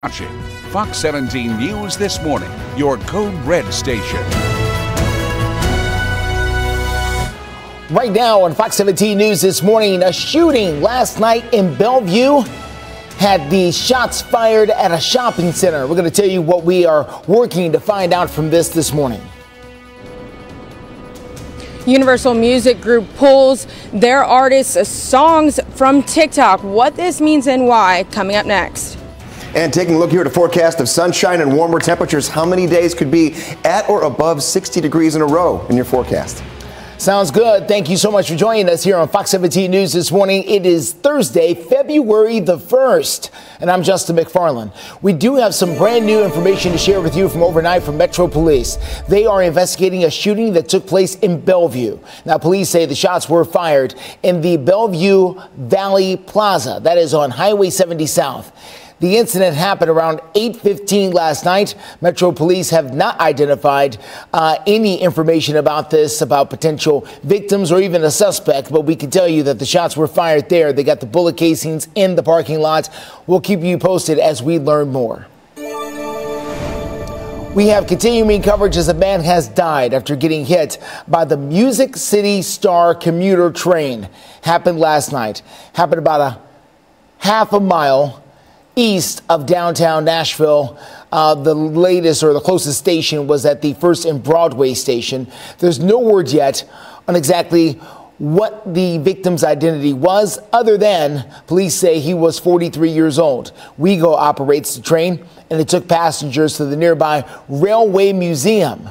Watching Fox 17 News This Morning, your Code Red station. Right now on Fox 17 News This Morning, a shooting last night in Bellevue had the shots fired at a shopping center. We're going to tell you what we are working to find out from this morning. Universal Music Group pulls their artists' songs from TikTok. What this means and why, coming up next. And taking a look here at a forecast of sunshine and warmer temperatures, how many days could be at or above 60 degrees in a row in your forecast? Sounds good. Thank you so much for joining us here on Fox 17 News This Morning. It is Thursday, February the 1st, and I'm Justin McFarland. We do have some brand new information to share with you from overnight from Metro Police. They are investigating a shooting that took place in Bellevue. Now, police say the shots were fired in the Bellevue Valley Plaza. That is on Highway 70 South. The incident happened around 8:15 last night. Metro Police have not identified any information about this, about potential victims or even a suspect, but we can tell you that the shots were fired there. They got the bullet casings in the parking lot. We'll keep you posted as we learn more. We have continuing coverage as a man has died after getting hit by the Music City Star commuter train. Happened last night. Happened about a half a mile east of downtown Nashville. The latest or the closest station was at the First and Broadway station. There's no word yet on exactly what the victim's identity was, other than police say he was 43 years old. WeGo operates the train, and it took passengers to the nearby Railway Museum.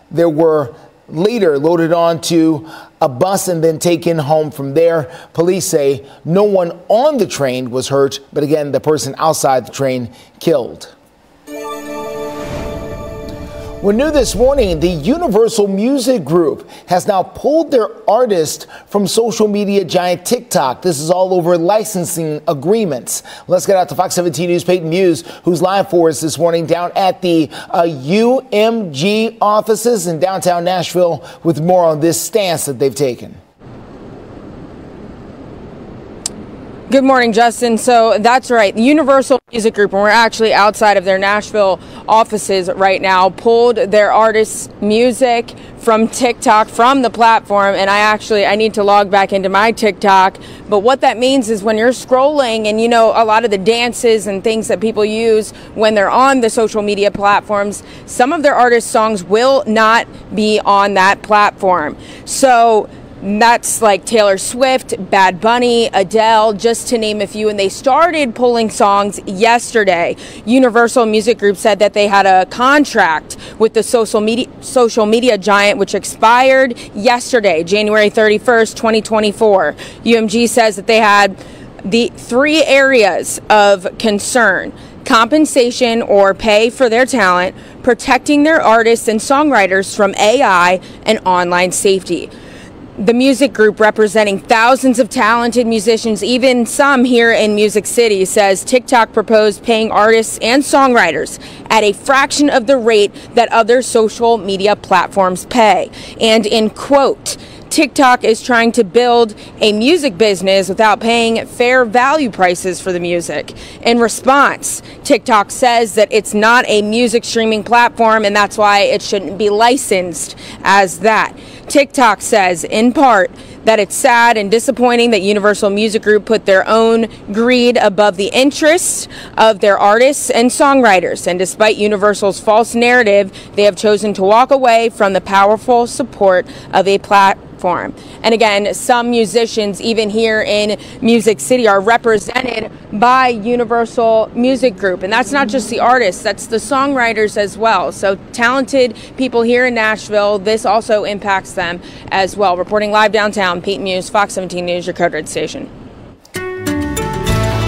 There were later loaded onto a bus and then taken home from there. Police say no one on the train was hurt, but again, the person outside the train killed. We're new this morning. The Universal Music Group has now pulled their artist from social media giant TikTok. This is all over licensing agreements. Let's get out to Fox 17 News' Peyton Muse, who's live for us this morning down at the UMG offices in downtown Nashville with more on this stance that they've taken. Good morning, Justin. So that's right. The Universal Music Group, and we're actually outside of their Nashville offices right now, pulled their artists' music from TikTok, from the platform. And I need to log back into my TikTok. But what that means is when you're scrolling and, you know, a lot of the dances and things that people use when they're on the social media platforms, some of their artists' songs will not be on that platform. So that's like Taylor Swift, Bad Bunny, Adele, just to name a few. And they started pulling songs yesterday. Universal Music Group said that they had a contract with the social media giant, which expired yesterday, January 31st, 2024. UMG says that they had the 3 areas of concern: compensation or pay for their talent, protecting their artists and songwriters from AI, and online safety. The music group, representing thousands of talented musicians, even some here in Music City, says TikTok proposed paying artists and songwriters at a fraction of the rate that other social media platforms pay. And in quote, TikTok is trying to build a music business without paying fair value prices for the music. In response, TikTok says that it's not a music streaming platform and that's why it shouldn't be licensed as that. TikTok says, in part, that it's sad and disappointing that Universal Music Group put their own greed above the interests of their artists and songwriters. And despite Universal's false narrative, they have chosen to walk away from the powerful support of a platform. And again, some musicians, even here in Music City, are represented by Universal Music Group. And that's not just the artists, that's the songwriters as well. So talented people here in Nashville, this also impacts them as well. Reporting live downtown, Peyton Muse, Fox 17 News, your Code Red station.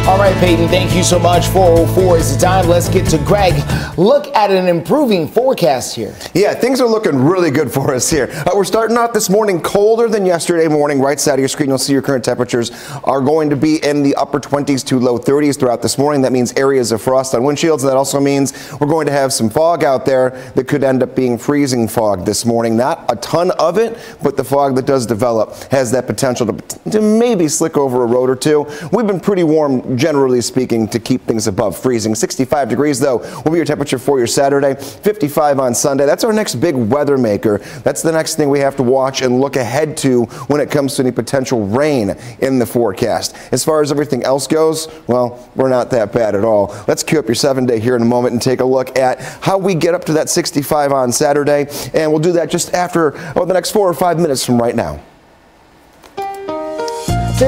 All right, Peyton, thank you so much. 4:04 is the time. Let's get to Greg. Look at an improving forecast here. Yeah, things are looking really good for us here. We're starting off this morning colder than yesterday morning. Right side of your screen, you'll see your current temperatures are going to be in the upper 20s to low 30s throughout this morning. That means areas of frost on windshields. That also means we're going to have some fog out there that could end up being freezing fog this morning. Not a ton of it, but the fog that does develop has that potential to maybe slick over a road or two. We've been pretty warm generally speaking, to keep things above freezing. 65 degrees, though, will be your temperature for your Saturday. 55 on Sunday. That's our next big weather maker. That's the next thing we have to watch and look ahead to when it comes to any potential rain in the forecast. As far as everything else goes, well, we're not that bad at all. Let's cue up your 7-day here in a moment and take a look at how we get up to that 65 on Saturday. And we'll do that just after the next 4 or 5 minutes from right now.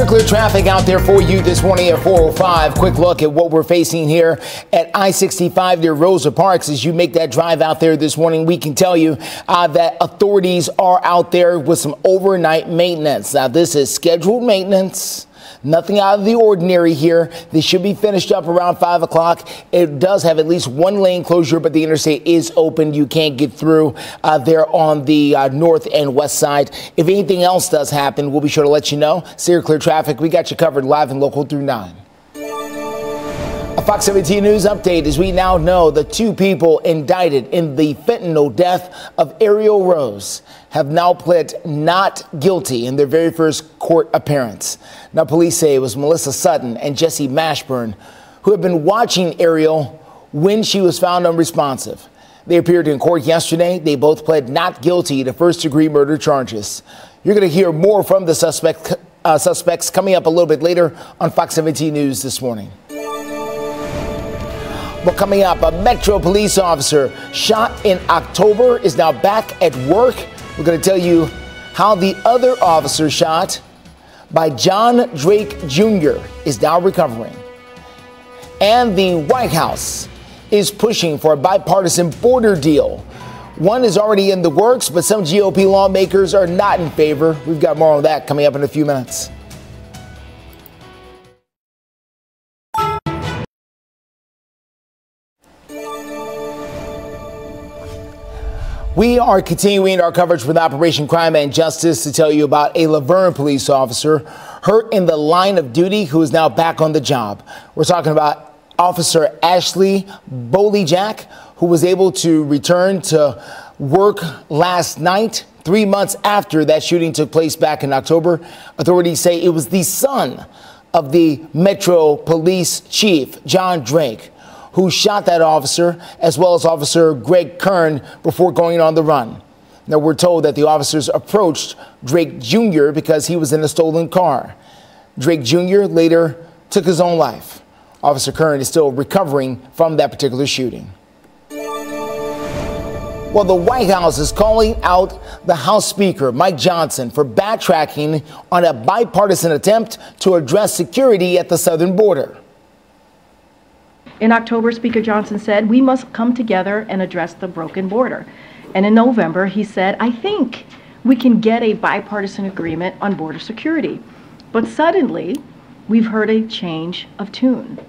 Clear traffic out there for you this morning at 4:05. Quick look at what we're facing here at I-65 near Rosa Parks. As you make that drive out there this morning, we can tell you that authorities are out there with some overnight maintenance. Now, this is scheduled maintenance. Nothing out of the ordinary here. They should be finished up around 5 o'clock. It does have at least one lane closure, but the interstate is open. You can't get through there on the north and west side. If anything else does happen, we'll be sure to let you know. Steer clear traffic. We got you covered live and local through 9. A Fox 17 News update. As we now know, the 2 people indicted in the fentanyl death of Ariel Rose have now pled not guilty in their very first court appearance. Now, police say it was Melissa Sutton and Jesse Mashburn who have been watching Ariel when she was found unresponsive. They appeared in court yesterday. They both pled not guilty to first-degree murder charges. You're going to hear more from the suspects coming up a little bit later on Fox 17 News this morning. Well, coming up, a Metro police officer shot in October is now back at work. We're going to tell you how the other officer shot by John Drake Jr. is now recovering. And the White House is pushing for a bipartisan border deal. One is already in the works, but some GOP lawmakers are not in favor. We've got more on that coming up in a few minutes. We are continuing our coverage with Operation Crime and Justice to tell you about a Laverne police officer hurt in the line of duty who is now back on the job. We're talking about Officer Ashley Boley-Jack, who was able to return to work last night, 3 months after that shooting took place back in October. Authorities say it was the son of the Metro Police Chief, John Drake, who shot that officer, as well as Officer Greg Kern, before going on the run. Now, we're told that the officers approached Drake Jr. because he was in a stolen car. Drake Jr. later took his own life. Officer Kern is still recovering from that particular shooting. Well, the White House is calling out the House Speaker, Mike Johnson, for backtracking on a bipartisan attempt to address security at the southern border. In October, Speaker Johnson said, we must come together and address the broken border. And in November, he said, I think we can get a bipartisan agreement on border security. But suddenly, we've heard a change of tune.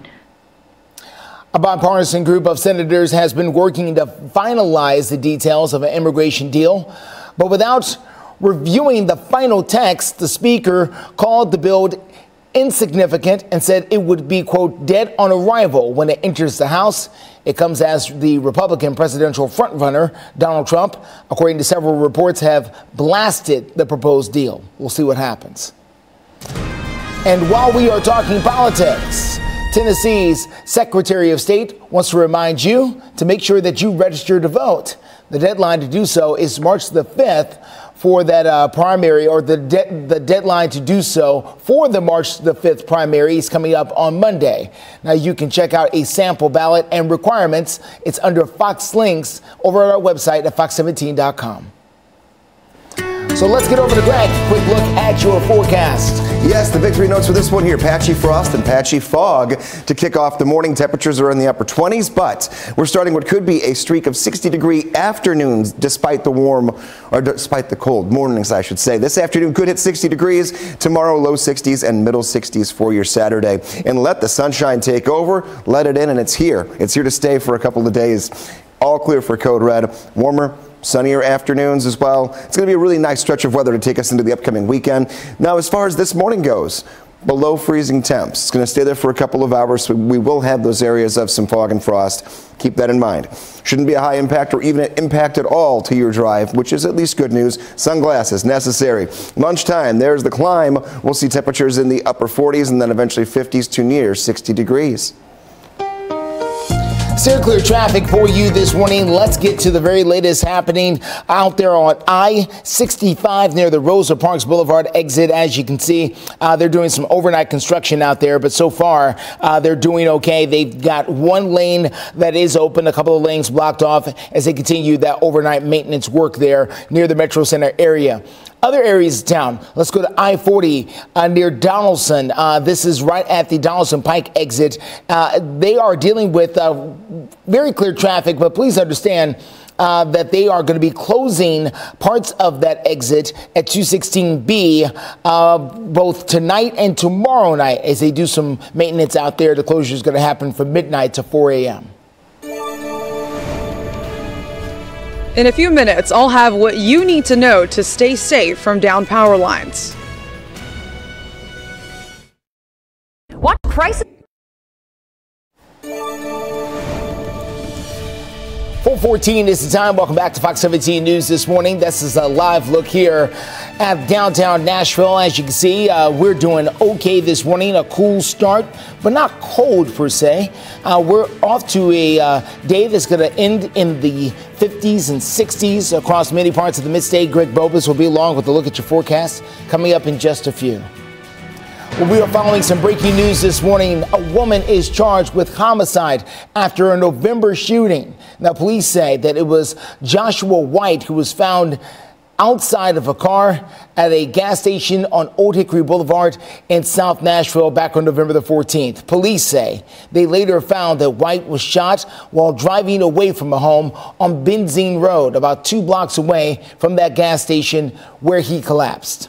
A bipartisan group of senators has been working to finalize the details of an immigration deal. But without reviewing the final text, the Speaker called the bill insignificant and said it would be, quote, dead on arrival when it enters the House. It comes as the Republican presidential frontrunner, Donald Trump, according to several reports, have blasted the proposed deal. We'll see what happens. And while we are talking politics, Tennessee's Secretary of State wants to remind you to make sure that you register to vote. The deadline to do so is March the 5th. For that primary, or the deadline to do so for the March the 5th primary is coming up on Monday. Now, you can check out a sample ballot and requirements. It's under Fox Links over at our website at fox17.com. So let's get over to Greg. Quick look at your forecast. Yes, the big 3 notes for this one here. Patchy frost and patchy fog to kick off the morning. Temperatures are in the upper 20s, but we're starting what could be a streak of 60-degree afternoons despite the cold mornings, I should say. This afternoon could hit 60 degrees. Tomorrow, low 60s and middle 60s for your Saturday. And let the sunshine take over. Let it in, and it's here. It's here to stay for a couple of days. All clear for Code Red. Warmer, sunnier afternoons as well. It's going to be a really nice stretch of weather to take us into the upcoming weekend. Now, as far as this morning goes, below freezing temps. It's going to stay there for a couple of hours, so we will have those areas of some fog and frost. Keep that in mind. Shouldn't be a high impact or even an impact at all to your drive, which is at least good news. Sunglasses necessary. Lunchtime, there's the climb. We'll see temperatures in the upper 40s and then eventually 50s to near 60 degrees. Still clear traffic for you this morning. Let's get to the very latest happening out there on I-65 near the Rosa Parks Boulevard exit. As you can see, they're doing some overnight construction out there, but so far they're doing okay. They've got one lane that is open, a couple of lanes blocked off as they continue that overnight maintenance work there near the Metro Center area. Other areas of town, let's go to I-40 near Donaldson. This is right at the Donaldson Pike exit. They are dealing with very clear traffic, but please understand that they are going to be closing parts of that exit at 216B both tonight and tomorrow night as they do some maintenance out there. The closure is going to happen from midnight to 4 a.m. In a few minutes, I'll have what you need to know to stay safe from down power lines. What prices? 4:14 is the time. Welcome back to Fox 17 News this morning. This is a live look here at downtown Nashville. As you can see, we're doing okay this morning. A cool start, but not cold per se. We're off to a day that's going to end in the 50s and 60s across many parts of the mid-state. Greg Bobus will be along with a look at your forecast coming up in just a few. Well, we are following some breaking news this morning. A woman is charged with homicide after a November shooting. Now, police say that it was Joshua White who was found outside of a car at a gas station on Old Hickory Boulevard in South Nashville back on November the 14th. Police say they later found that White was shot while driving away from a home on Benzine Road, about 2 blocks away from that gas station where he collapsed.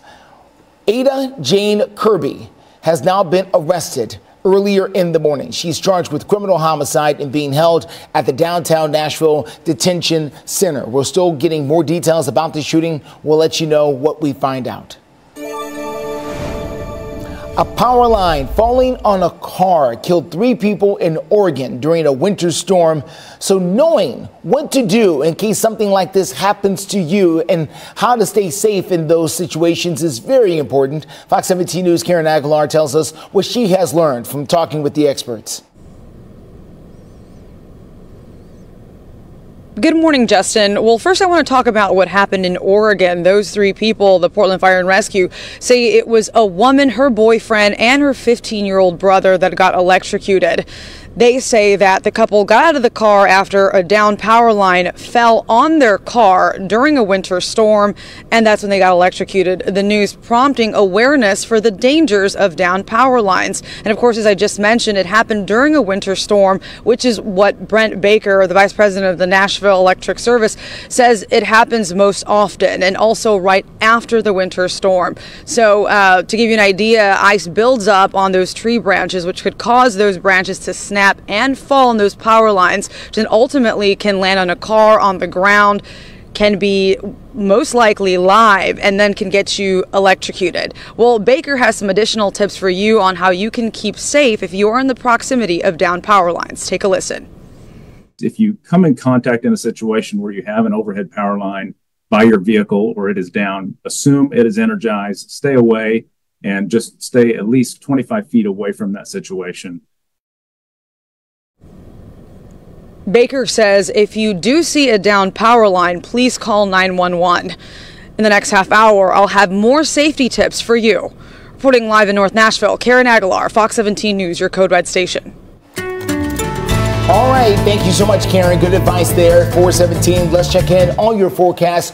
Ada Jane Kirby has now been arrested earlier in the morning. She's charged with criminal homicide and being held at the downtown Nashville Detention Center. We're still getting more details about the shooting. We'll let you know what we find out. A power line falling on a car killed 3 people in Oregon during a winter storm. So knowing what to do in case something like this happens to you and how to stay safe in those situations is very important. Fox 17 News' Karen Aguilar tells us what she has learned from talking with the experts. Good morning, Justin. Well, first I want to talk about what happened in Oregon. Those 3 people, the Portland Fire and Rescue, say it was a woman, her boyfriend, and her 15-year-old brother that got electrocuted. They say that the couple got out of the car after a down power line fell on their car during a winter storm, and that's when they got electrocuted. The news prompting awareness for the dangers of down power lines. And of course, as I just mentioned, it happened during a winter storm, which is what Brent Baker, the vice president of the Nashville Electric Service, says it happens most often, and also right after the winter storm. So to give you an idea, ice builds up on those tree branches, which could cause those branches to snap and fall on those power lines, which then ultimately can land on a car, on the ground, can be most likely live, and then can get you electrocuted. Well, Baker has some additional tips for you on how you can keep safe if you're in the proximity of down power lines. Take a listen. If you come in contact in a situation where you have an overhead power line by your vehicle or it is down, assume it is energized, stay away, and just stay at least 25 feet away from that situation. Baker says if you do see a down power line, please call 911. In the next half hour, I'll have more safety tips for you. Reporting live in North Nashville, Karen Aguilar, Fox 17 News, your Code Red station. All right, thank you so much, Karen. Good advice there. 417. Let's check in on your forecast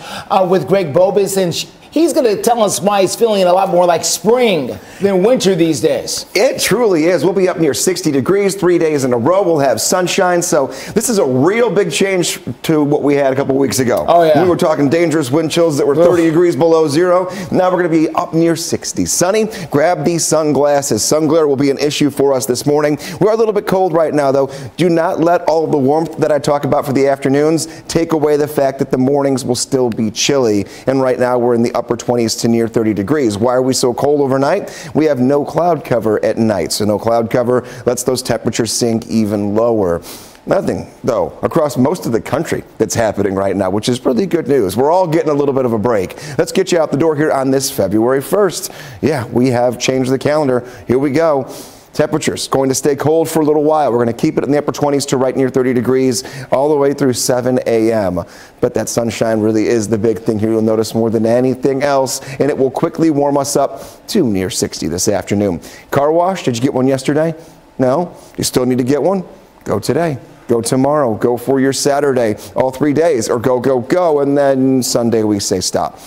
with Greg Bobus, and he's going to tell us why he's feeling a lot more like spring than winter these days. It truly is. We'll be up near 60 degrees 3 days in a row. We'll have sunshine. So this is a real big change to what we had a couple weeks ago. Oh, yeah. We were talking dangerous wind chills that were 30 degrees below zero. Now we're going to be up near 60. Sunny. Grab these sunglasses. Sun glare will be an issue for us this morning. We're a little bit cold right now, though. Do not let all of the warmth that I talk about for the afternoons take away the fact that the mornings will still be chilly. And right now we're in the upper 20s to near 30 degrees. Why are we so cold overnight? We have no cloud cover at night, so no cloud cover lets those temperatures sink even lower. Nothing, though, across most of the country that's happening right now, which is really good news. We're all getting a little bit of a break. Let's get you out the door here on this February 1st. Yeah, we have changed the calendar. Here we go. Temperatures going to stay cold for a little while. We're going to keep it in the upper 20s to right near 30 degrees all the way through 7 a.m. But that sunshine really is the big thing here. You'll notice more than anything else, and it will quickly warm us up to near 60 this afternoon. Car wash, did you get one yesterday? No? You still need to get one? Go today. Go tomorrow, go for your Saturday, all 3 days, or go, go, go, and then Sunday we say stop.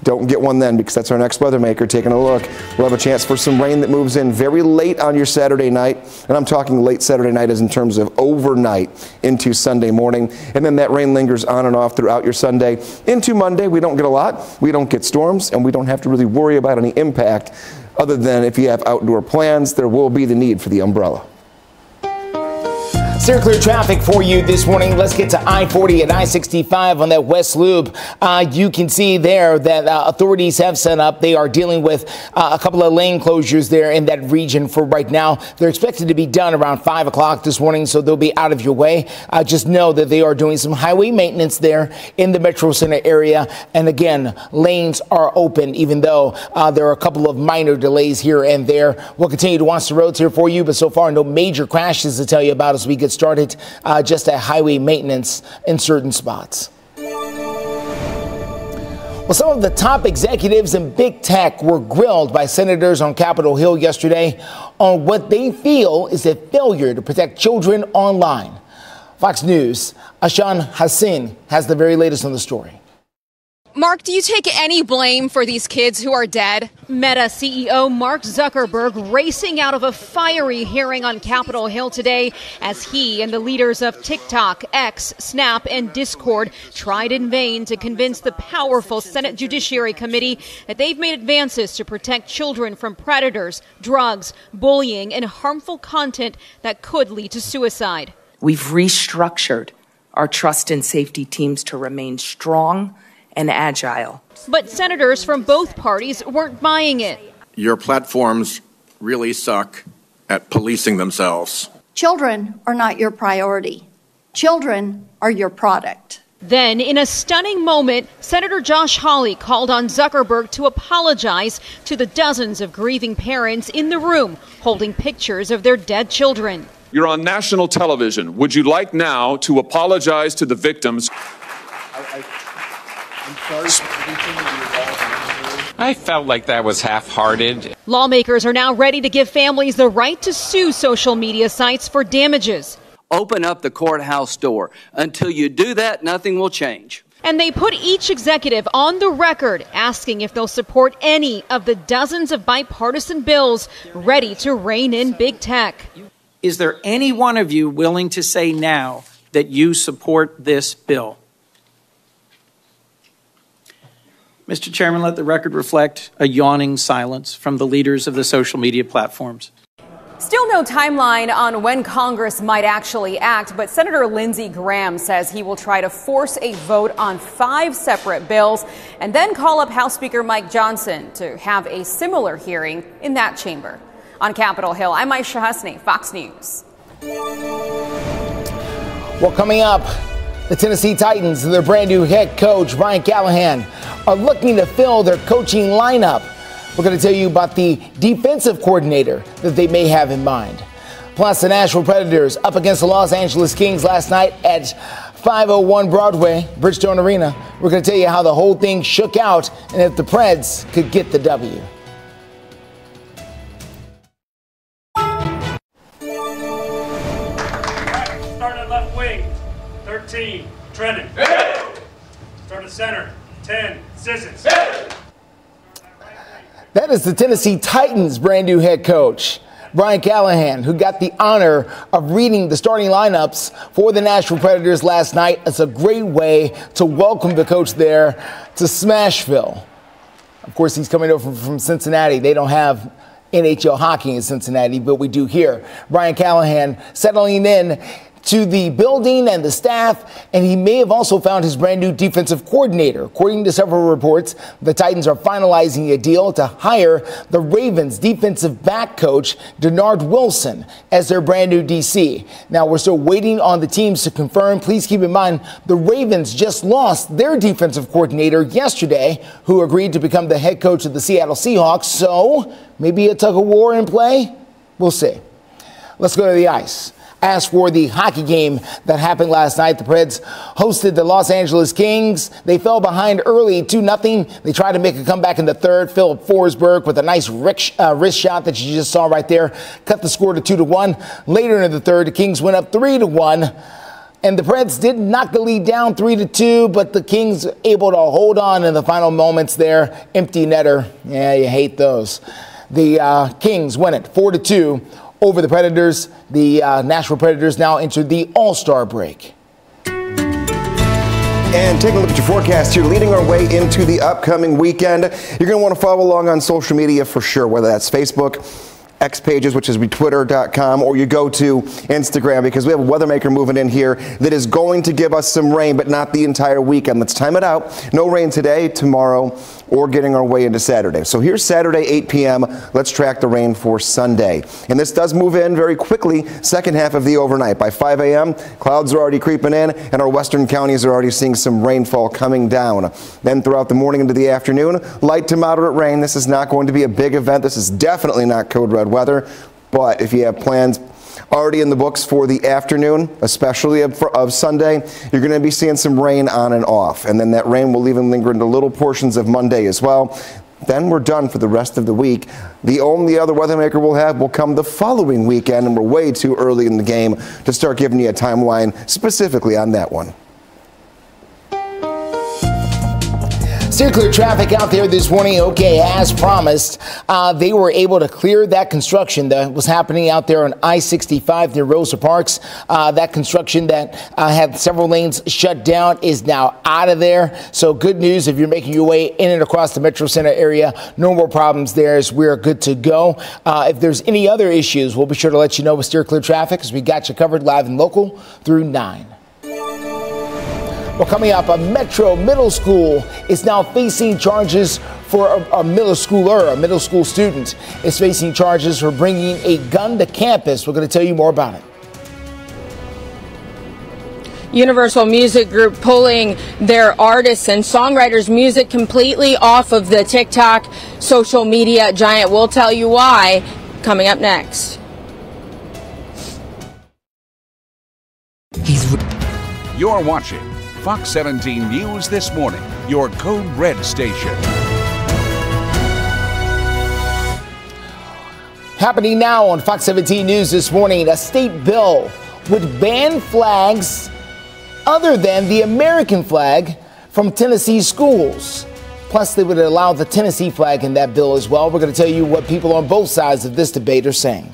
Don't get one then, because that's our next weather maker taking a look. We'll have a chance for some rain that moves in very late on your Saturday night, and I'm talking late Saturday night as in terms of overnight into Sunday morning, and then that rain lingers on and off throughout your Sunday. Into Monday, we don't get a lot, we don't get storms, and we don't have to really worry about any impact, other than if you have outdoor plans, there will be the need for the umbrella. Steer clear traffic for you this morning. Let's get to I-40 and I-65 on that West Loop. You can see there that authorities have set up. They are dealing with a couple of lane closures there in that region for right now. They're expected to be done around 5 o'clock this morning, so they'll be out of your way. Just know that they are doing some highway maintenance there in the Metro Center area. And again, lanes are open, even though there are a couple of minor delays here and there. We'll continue to watch the roads here for you, but so far no major crashes to tell you about as we get started, just a highway maintenance in certain spots. Well, some of the top executives in big tech were grilled by senators on Capitol Hill yesterday on what they feel is a failure to protect children online. Fox News' Ashan Hassin has the very latest on the story. Mark, do you take any blame for these kids who are dead? Meta CEO Mark Zuckerberg racing out of a fiery hearing on Capitol Hill today as he and the leaders of TikTok, X, Snap, and Discord tried in vain to convince the powerful Senate Judiciary Committee that they've made advances to protect children from predators, drugs, bullying, and harmful content that could lead to suicide. We've restructured our trust and safety teams to remain strong and agile. But senators from both parties weren't buying it. Your platforms really suck at policing themselves. Children are not your priority. Children are your product. Then, in a stunning moment, Senator Josh Hawley called on Zuckerberg to apologize to the dozens of grieving parents in the room holding pictures of their dead children. You're on national television. Would you like now to apologize to the victims? I felt like that was half-hearted. Lawmakers are now ready to give families the right to sue social media sites for damages. Open up the courthouse door. Until you do that, nothing will change. And they put each executive on the record asking if they'll support any of the dozens of bipartisan bills ready to rein in big tech. Is there any one of you willing to say now that you support this bill? Mr. Chairman, let the record reflect a yawning silence from the leaders of the social media platforms. Still no timeline on when Congress might actually act, but Senator Lindsey Graham says he will try to force a vote on 5 separate bills and then call up House Speaker Mike Johnson to have a similar hearing in that chamber. On Capitol Hill, I'm Aisha Husney, Fox News. Well, coming up, the Tennessee Titans and their brand new head coach, Brian Callahan, are looking to fill their coaching lineup. We're going to tell you about the defensive coordinator that they may have in mind. Plus, the Nashville Predators up against the Los Angeles Kings last night at 501 Broadway, Bridgestone Arena. We're going to tell you how the whole thing shook out and if the Preds could get the W. Start at left wing, 13, Trenton. Hey! Start at center, 10, Sissons. Hey! That is the Tennessee Titans' brand new head coach, Brian Callahan, who got the honor of reading the starting lineups for the Nashville Predators last night. It's a great way to welcome the coach there to Smashville. Of course, he's coming over from Cincinnati. They don't have NHL hockey in Cincinnati, but we do here. Brian Callahan settling in to the building and the staff, and he may have also found his brand new defensive coordinator. According to several reports, the Titans are finalizing a deal to hire the Ravens defensive back coach, Denard Wilson, as their brand new DC. Now, we're still waiting on the teams to confirm. Please keep in mind, the Ravens just lost their defensive coordinator yesterday, who agreed to become the head coach of the Seattle Seahawks. So maybe a tug of war in play? We'll see. Let's go to the ice. As for the hockey game that happened last night, the Preds hosted the Los Angeles Kings. They fell behind early 2-0. They tried to make a comeback in the third. Philip Forsberg with a nice wrist shot that you just saw right there cut the score to 2-1. Later in the third, the Kings went up 3-1. And the Preds did knock the lead down 3-2, but the Kings able to hold on in the final moments there. Empty netter. Yeah, you hate those. The Kings win it 4-2 over the Predators. The Nashville Predators now enter the All-Star break. And taking a look at your forecast here, leading our way into the upcoming weekend. You're going to want to follow along on social media for sure, whether that's Facebook, X pages, which is twitter.com, or you go to Instagram, because we have a weather maker moving in here that is going to give us some rain, but not the entire weekend. Let's time it out. No rain today, tomorrow, or getting our way into Saturday. So here's Saturday, 8 p.m. Let's track the rain for Sunday. And this does move in very quickly, second half of the overnight. By 5 a.m., clouds are already creeping in, and our western counties are already seeing some rainfall coming down. Then throughout the morning into the afternoon, light to moderate rain. This is not going to be a big event. This is definitely not code red weather. But if you have plans already in the books for the afternoon, especially of Sunday, you're going to be seeing some rain on and off. And then that rain will even linger into little portions of Monday as well. Then we're done for the rest of the week. The only other weather maker we'll have will come the following weekend, and we're way too early in the game to start giving you a timeline specifically on that one. Steer clear traffic out there this morning. Okay, as promised, they were able to clear that construction that was happening out there on I-65 near Rosa Parks. That construction that had several lanes shut down is now out of there. So good news if you're making your way in and across the Metro Center area. No more problems there, as we're good to go. If there's any other issues, we'll be sure to let you know with Steer Clear Traffic, as we got you covered live and local through 9. Well, coming up, a Metro middle school is now facing charges for a middle school student is facing charges for bringing a gun to campus. We're going to tell you more about it. Universal Music Group pulling their artists and songwriters' music completely off of the TikTok social media giant. We'll tell you why coming up next. You're watching Fox 17 News This Morning, your Code Red station. Happening now on Fox 17 News This Morning, a state bill would ban flags other than the American flag from Tennessee schools. Plus, they would allow the Tennessee flag in that bill as well. We're going to tell you what people on both sides of this debate are saying.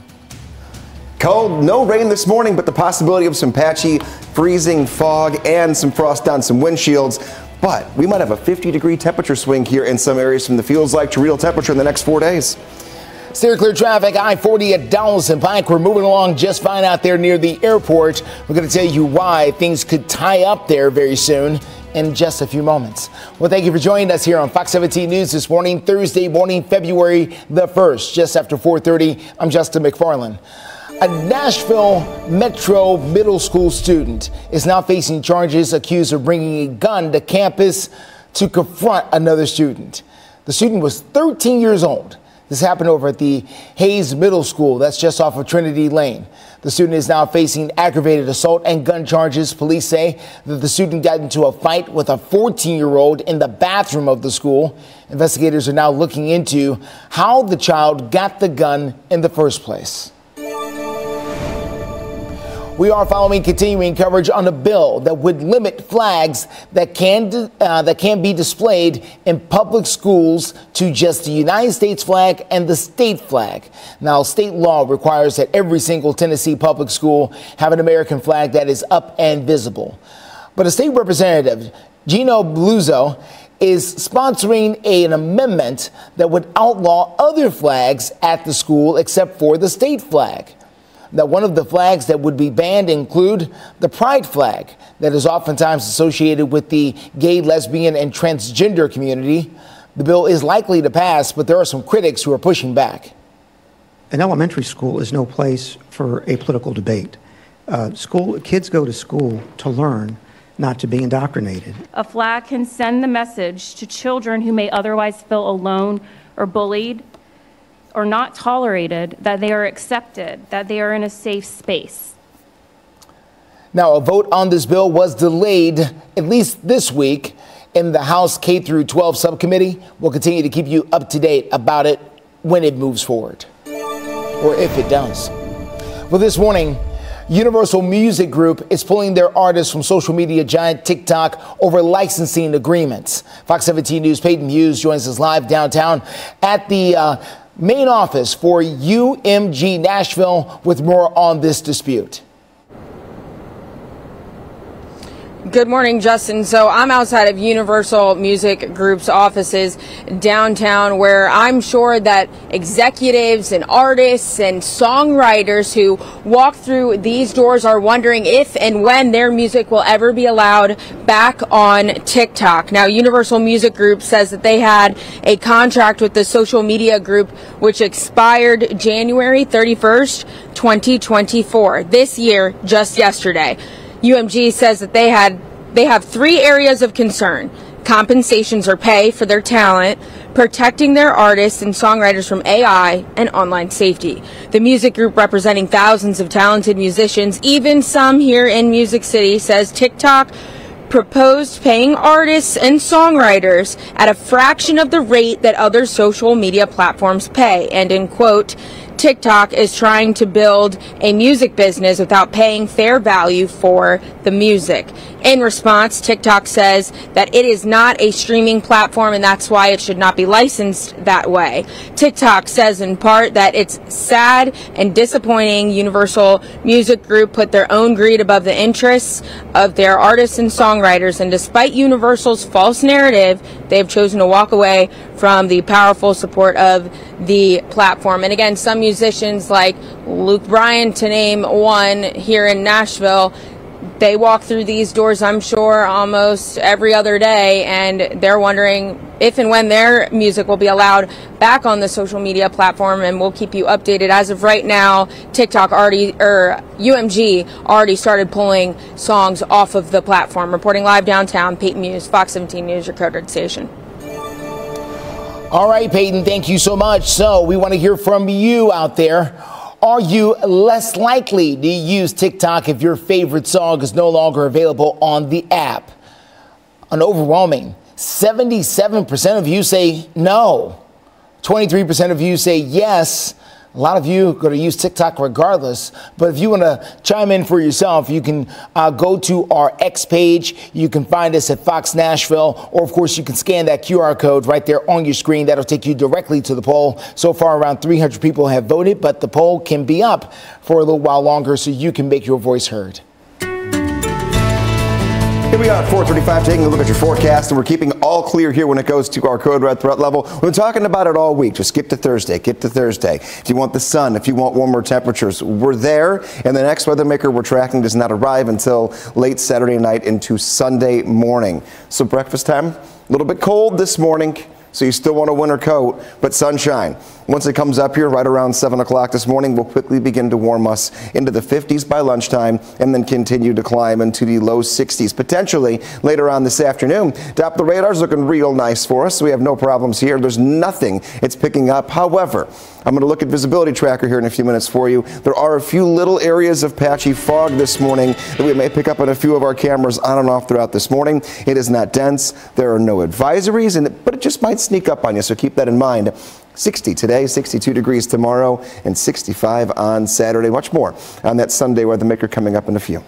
Cold, no rain this morning, but the possibility of some patchy, freezing fog and some frost on some windshields. But we might have a 50-degree temperature swing here in some areas from the feels like to real temperature in the next 4 days. Steer clear traffic, I-40 at Dallas and Pike. We're moving along just fine out there near the airport. We're going to tell you why things could tie up there very soon in just a few moments. Well, thank you for joining us here on Fox 17 News This Morning, Thursday morning, February the 1st, just after 4:30. I'm Justin McFarland. A Nashville Metro middle school student is now facing charges accused of bringing a gun to campus to confront another student. The student was 13 years old. This happened over at the Hayes Middle School. That's just off of Trinity Lane. The student is now facing aggravated assault and gun charges. Police say that the student got into a fight with a 14-year-old in the bathroom of the school. Investigators are now looking into how the child got the gun in the first place. We are following continuing coverage on a bill that would limit flags that can be displayed in public schools to just the United States flag and the state flag. Now, state law requires that every single Tennessee public school have an American flag that is up and visible. But a state representative, Gino Bluzzo, is sponsoring an amendment that would outlaw other flags at the school except for the state flag. Now, one of the flags that would be banned include the pride flag that is oftentimes associated with the gay, lesbian, and transgender community. The bill is likely to pass, but there are some critics who are pushing back. An elementary school is no place for a political debate. Kids go to school to learn, not to be indoctrinated. A flag can send the message to children who may otherwise feel alone or bullied or not tolerated that they are accepted, that they are in a safe space. Now, a vote on this bill was delayed at least this week in the House K through 12 subcommittee. We'll continue to keep you up to date about it when it moves forward, or if it does. Well, this morning, Universal Music Group is pulling their artists from social media giant TikTok over licensing agreements. Fox 17 News' Peyton Hughes joins us live downtown at the main office for UMG Nashville with more on this dispute. Good morning, Justin. So I'm outside of Universal Music Group's offices downtown, where I'm sure that executives and artists and songwriters who walk through these doors are wondering if and when their music will ever be allowed back on TikTok. Now, Universal Music Group says that they had a contract with the social media group which expired January 31st, 2024, this year, just yesterday. UMG says that they have 3 areas of concern: compensations or pay for their talent, protecting their artists and songwriters from AI, and online safety. The music group, representing thousands of talented musicians, even some here in Music City, says TikTok proposed paying artists and songwriters at a fraction of the rate that other social media platforms pay, and in quote, TikTok is trying to build a music business without paying fair value for the music. In response, TikTok says that it is not a streaming platform and that's why it should not be licensed that way. TikTok says in part that it's sad and disappointing Universal Music Group put their own greed above the interests of their artists and songwriters, and despite Universal's false narrative, they've chosen to walk away from the powerful support of the platform. And again, some musicians like Luke Bryan, to name one here in Nashville, they walk through these doors, I'm sure, almost every other day, and they're wondering if and when their music will be allowed back on the social media platform, and we'll keep you updated. As of right now, UMG already started pulling songs off of the platform. Reporting live downtown, Peyton Hughes, Fox 17 News, your code red station. All right, Peyton, thank you so much. So we want to hear from you out there. Are you less likely to use TikTok if your favorite song is no longer available on the app? An overwhelming 77% of you say no. 23% of you say yes. A lot of you are going to use TikTok regardless, but if you want to chime in for yourself, you can go to our X page. You can find us at Fox Nashville, or of course you can scan that QR code right there on your screen. That'll take you directly to the poll. So far, around 300 people have voted, but the poll can be up for a little while longer so you can make your voice heard. Here we are at 4:35, taking a look at your forecast, and we're keeping all clear here when it goes to our code red threat level. We've been talking about it all week. Just skip to Thursday. Get to Thursday. If you want the sun, if you want warmer temperatures, we're there. And the next weather maker we're tracking does not arrive until late Saturday night into Sunday morning. So breakfast time, a little bit cold this morning, so you still want a winter coat, but sunshine. Once it comes up here right around 7 o'clock this morning, we'll quickly begin to warm us into the 50s by lunchtime and then continue to climb into the low 60s. Potentially later on this afternoon. Doppler radar's looking real nice for us, so we have no problems here. There's nothing it's picking up. However, I'm going to look at visibility tracker here in a few minutes for you. There are a few little areas of patchy fog this morning that we may pick up on a few of our cameras on and off throughout this morning. It is not dense. There are no advisories, but it just might sneak up on you, so keep that in mind. 60 today, 62 degrees tomorrow, and 65 on Saturday. Much more on that Sunday weather maker coming up in a few.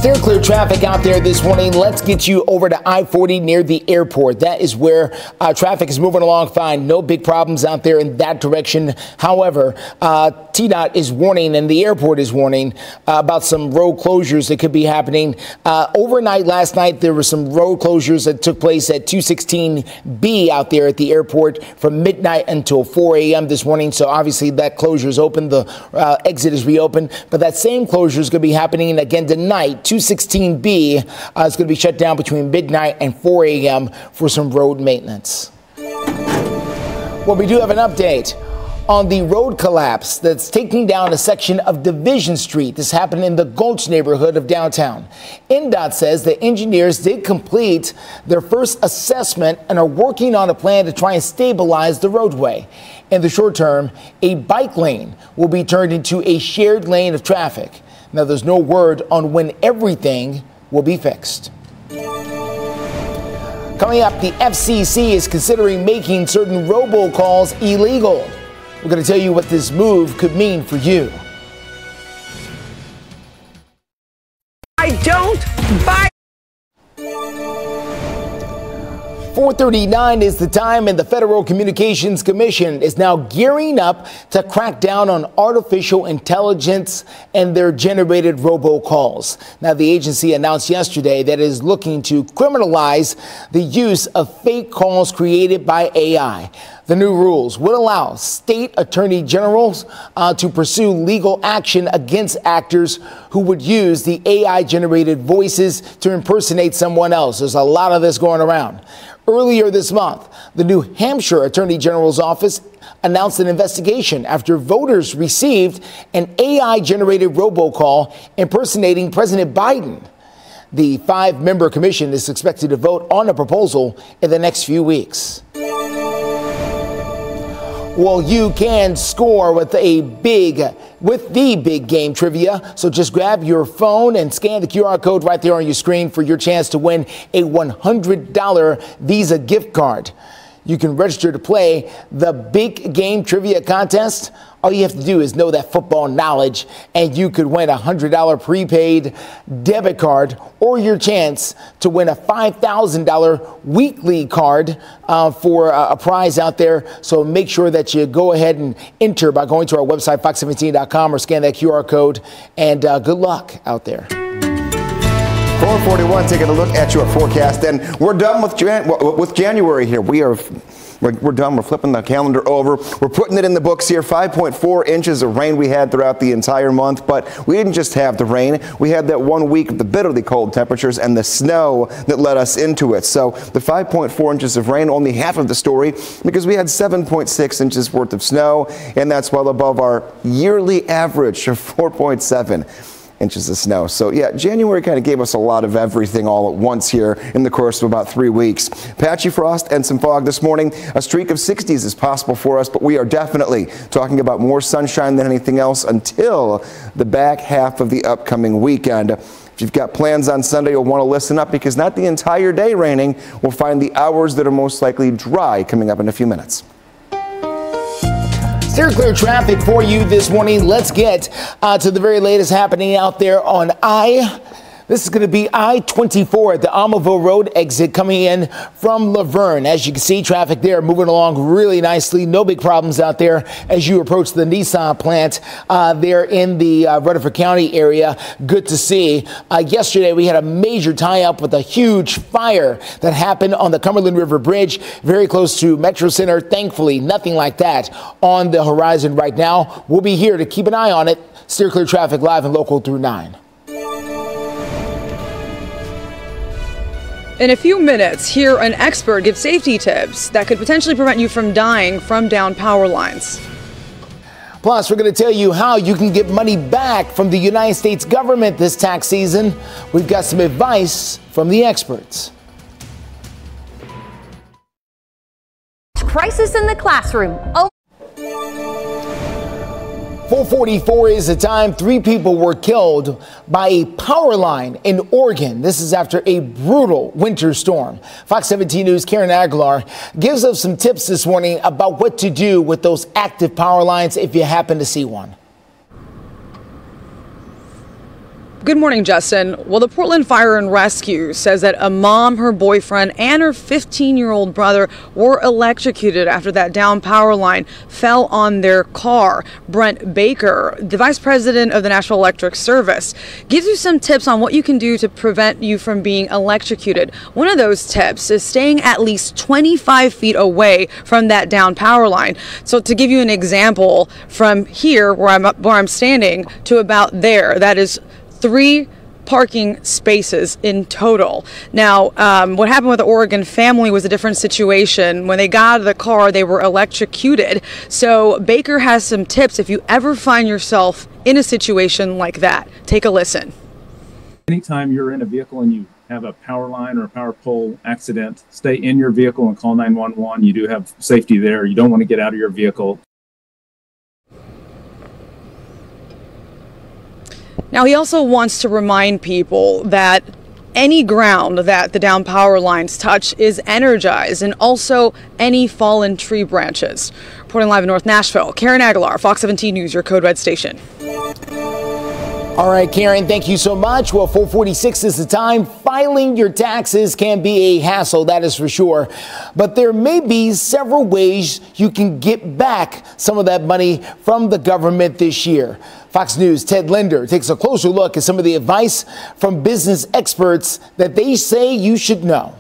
Steer clear traffic out there this morning. Let's get you over to I-40 near the airport. That is where traffic is moving along fine. No big problems out there in that direction. However, TDOT is warning and the airport is warning about some road closures that could be happening. Overnight last night, there were some road closures that took place at 216B out there at the airport from midnight until 4 a.m. this morning. So obviously that closure is open. The exit is reopened. But that same closure is going to be happening again tonight. 216B is going to be shut down between midnight and 4 a.m. for some road maintenance. Well, we do have an update on the road collapse that's taking down a section of Division Street. This happened in the Gulch neighborhood of downtown. NDOT says the engineers did complete their first assessment and are working on a plan to try and stabilize the roadway. In the short term, a bike lane will be turned into a shared lane of traffic. Now, there's no word on when everything will be fixed. Coming up, the FCC is considering making certain robocalls illegal. We're going to tell you what this move could mean for you. I don't buy. 4:39 is the time, and the Federal Communications Commission is now gearing up to crack down on artificial intelligence and their generated robocalls. Now, the agency announced yesterday that it is looking to criminalize the use of fake calls created by AI. The new rules would allow state attorney generals to pursue legal action against actors who would use the AI-generated voices to impersonate someone else. There's a lot of this going around. Earlier this month, the New Hampshire Attorney General's office announced an investigation after voters received an AI-generated robocall impersonating President Biden. The 5-member commission is expected to vote on a proposal in the next few weeks. Well, you can score with the big game trivia. So just grab your phone and scan the QR code right there on your screen for your chance to win a $100 Visa gift card. You can register to play the big game trivia contest. All you have to do is know that football knowledge, and you could win a $100 prepaid debit card or your chance to win a $5,000 weekly card for a prize out there. So make sure that you go ahead and enter by going to our website, fox17.com, or scan that QR code. And good luck out there. 441, taking a look at your forecast, and we're done with January here. We're done. We're flipping the calendar over. We're putting it in the books here. 5.4 inches of rain we had throughout the entire month, but we didn't just have the rain. We had that 1 week of the bitterly cold temperatures and the snow that led us into it. So the 5.4 inches of rain, only half of the story, because we had 7.6 inches worth of snow, and that's well above our yearly average of 4.7 inches of snow. So yeah, January kind of gave us a lot of everything all at once here in the course of about 3 weeks. Patchy frost and some fog this morning. A streak of 60s is possible for us, but we are definitely talking about more sunshine than anything else until the back half of the upcoming weekend. If you've got plans on Sunday, you'll want to listen up, because not the entire day raining. We'll find the hours that are most likely dry coming up in a few minutes. Steer clear traffic for you this morning. Let's get to the very latest happening out there on This is going to be I-24 at the Almaville Road exit coming in from Laverne. As you can see, traffic there moving along really nicely. No big problems out there as you approach the Nissan plant there in the Rutherford County area. Good to see. Yesterday, we had a major tie-up with a huge fire that happened on the Cumberland River Bridge, very close to Metro Center. Thankfully, nothing like that on the horizon right now. We'll be here to keep an eye on it. Steer clear traffic live and local through 9. In a few minutes, hear an expert give safety tips that could potentially prevent you from dying from downed power lines. Plus, we're going to tell you how you can get money back from the United States government this tax season. We've got some advice from the experts. Crisis in the classroom. 4:44 is the time. 3 people were killed by a power line in Oregon. This is after a brutal winter storm. Fox 17 News' Karen Aguilar gives us some tips this morning about what to do with those active power lines if you happen to see one. Good morning, Justin. Well, the Portland Fire and Rescue says that a mom, her boyfriend, and her 15-year-old brother were electrocuted after that down power line fell on their car. Brent Baker, the vice president of the Nashville Electric Service, gives you some tips on what you can do to prevent you from being electrocuted. One of those tips is staying at least 25 feet away from that down power line. So to give you an example, from here where I'm standing to about there, that is 3 parking spaces in total. Now, what happened with the Oregon family was a different situation. When they got out of the car, they were electrocuted. So Baker has some tips if you ever find yourself in a situation like that. Take a listen. Anytime you're in a vehicle and you have a power line or a power pole accident, stay in your vehicle and call 911. You do have safety there. You don't want to get out of your vehicle. Now, he also wants to remind people that any ground that the down power lines touch is energized, and also any fallen tree branches. Reporting live in North Nashville, Karen Aguilar, Fox 17 News, your Code Red station. All right, Karen, thank you so much. Well, 4:46 is the time. Filing your taxes can be a hassle, that is for sure. But there may be several ways you can get back some of that money from the government this year. Fox News' Ted Linder takes a closer look at some of the advice from business experts that they say you should know.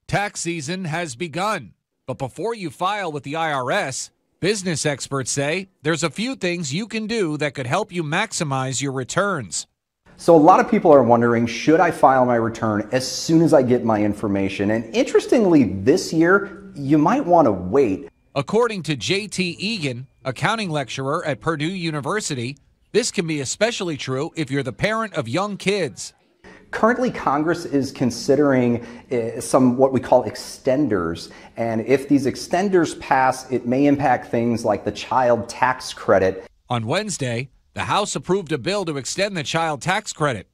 Tax season has begun, but before you file with the IRS, business experts say there's a few things you can do that could help you maximize your returns. So a lot of people are wondering, should I file my return as soon as I get my information? And interestingly, this year, you might want to wait. According to J.T. Egan, accounting lecturer at Purdue University, this can be especially true if you're the parent of young kids. Currently, Congress is considering some what we call extenders, and if these extenders pass, it may impact things like the child tax credit. On Wednesday, the House approved a bill to extend the child tax credit.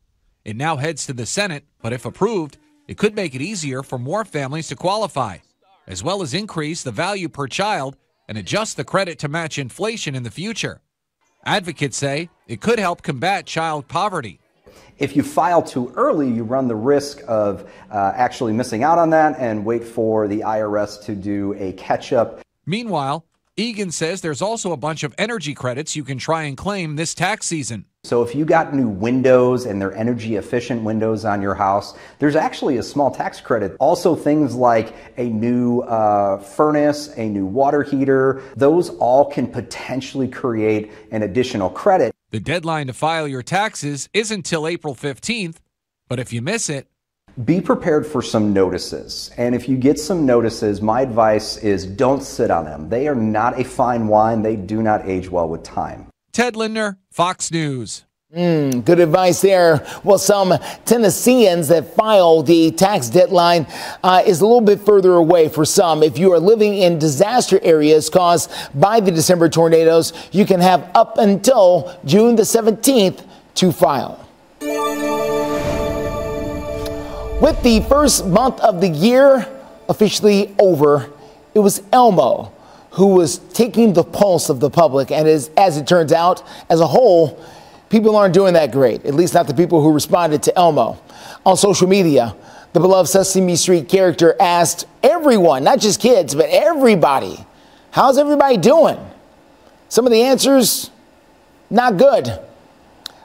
It now heads to the Senate, but if approved, it could make it easier for more families to qualify, as well as increase the value per child and adjust the credit to match inflation in the future. Advocates say it could help combat child poverty. If you file too early, you run the risk of actually missing out on that and wait for the IRS to do a catch-up. Meanwhile, Egan says there's also a bunch of energy credits you can try and claim this tax season. So if you got new windows and they're energy efficient windows on your house, there's actually a small tax credit. Also things like a new furnace, a new water heater, those all can potentially create an additional credit. The deadline to file your taxes isn't until April 15th, but if you miss it, be prepared for some notices. And if you get some notices, my advice is don't sit on them. They are not a fine wine. They do not age well with time. Ted Linder, Fox News. Good advice there. Well, some Tennesseans that file the tax deadline is a little bit further away for some. If you are living in disaster areas caused by the December tornadoes, you can have up until June the 17th to file. With the first month of the year officially over, it was Elmo who was taking the pulse of the public. And as it turns out, as a whole, people aren't doing that great, at least not the people who responded to Elmo. On social media, the beloved Sesame Street character asked everyone, not just kids, but everybody, how's everybody doing? Some of the answers, not good.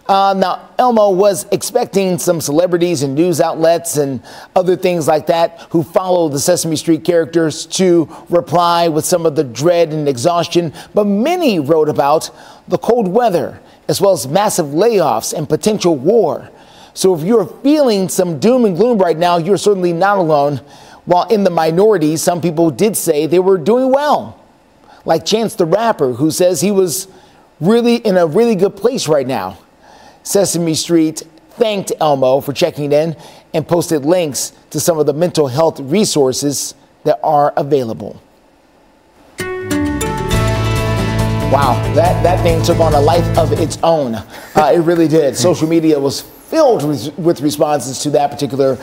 Now, Elmo was expecting some celebrities and news outlets and other things like that who follow the Sesame Street characters to reply with some of the dread and exhaustion, but many wrote about the cold weather as well as massive layoffs and potential war. So if you're feeling some doom and gloom right now, you're certainly not alone. While in the minority, some people did say they were doing well, like Chance the Rapper, who says he was really in a really good place right now. Sesame Street thanked Elmo for checking in and posted links to some of the mental health resources that are available. Wow, that thing took on a life of its own. It really did. Social media was filled with responses to that particular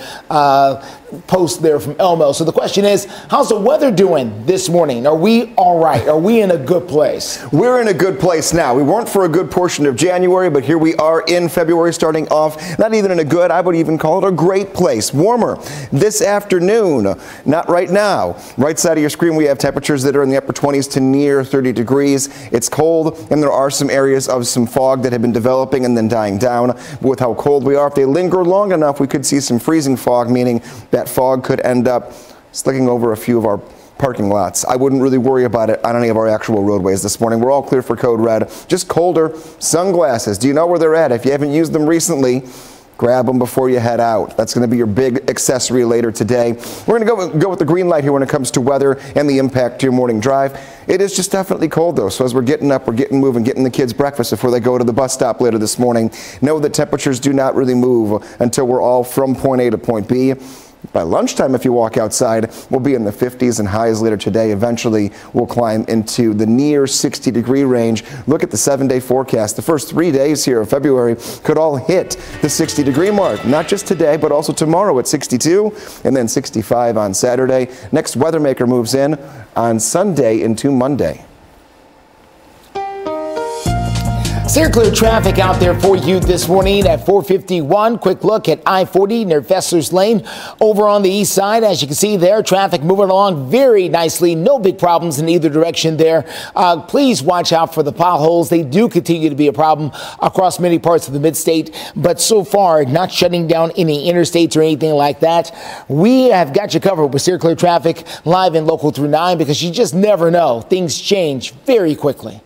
post there from Elmo. So the question is, how's the weather doing this morning? Are we all right? Are we in a good place? We're in a good place now. We weren't for a good portion of January, but here we are in February, starting off not even in a good, I would even call it a great place. Warmer this afternoon, not right now. Right side of your screen, we have temperatures that are in the upper 20s to near 30 degrees. It's cold, and there are some areas of some fog that have been developing and then dying down. With how cold we are, if they linger long enough, we could see some freezing fog, meaning that fog could end up slicking over a few of our parking lots. I wouldn't really worry about it on any of our actual roadways this morning. We're all clear for code red. Just colder. Sunglasses. Do you know where they're at? If you haven't used them recently, grab them before you head out. That's going to be your big accessory later today. We're going to go with the green light here when it comes to weather and the impact to your morning drive. It is just definitely cold, though. So as we're getting up, we're getting moving, getting the kids breakfast before they go to the bus stop later this morning. Know that temperatures do not really move until we're all from point A to point B. By lunchtime, if you walk outside, we'll be in the 50s and highs later today. Eventually, we'll climb into the near 60-degree range. Look at the 7-day forecast. The first 3 days here of February could all hit the 60-degree mark. Not just today, but also tomorrow at 62 and then 65 on Saturday. Next weather maker moves in on Sunday into Monday. Clear traffic out there for you this morning at 451. Quick look at I-40 near Fessler's Lane over on the east side. As you can see there, traffic moving along very nicely. No big problems in either direction there. Please watch out for the potholes. They do continue to be a problem across many parts of the mid-state, but so far not shutting down any interstates or anything like that. We have got you covered with Steer Clear traffic live and local through 9 because you just never know. Things change very quickly.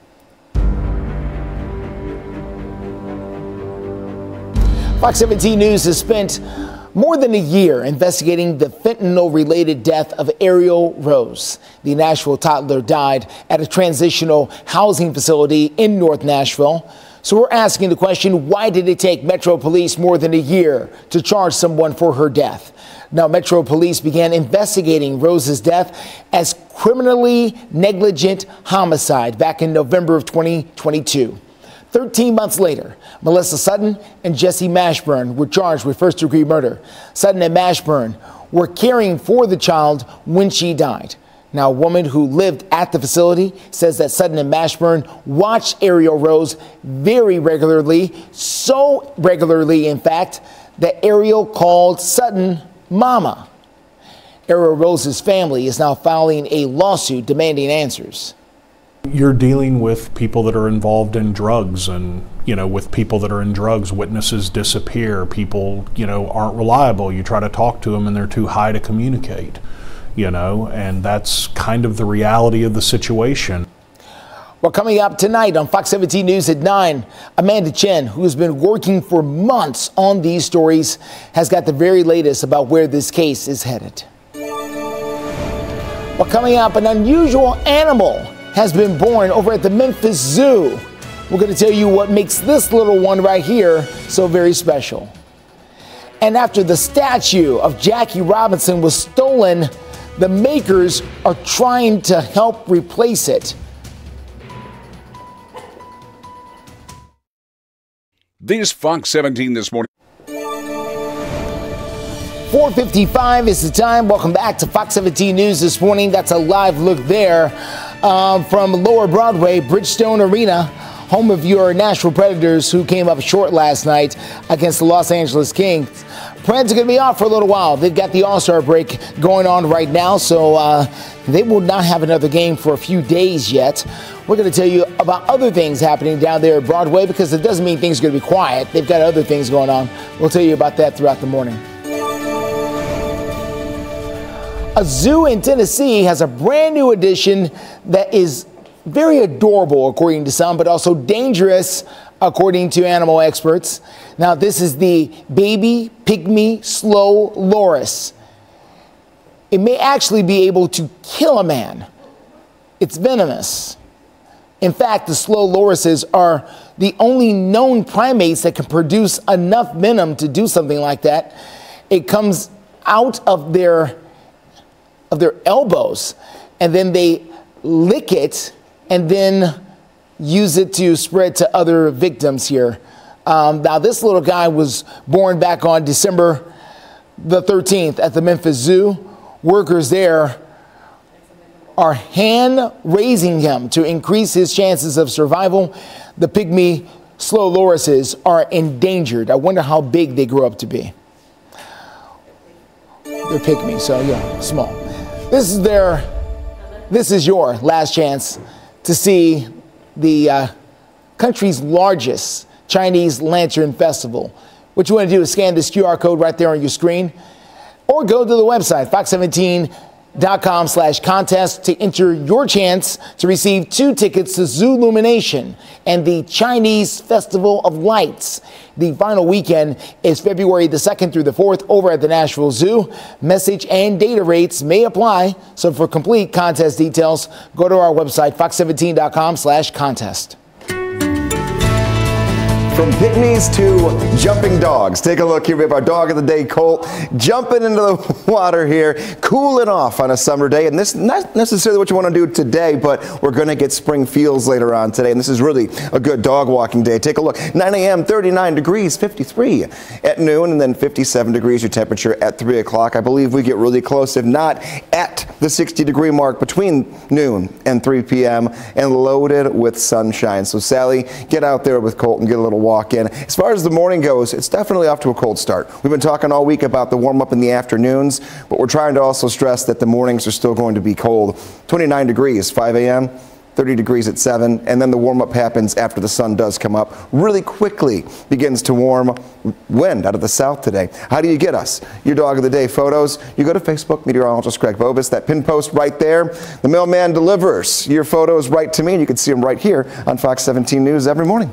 Fox 17 News has spent more than a year investigating the fentanyl-related death of Ariel Rose. The Nashville toddler died at a transitional housing facility in North Nashville. So we're asking the question, why did it take Metro Police more than a year to charge someone for her death? Now, Metro Police began investigating Rose's death as criminally negligent homicide back in November of 2022. 13 months later, Melissa Sutton and Jesse Mashburn were charged with first-degree murder. Sutton and Mashburn were caring for the child when she died. Now, a woman who lived at the facility says that Sutton and Mashburn watched Ariel Rose very regularly, so regularly, in fact, that Ariel called Sutton Mama. Ariel Rose's family is now filing a lawsuit demanding answers. You're dealing with people that are involved in drugs, and, with people that are in drugs, witnesses disappear, people, aren't reliable. You try to talk to them and they're too high to communicate, and that's kind of the reality of the situation. Well, coming up tonight on Fox 17 News at 9, Amanda Chen, who has been working for months on these stories, has got the very latest about where this case is headed. Well, coming up, an unusual animal has been born over at the Memphis Zoo. We're going to tell you what makes this little one right here so very special. And after the statue of Jackie Robinson was stolen, the makers are trying to help replace it. This Fox 17 this morning. 4:55 is the time. Welcome back to Fox 17 News this morning. That's a live look there from Lower Broadway, Bridgestone Arena, home of your Nashville Predators, who came up short last night against the Los Angeles Kings. Preds are going to be off for a little while. They've got the All-Star break going on right now, so they will not have another game for a few days yet. We're going to tell you about other things happening down there at Broadway, because it doesn't mean things are going to be quiet. They've got other things going on. We'll tell you about that throughout the morning. A zoo in Tennessee has a brand new addition that is very adorable, according to some, but also dangerous, according to animal experts. Now, this is the baby pygmy slow loris. It may actually be able to kill a man. It's venomous. In fact, the slow lorises are the only known primates that can produce enough venom to do something like that. It comes out of their elbows, and then they lick it and then use it to spread to other victims here. Now, this little guy was born back on December the 13th at the Memphis Zoo. Workers there are hand-raising him to increase his chances of survival. The pygmy slow lorises are endangered. I wonder how big they grow up to be. They're pygmy, so yeah, small. This is your last chance to see the country's largest Chinese Lantern Festival. What you want to do is scan this QR code right there on your screen, or go to the website, fox17.com/contest, to enter your chance to receive 2 tickets to Zoolumination and the Chinese Festival of Lights. The final weekend is February the 2nd through the 4th over at the Nashville Zoo. Message and data rates may apply. So for complete contest details, go to our website, fox17.com/contest. From pygmies to jumping dogs. Take a look here. We have our dog of the day, Colt, jumping into the water here, cooling off on a summer day. And this is not necessarily what you want to do today, but we're going to get spring feels later on today. And this is really a good dog walking day. Take a look. 9 a.m., 39 degrees, 53 at noon, and then 57 degrees your temperature at 3 o'clock. I believe we get really close, if not at the 60-degree mark between noon and 3 p.m. and loaded with sunshine. So, Sally, get out there with Colt and get a little walk in. As far as the morning goes, it's definitely off to a cold start. We've been talking all week about the warm up in the afternoons, but we're trying to also stress that the mornings are still going to be cold. 29 degrees, 5 a.m., 30 degrees at 7, and then the warm up happens after the sun does come up. Really quickly begins to warm. Wind out of the south today. How do you get us your dog of the day photos? You go to Facebook, meteorologist Greg Bobus, that pin post right there. The mailman delivers your photos right to me, and you can see them right here on Fox 17 News every morning.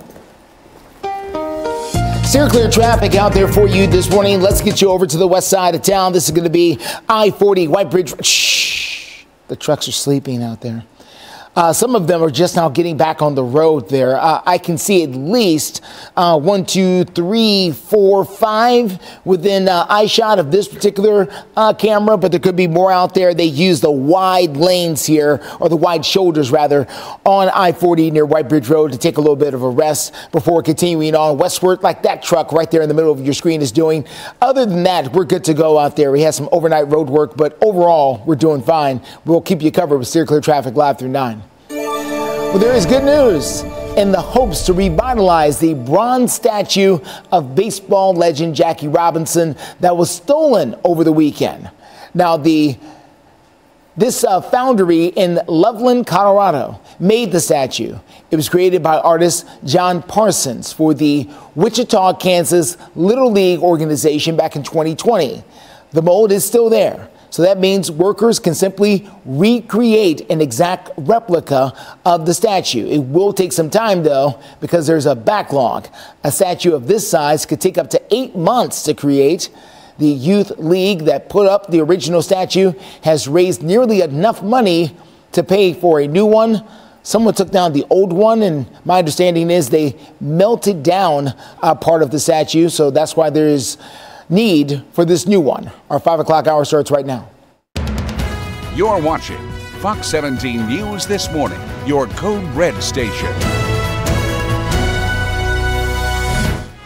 Steer clear traffic out there for you this morning. Let's get you over to the west side of town. This is going to be I-40 White Bridge. Shh, the trucks are sleeping out there. Some of them are just now getting back on the road there. I can see at least 1, 2, 3, 4, 5 within eye shot of this particular camera, but there could be more out there. They use the wide lanes here, or the wide shoulders rather, on I-40 near White Bridge Road to take a little bit of a rest before continuing on westward, like that truck right there in the middle of your screen is doing. Other than that, we're good to go out there. We had some overnight road work, but overall, we're doing fine. We'll keep you covered with Steer Clear Traffic live through 9. Well, there is good news in the hopes to revitalize the bronze statue of baseball legend Jackie Robinson that was stolen over the weekend. Now, this foundry in Loveland, Colorado, made the statue. It was created by artist John Parsons for the Wichita, Kansas Little League organization back in 2020. The mold is still there. So that means workers can simply recreate an exact replica of the statue. It will take some time, though, because there's a backlog. A statue of this size could take up to 8 months to create. The youth league that put up the original statue has raised nearly enough money to pay for a new one. Someone took down the old one, and my understanding is they melted down part of the statue. So that's why there is need for this new one. Our 5 o'clock hour starts right now. You're watching Fox 17 News This Morning, your Code Red station.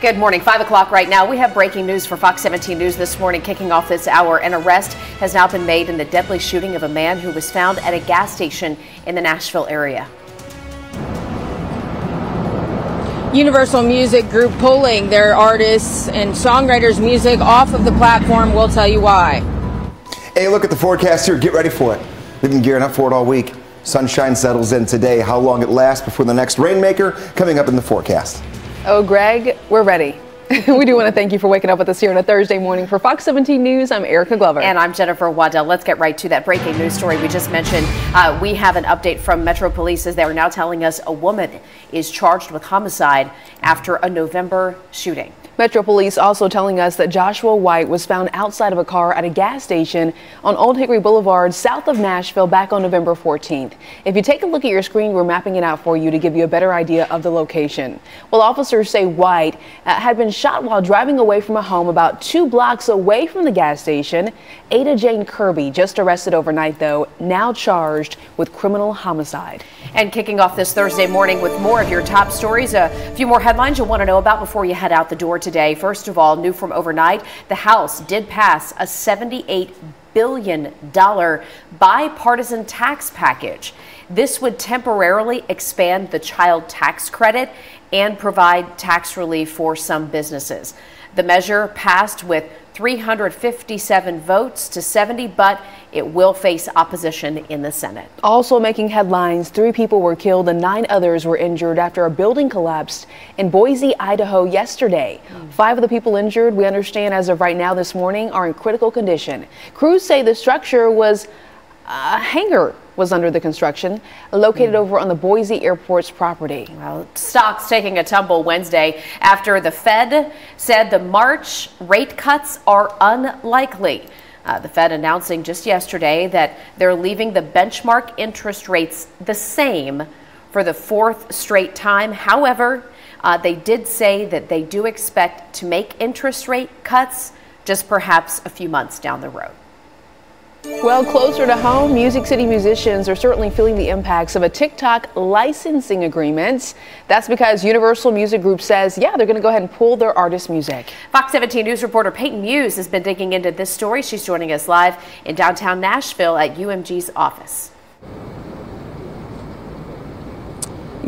Good morning, 5 o'clock right now. We have breaking news for Fox 17 News This Morning. Kicking off this hour, an arrest has now been made in the deadly shooting of a man who was found at a gas station in the Nashville area. Universal Music Group pulling their artists and songwriters' music off of the platform. We'll tell you why. Hey, look at the forecast here. Get ready for it. We've been gearing up for it all week. Sunshine settles in today. How long it lasts before the next rainmaker coming up in the forecast. Oh, Greg, we're ready. We do want to thank you for waking up with us here on a Thursday morning. For Fox 17 News, I'm Erica Glover. And I'm Jennifer Waddell. Let's get right to that breaking news story we just mentioned. We have an update from Metro Police as they are now telling us a woman is charged with homicide after a November shooting. Metro Police also telling us that Joshua White was found outside of a car at a gas station on Old Hickory Boulevard south of Nashville back on November 14th. If you take a look at your screen, we're mapping it out for you to give you a better idea of the location. Well, officers say White had been shot while driving away from a home about 2 blocks away from the gas station. Ada Jane Kirby, just arrested overnight, though, now charged with criminal homicide. And kicking off this Thursday morning with more of your top stories, a few more headlines you'll want to know about before you head out the door today. First of all, new from overnight, the House did pass a $78 billion bipartisan tax package. This would temporarily expand the child tax credit and provide tax relief for some businesses. The measure passed with 357 votes to 70, but it will face opposition in the Senate. Also making headlines, 3 people were killed and 9 others were injured after a building collapsed in Boise, Idaho yesterday. 5 of the people injured, we understand as of right now this morning, are in critical condition. Crews say the structure was a hangar was under the construction, located over on the Boise Airport's property. Well, stocks taking a tumble Wednesday after the Fed said the March rate cuts are unlikely. The Fed announcing just yesterday that they're leaving the benchmark interest rates the same for the 4th straight time. However, they did say that they do expect to make interest rate cuts just perhaps a few months down the road. Well, closer to home, Music City musicians are certainly feeling the impacts of a TikTok licensing agreement. That's because Universal Music Group says, yeah, they're going to go ahead and pull their artist music. Fox 17 News reporter Peyton Muse has been digging into this story. She's joining us live in downtown Nashville at UMG's office.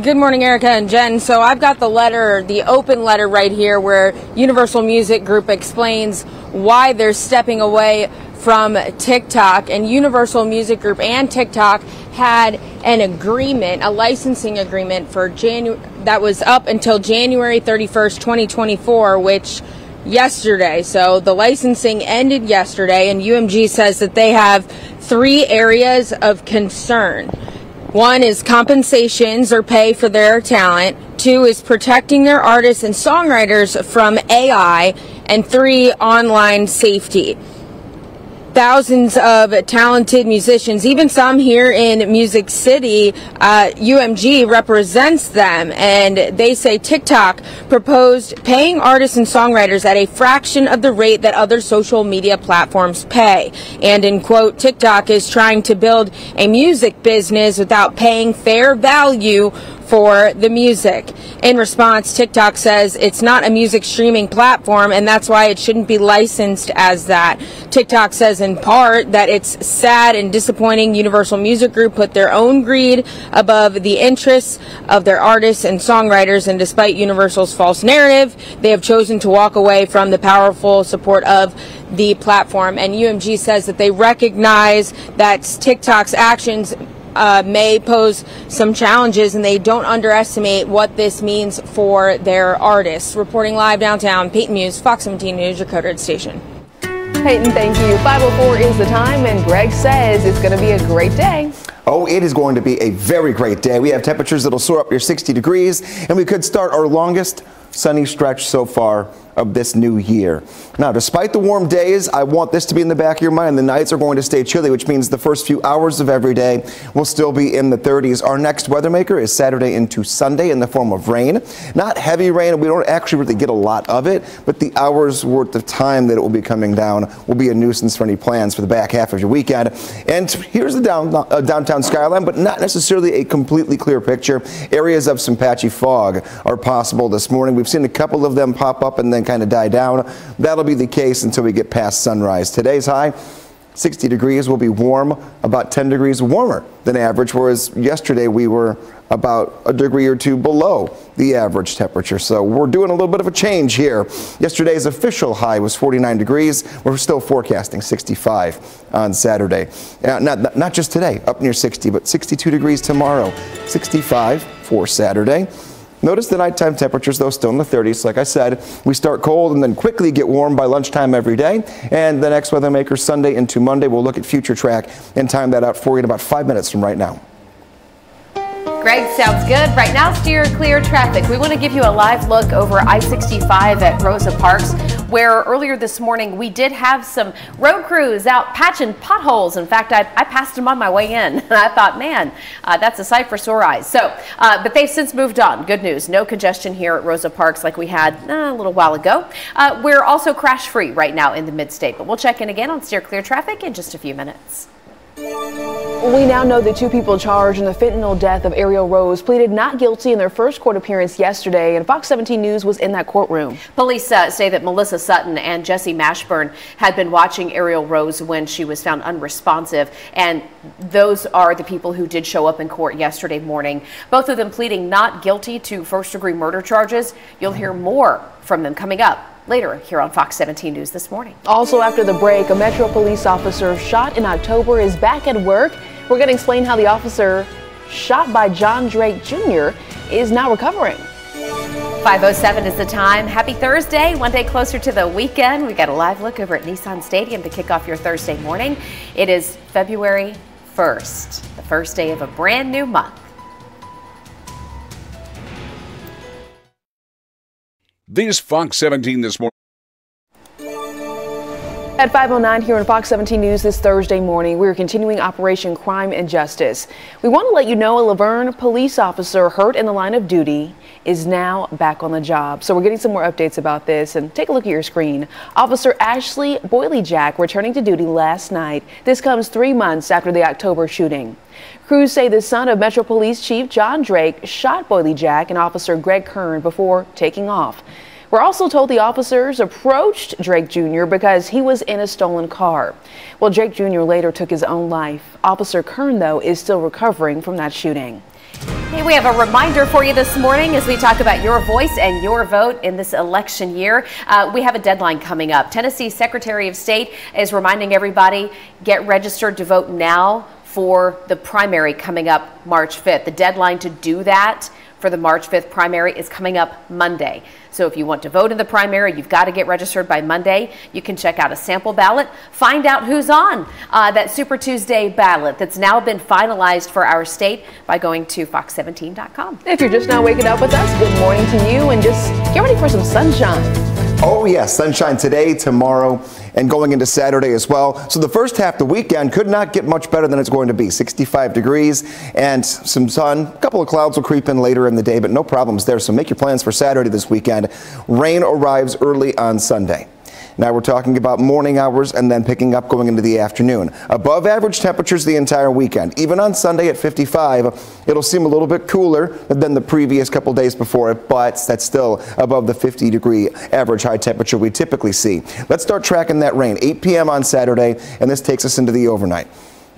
Good morning, Erica and Jen. So I've got the letter, the open letter right here where Universal Music Group explains why they're stepping away from TikTok. And Universal Music Group and TikTok had an agreement, a licensing agreement for that was up until January 31st, 2024, which yesterday. So the licensing ended yesterday, and UMG says that they have 3 areas of concern. 1 is compensations or pay for their talent. 2 is protecting their artists and songwriters from AI. And 3, online safety. Thousands of talented musicians, even some here in Music City, UMG represents them, and they say TikTok proposed paying artists and songwriters at a fraction of the rate that other social media platforms pay. And in quote, TikTok is trying to build a music business without paying fair value for the music. In response, TikTok says it's not a music streaming platform, and that's why it shouldn't be licensed as that. TikTok says in part that it's sad and disappointing Universal Music Group put their own greed above the interests of their artists and songwriters, and despite Universal's false narrative, they have chosen to walk away from the powerful support of the platform. And UMG says that they recognize that TikTok's actions may pose some challenges, and they don't underestimate what this means for their artists. Reporting live downtown, Peyton Muse, Fox 17 News, your code red station. Peyton, thank you. 5:04 is the time, and Greg says it's going to be a great day. Oh, it is going to be a very great day. We have temperatures that'll soar up near 60 degrees, and we could start our longest sunny stretch so far of this new year. Now, despite the warm days, I want this to be in the back of your mind. The nights are going to stay chilly, which means the first few hours of every day will still be in the 30s. Our next weather maker is Saturday into Sunday in the form of rain. Not heavy rain. We don't actually really get a lot of it, but the hours worth of time that it will be coming down will be a nuisance for any plans for the back half of your weekend. And here's the downtown skyline, but not necessarily a completely clear picture. Areas of some patchy fog are possible this morning. We've seen a couple of them pop up and then kind of die down. That'll be the case until we get past sunrise. Today's high, 60 degrees, will be warm, about 10 degrees warmer than average, whereas yesterday we were about a degree or 2 below the average temperature. So we're doing a little bit of a change here. Yesterday's official high was 49 degrees. We're still forecasting 65 on Saturday. Not just today, up near 60, but 62 degrees tomorrow, 65 for Saturday. Notice the nighttime temperatures, though, still in the 30s. Like I said, we start cold and then quickly get warm by lunchtime every day. And the next weather maker, Sunday into Monday, we'll look at future track and time that out for you in about 5 minutes from right now. Greg, sounds good. Right now, steer clear traffic. We want to give you a live look over I-65 at Rosa Parks, where earlier this morning we did have some road crews out patching potholes. In fact, I passed them on my way in, and I thought, man, that's a sight for sore eyes. So, but they've since moved on. Good news. No congestion here at Rosa Parks like we had a little while ago. We're also crash-free right now in the mid-state, but we'll check in again on steer clear traffic in just a few minutes. We now know the two people charged in the fentanyl death of Ariel Rose pleaded not guilty in their first court appearance yesterday, and Fox 17 News was in that courtroom. Police say that Melissa Sutton and Jesse Mashburn had been watching Ariel Rose when she was found unresponsive, and those are the people who did show up in court yesterday morning. Both of them pleading not guilty to first-degree murder charges. You'll hear more from them coming up later here on Fox 17 News this morning. Also after the break, a Metro police officer shot in October is back at work. We're going to explain how the officer shot by John Drake Jr. is now recovering. 5:07 is the time. Happy Thursday, one day closer to the weekend. We got a live look over at Nissan Stadium to kick off your Thursday morning. It is February 1st, the first day of a brand new month. This Fox 17 this morning. At 5:09 here on Fox 17 News this Thursday morning, we're continuing Operation Crime and Justice. We want to let you know a Laverne police officer hurt in the line of duty is now back on the job. So we're getting some more updates about this, and take a look at your screen. Officer Ashley Boyley-Jack returning to duty last night. This comes 3 months after the October shooting. Crews say the son of Metro Police Chief John Drake shot Boyley-Jack and Officer Greg Kern before taking off. We're also told the officers approached Drake Jr. because he was in a stolen car. Well, Drake Jr. later took his own life. Officer Kern, though, is still recovering from that shooting. Hey, we have a reminder for you this morning as we talk about your voice and your vote in this election year. We have a deadline coming up. Tennessee Secretary of State is reminding everybody, get registered to vote now for the primary coming up March 5th. The deadline to do that for the March 5th primary is coming up Monday. So if you want to vote in the primary, you've got to get registered by Monday. You can check out a sample ballot, find out who's on that Super Tuesday ballot that's now been finalized for our state by going to fox17.com. If you're just now waking up with us, good morning to you, and just get ready for some sunshine. Oh yes, sunshine today, tomorrow, and going into Saturday as well. So the first half of the weekend could not get much better than it's going to be. 65 degrees and some sun. A couple of clouds will creep in later in the day, but no problems there. So make your plans for Saturday this weekend. Rain arrives early on Sunday. Now we're talking about morning hours and then picking up going into the afternoon. Above average temperatures the entire weekend. Even on Sunday at 55, it'll seem a little bit cooler than the previous couple days before it, but that's still above the 50-degree average high temperature we typically see. Let's start tracking that rain. 8 p.m. on Saturday, and this takes us into the overnight.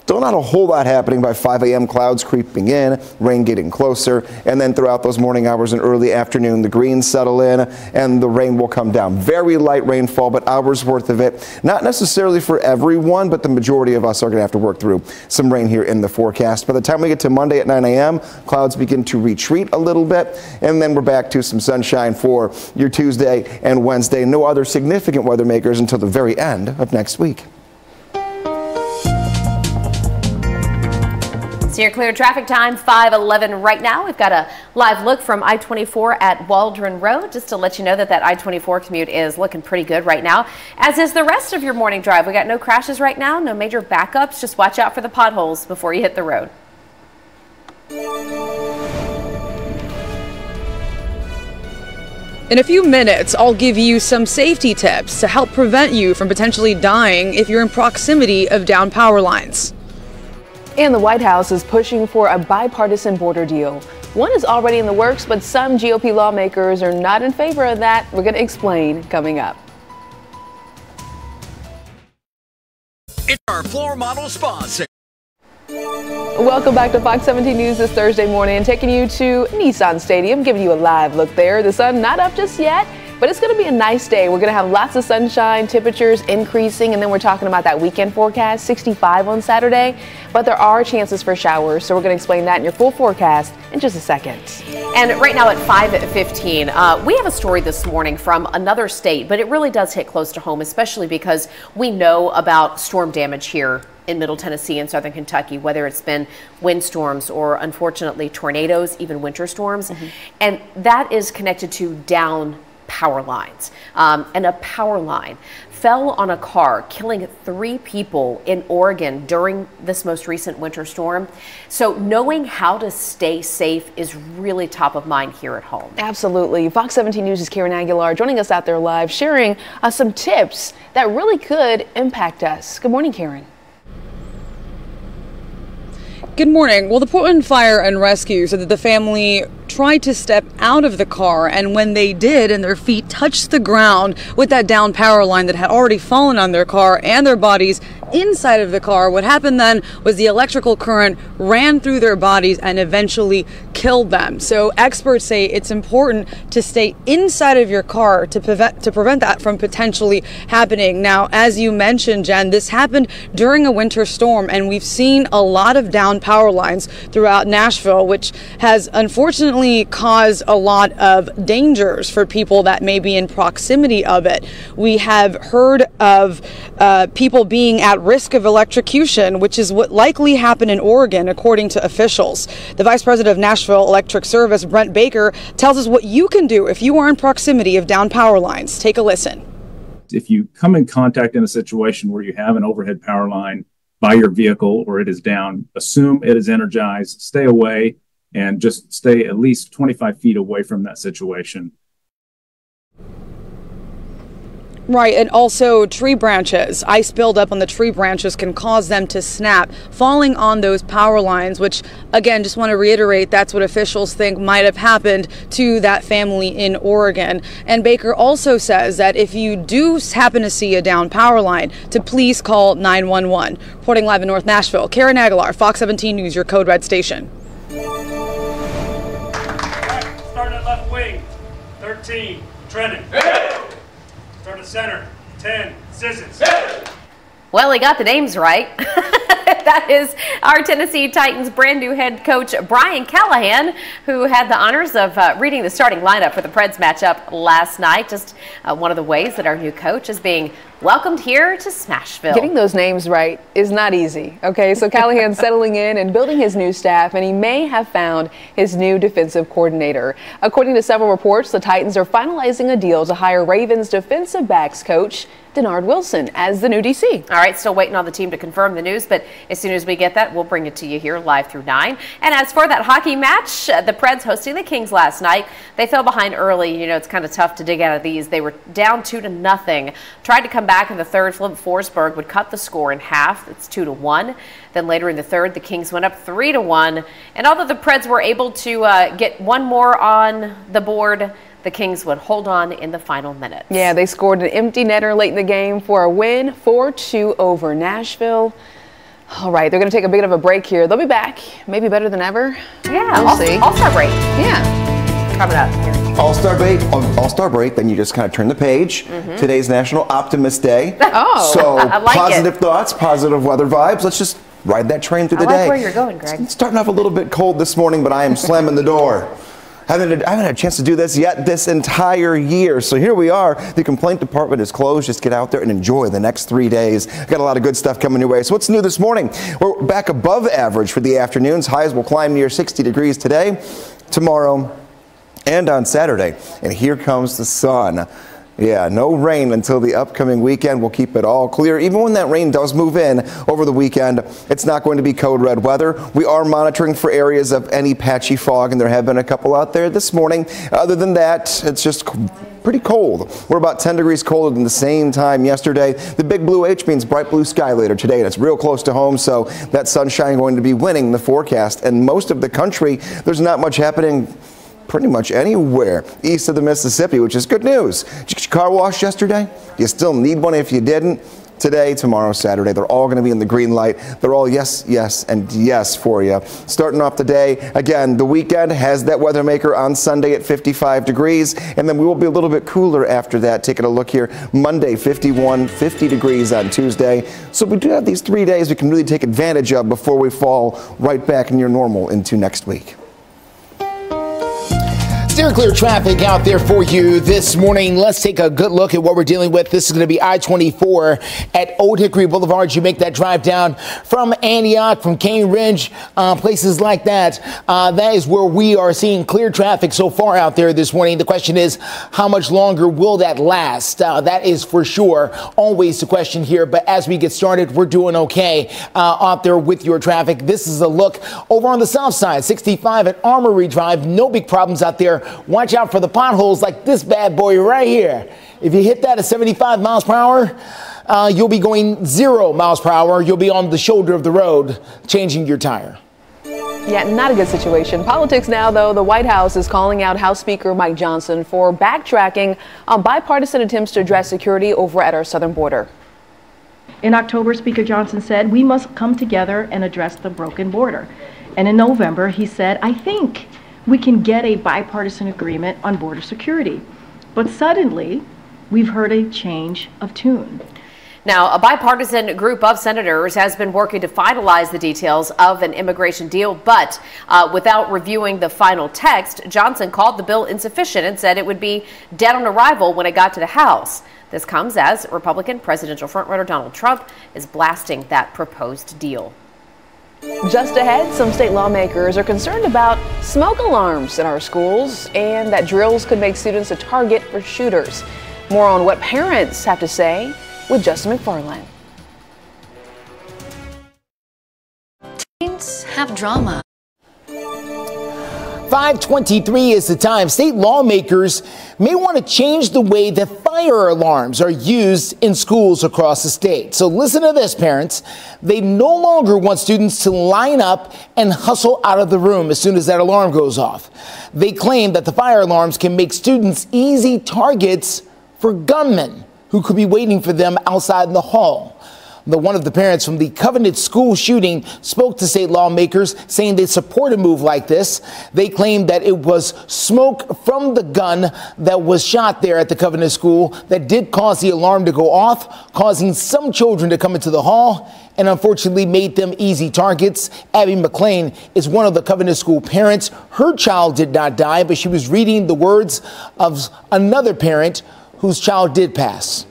Still not a whole lot happening by 5 a.m. Clouds creeping in, rain getting closer, and then throughout those morning hours and early afternoon, the greens settle in and the rain will come down. Very light rainfall, but hours worth of it. Not necessarily for everyone, but the majority of us are going to have to work through some rain here in the forecast. By the time we get to Monday at 9 a.m., clouds begin to retreat a little bit, and then we're back to some sunshine for your Tuesday and Wednesday. No other significant weather makers until the very end of next week. Steer clear traffic time, 5:11 right now. We've got a live look from I-24 at Waldron Road, just to let you know that that I-24 commute is looking pretty good right now, as is the rest of your morning drive. We got no crashes right now, no major backups. Just watch out for the potholes before you hit the road. In a few minutes, I'll give you some safety tips to help prevent you from potentially dying if you're in proximity of downed power lines. And the White House is pushing for a bipartisan border deal. One is already in the works, but some GOP lawmakers are not in favor of that. We're going to explain coming up. It's our floor model sponsor. Welcome back to Fox 17 News this Thursday morning, and taking you to Nissan Stadium, giving you a live look there. The sun not up just yet, but it's going to be a nice day. We're going to have lots of sunshine, temperatures increasing, and then we're talking about that weekend forecast, 65 on Saturday. But there are chances for showers, so we're going to explain that in your full forecast in just a second. And right now at 5:15, we have a story this morning from another state, but it really does hit close to home, especially because we know about storm damage here in Middle Tennessee and Southern Kentucky, whether it's been windstorms or unfortunately tornadoes, even winter storms. And that is connected to down power lines. And a power line fell on a car, killing 3 people in Oregon during this most recent winter storm. So knowing how to stay safe is really top of mind here at home. Absolutely. Fox 17 News' Karen Aguilar joining us out there live, sharing some tips that really could impact us. Good morning, Karen. Good morning. Well, the Portland Fire and Rescue said that the family tried to step out of the car, and when they did and their feet touched the ground with that down power line that had already fallen on their car and their bodies inside of the car, what happened then was the electrical current ran through their bodies and eventually killed them. So experts say it's important to stay inside of your car to prevent that from potentially happening. Now, as you mentioned, Jen, this happened during a winter storm, and we've seen a lot of down power lines throughout Nashville, which has unfortunately caused a lot of dangers for people that may be in proximity of it. We have heard of people being at risk of electrocution, which is what likely happened in Oregon, according to officials. The Vice President of Nashville Electric Service, Brent Baker, tells us what you can do if you are in proximity of down power lines. Take a listen. If you come in contact in a situation where you have an overhead power line by your vehicle or it is down, assume it is energized, stay away, and just stay at least 25 feet away from that situation. Right, and also tree branches. Ice buildup on the tree branches can cause them to snap, falling on those power lines, which, again, just want to reiterate, that's what officials think might have happened to that family in Oregon. And Baker also says that if you do happen to see a down power line, to please call 911. Reporting live in North Nashville, Karen Aguilar, Fox 17 News, your Code Red station. Start at left wing, 13, Trenton. Start at center, 10, Scissors. Well, he got the names right. That is our Tennessee Titans brand new head coach, Brian Callahan, who had the honors of reading the starting lineup for the Preds matchup last night. Just one of the ways that our new coach is being welcomed here to Smashville. Getting those names right is not easy, okay? So Callahan's settling in and building his new staff, and he may have found his new defensive coordinator. According to several reports, the Titans are finalizing a deal to hire Ravens defensive backs coach Denard Wilson as the new DC. All right, still waiting on the team to confirm the news, but as soon as we get that, we'll bring it to you here live through 9. And as for that hockey match, the Preds hosting the Kings last night, they fell behind early. You know, it's kind of tough to dig out of these. They were down 2-0. Tried to come back in the third. Flip Forsberg would cut the score in half. It's 2-1. Then later in the third, the Kings went up 3-1. And although the Preds were able to get one more on the board, the Kings would hold on in the final minutes. Yeah, they scored an empty netter late in the game for a win, 4-2 over Nashville. All right, they're going to take a bit of a break here. They'll be back, maybe better than ever. Yeah, we'll see. All-Star break. Yeah. Coming up here. All-Star break, then you just kind of turn the page. Today's National Optimist Day. Oh, so I like positive thoughts, positive weather vibes. Let's just ride that train through the day. I like where you're going, Greg. It's starting off a little bit cold this morning, but I am slamming the door. I haven't had a chance to do this yet this entire year. So here we are. The complaint department is closed. Just get out there and enjoy the next 3 days. Got a lot of good stuff coming your way. So what's new this morning? We're back above average for the afternoons. Highs will climb near 60 degrees today, tomorrow, and on Saturday. And here comes the sun. Yeah, no rain until the upcoming weekend. We'll keep it all clear. Even when that rain does move in over the weekend, it's not going to be code red weather. We are monitoring for areas of any patchy fog, and there have been a couple out there this morning. Other than that, it's just pretty cold. We're about 10 degrees colder than the same time yesterday. The big blue H means bright blue sky later today, and it's real close to home, so that sunshine going to be winning the forecast. And most of the country, there's not much happening pretty much anywhere east of the Mississippi, which is good news. Did you get your car washed yesterday? Do you still need one if you didn't? Today, tomorrow, Saturday, they're all going to be in the green light. They're all yes, yes, and yes for you. Starting off the day, again, the weekend has that weather maker on Sunday at 55 degrees, and then we will be a little bit cooler after that. Taking a look here, Monday, 51, 50 degrees on Tuesday. So we do have these 3 days we can really take advantage of before we fall right back near normal into next week. Steer clear traffic out there for you this morning. Let's take a good look at what we're dealing with. This is going to be I-24 at Old Hickory Boulevard. You make that drive down from Antioch, from Cane Ridge, places like that. That is where we are seeing clear traffic so far out there this morning. The question is, how much longer will that last? That is for sure always the question here. But as we get started, we're doing okay out there with your traffic. This is a look over on the south side, 65 at Armory Drive. No big problems out there. Watch out for the potholes like this bad boy right here. If you hit that at 75 miles per hour, you'll be going 0 miles per hour. You'll be on the shoulder of the road changing your tire. Yeah, not a good situation. Politics now, though. The White House is calling out House Speaker Mike Johnson for backtracking on bipartisan attempts to address security over at our southern border. In October, Speaker Johnson said we must come together and address the broken border. And in November, he said, I think we can get a bipartisan agreement on border security. But suddenly, we've heard a change of tune. Now, a bipartisan group of senators has been working to finalize the details of an immigration deal, but without reviewing the final text, Johnson called the bill insufficient and said it would be dead on arrival when it got to the House. This comes as Republican presidential frontrunner Donald Trump is blasting that proposed deal. Just ahead, some state lawmakers are concerned about smoke alarms in our schools and that drills could make students a target for shooters. More on what parents have to say with Justin McFarland. Teens have drama. 5:23 is the time. State lawmakers may want to change the way that fire alarms are used in schools across the state. So listen to this, parents. They no longer want students to line up and hustle out of the room as soon as that alarm goes off. They claim that the fire alarms can make students easy targets for gunmen who could be waiting for them outside in the hall. One of the parents from the Covenant school shooting spoke to state lawmakers, saying they support a move like this. They claim that it was smoke from the gun that was shot there at the Covenant school that did cause the alarm to go off, causing some children to come into the hall and unfortunately made them easy targets. Abby McLean is one of the Covenant school parents. Her child did not die, but she was reading the words of another parent whose child did pass.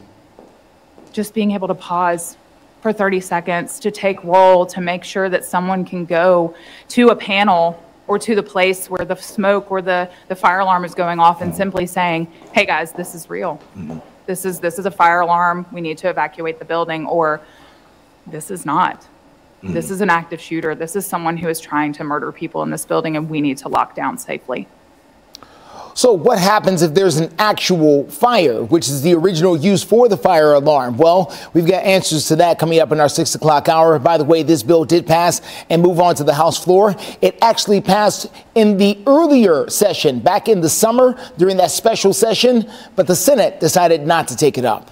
Just being able to pause for 30 seconds, to take roll, to make sure that someone can go to a panel or to the place where the smoke or the fire alarm is going off and simply saying, hey guys, this is real. This is a fire alarm. We need to evacuate the building, or this is not. This is an active shooter. This is someone who is trying to murder people in this building, and we need to lock down safely. So what happens if there's an actual fire, which is the original use for the fire alarm? Well, we've got answers to that coming up in our 6 o'clock hour. By the way, this bill did pass and move on to the House floor. It actually passed in the earlier session back in the summer during that special session, but the Senate decided not to take it up.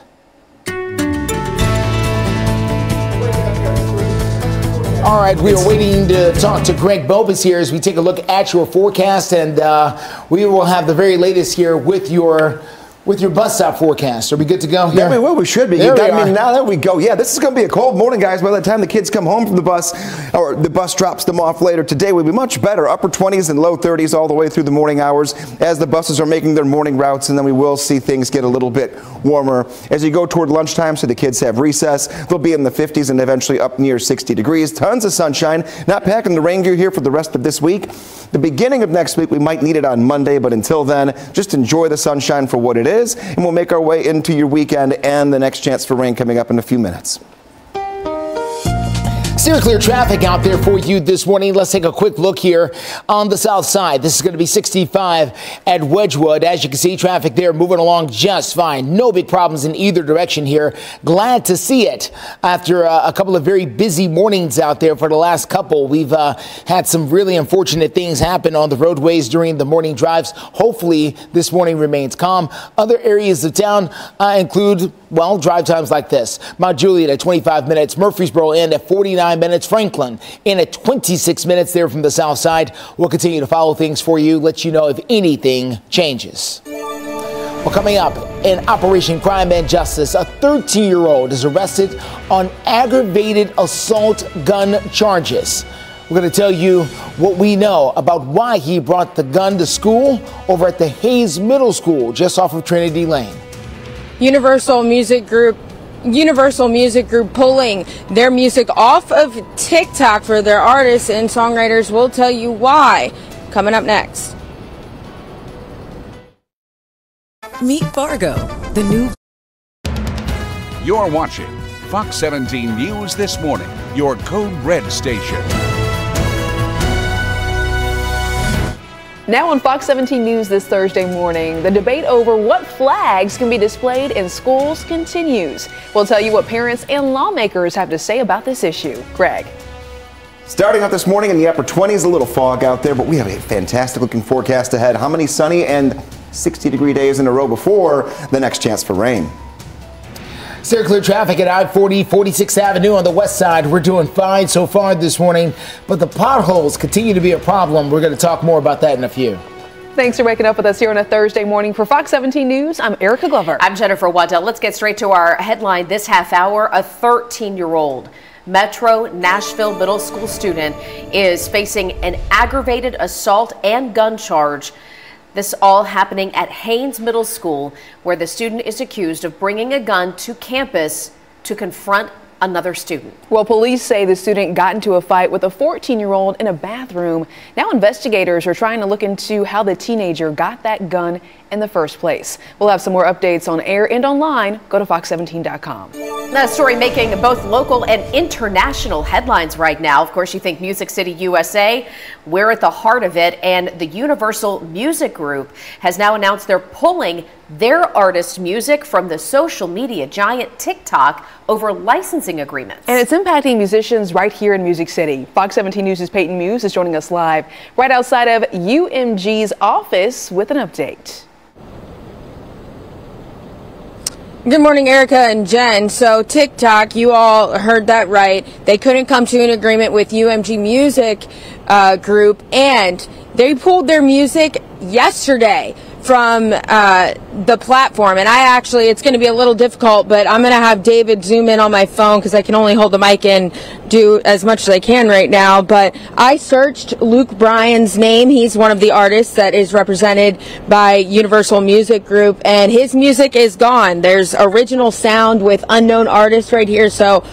All right, we are waiting to talk to Greg Bobus here as we take a look at your forecast, and we will have the very latest here with your bus stop forecast. Are we good to go here? Yeah, well, we should be. Now that we go. Yeah, this is going to be a cold morning, guys. By the time the kids come home from the bus, or the bus drops them off later today, will be much better. Upper 20s and low 30s all the way through the morning hours as the buses are making their morning routes, and then we will see things get a little bit warmer as you go toward lunchtime, so the kids have recess. They'll be in the 50s and eventually up near 60 degrees. Tons of sunshine. Not packing the rain gear here for the rest of this week. The beginning of next week, we might need it on Monday, but until then, just enjoy the sunshine for what it is, and we'll make our way into your weekend and the next chance for rain coming up in a few minutes. Steer clear traffic out there for you this morning. Let's take a quick look here on the south side. This is going to be 65 at Wedgwood. As you can see, traffic there moving along just fine. No big problems in either direction here. Glad to see it after a couple of very busy mornings out there for the last couple. We've had some really unfortunate things happen on the roadways during the morning drives. Hopefully this morning remains calm. Other areas of town include, well, drive times like this. Mount Juliet at 25 minutes, Murfreesboro in at 49 minutes, Franklin in at 26 minutes there from the south side. We'll continue to follow things for you, let you know if anything changes. Well, coming up in Operation Crime and Justice, a 13-year-old is arrested on aggravated assault gun charges. We're going to tell you what we know about why he brought the gun to school over at the Hayes Middle School just off of Trinity Lane. Universal Music Group pulling their music off of TikTok for their artists and songwriters. We'll tell you why coming up next. Meet Fargo, the new. You're watching Fox 17 News This Morning, your Code Red station. Now on Fox 17 News this Thursday morning, the debate over what flags can be displayed in schools continues. We'll tell you what parents and lawmakers have to say about this issue. Greg. Starting out this morning in the upper 20s, a little fog out there, but we have a fantastic looking forecast ahead. How many sunny and 60-degree days in a row before the next chance for rain? Stay clear traffic at I-40, 46th Avenue on the west side. We're doing fine so far this morning, but the potholes continue to be a problem. We're going to talk more about that in a few. Thanks for waking up with us here on a Thursday morning. For Fox 17 News, I'm Erica Glover. I'm Jennifer Waddell. Let's get straight to our headline this half hour. A 13-year-old Metro Nashville middle school student is facing an aggravated assault and gun charge. This all happening at Haynes Middle School, where the student is accused of bringing a gun to campus to confront another student. Well, police say the student got into a fight with a 14-year-old in a bathroom. Now investigators are trying to look into how the teenager got that gun in the first place. We'll have some more updates on air and online. Go to fox17.com. That story making both local and international headlines right now. Of course, you think Music City, USA. We're at the heart of it, and the Universal Music Group has now announced they're pulling their artist music from the social media giant TikTok over licensing agreements. And it's impacting musicians right here in Music City. Fox 17 News' Peyton Muse is joining us live right outside of UMG's office with an update. Good morning, Erica and Jen. So TikTok, you all heard that right. They couldn't come to an agreement with UMG Music Group, and they pulled their music yesterday from the platform. And it's going to be a little difficult, but I'm going to have David zoom in on my phone because I can only hold the mic and do as much as I can right now. But I searched Luke Bryan's name. He's one of the artists that is represented by Universal Music Group, and his music is gone. There's original sound with unknown artists right here, so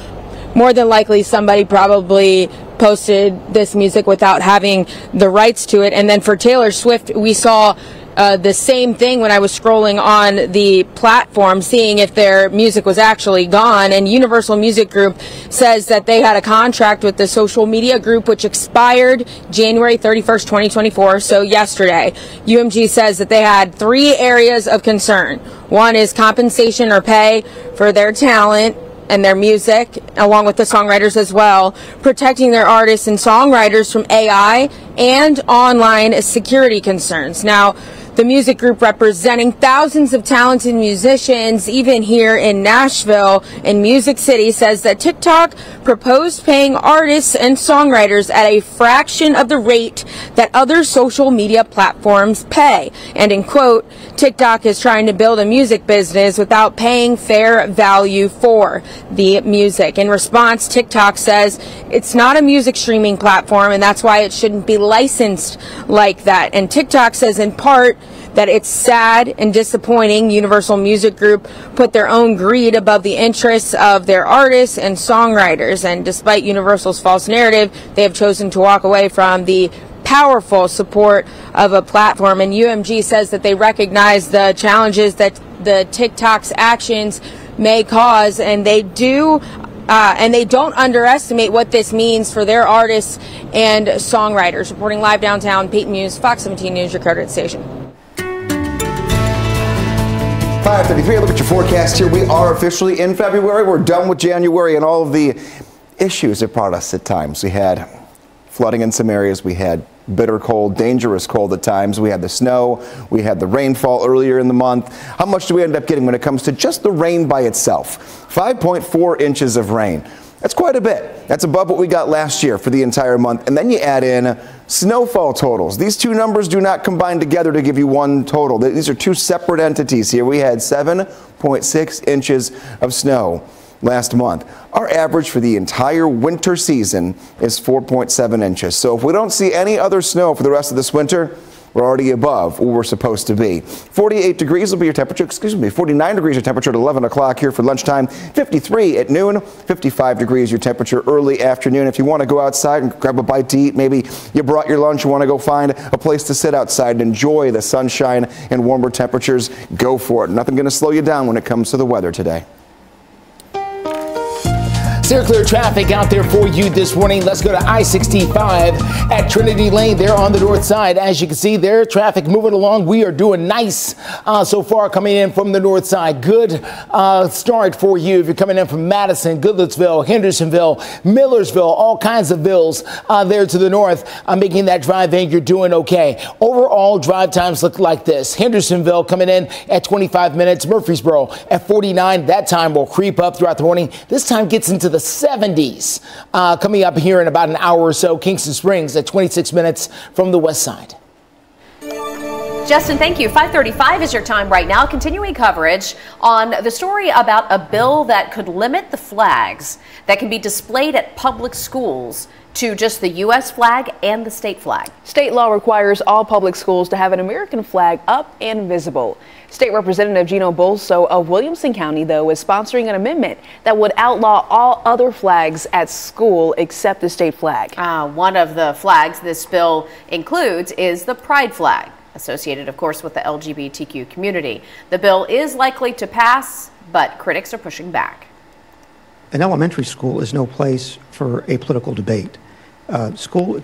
more than likely somebody probably posted this music without having the rights to it. And then for Taylor Swift, we saw the same thing when I was scrolling on the platform, seeing if their music was actually gone. And Universal Music Group says that they had a contract with the social media group, which expired January 31st, 2024. So yesterday, UMG says that they had 3 areas of concern. One is compensation or pay for their talent and their music, along with the songwriters as well, protecting their artists and songwriters from AI and online security concerns. Now, the music group representing thousands of talented musicians, even here in Nashville and Music City, says that TikTok proposed paying artists and songwriters at a fraction of the rate that other social media platforms pay. And in quote, TikTok is trying to build a music business without paying fair value for the music. In response, TikTok says it's not a music streaming platform, and that's why it shouldn't be licensed like that. And TikTok says in part that it's sad and disappointing Universal Music Group put their own greed above the interests of their artists and songwriters. And despite Universal's false narrative, they have chosen to walk away from the powerful support of a platform. And UMG says that they recognize the challenges that the TikTok's actions may cause, and they do and they don't underestimate what this means for their artists and songwriters. Reporting live downtown, Peyton Muse, Fox 17 News, your credit station. 5:33, look at your forecast here. We are officially in February. We're done with January and all of the issues it brought us at times. We had flooding in some areas. We had bitter cold, dangerous cold at times. We had the snow. We had the rainfall earlier in the month. How much do we end up getting when it comes to just the rain by itself? 5.4 inches of rain. That's quite a bit. That's above what we got last year for the entire month. And then you add in snowfall totals. These two numbers do not combine together to give you one total. These are two separate entities here. We had 7.6 inches of snow last month. Our average for the entire winter season is 4.7 inches. So if we don't see any other snow for the rest of this winter, we're already above where we're supposed to be. 48 degrees will be your temperature, 49 degrees your temperature at 11 o'clock here for lunchtime, 53 at noon, 55 degrees your temperature early afternoon. If you want to go outside and grab a bite to eat, maybe you brought your lunch, you want to go find a place to sit outside and enjoy the sunshine and warmer temperatures, go for it. Nothing going to slow you down when it comes to the weather today. Steer clear traffic out there for you this morning. Let's go to I-65 at Trinity Lane there on the north side. As you can see there, traffic moving along. We are doing nice so far coming in from the north side. Good start for you if you're coming in from Madison, Goodlettsville, Hendersonville, Millersville, all kinds of villes there to the north. Making that drive in, you're doing okay. Overall, drive times look like this. Hendersonville coming in at 25 minutes. Murfreesboro at 49. That time will creep up throughout the morning. This time gets into the 70s coming up here in about an hour or so. Kingston Springs at 26 minutes from the west side. Justin, thank you. 5:35 is your time right now. Continuing coverage on the story about a bill that could limit the flags that can be displayed at public schools to just the U.S. flag and the state flag. State law requires all public schools to have an American flag up and visible. State Representative Gino Bolso of Williamson County, though, is sponsoring an amendment that would outlaw all other flags at school except the state flag. One of the flags this bill includes is the pride flag, associated, of course, with the LGBTQ community. The bill is likely to pass, but critics are pushing back. An elementary school is no place for a political debate.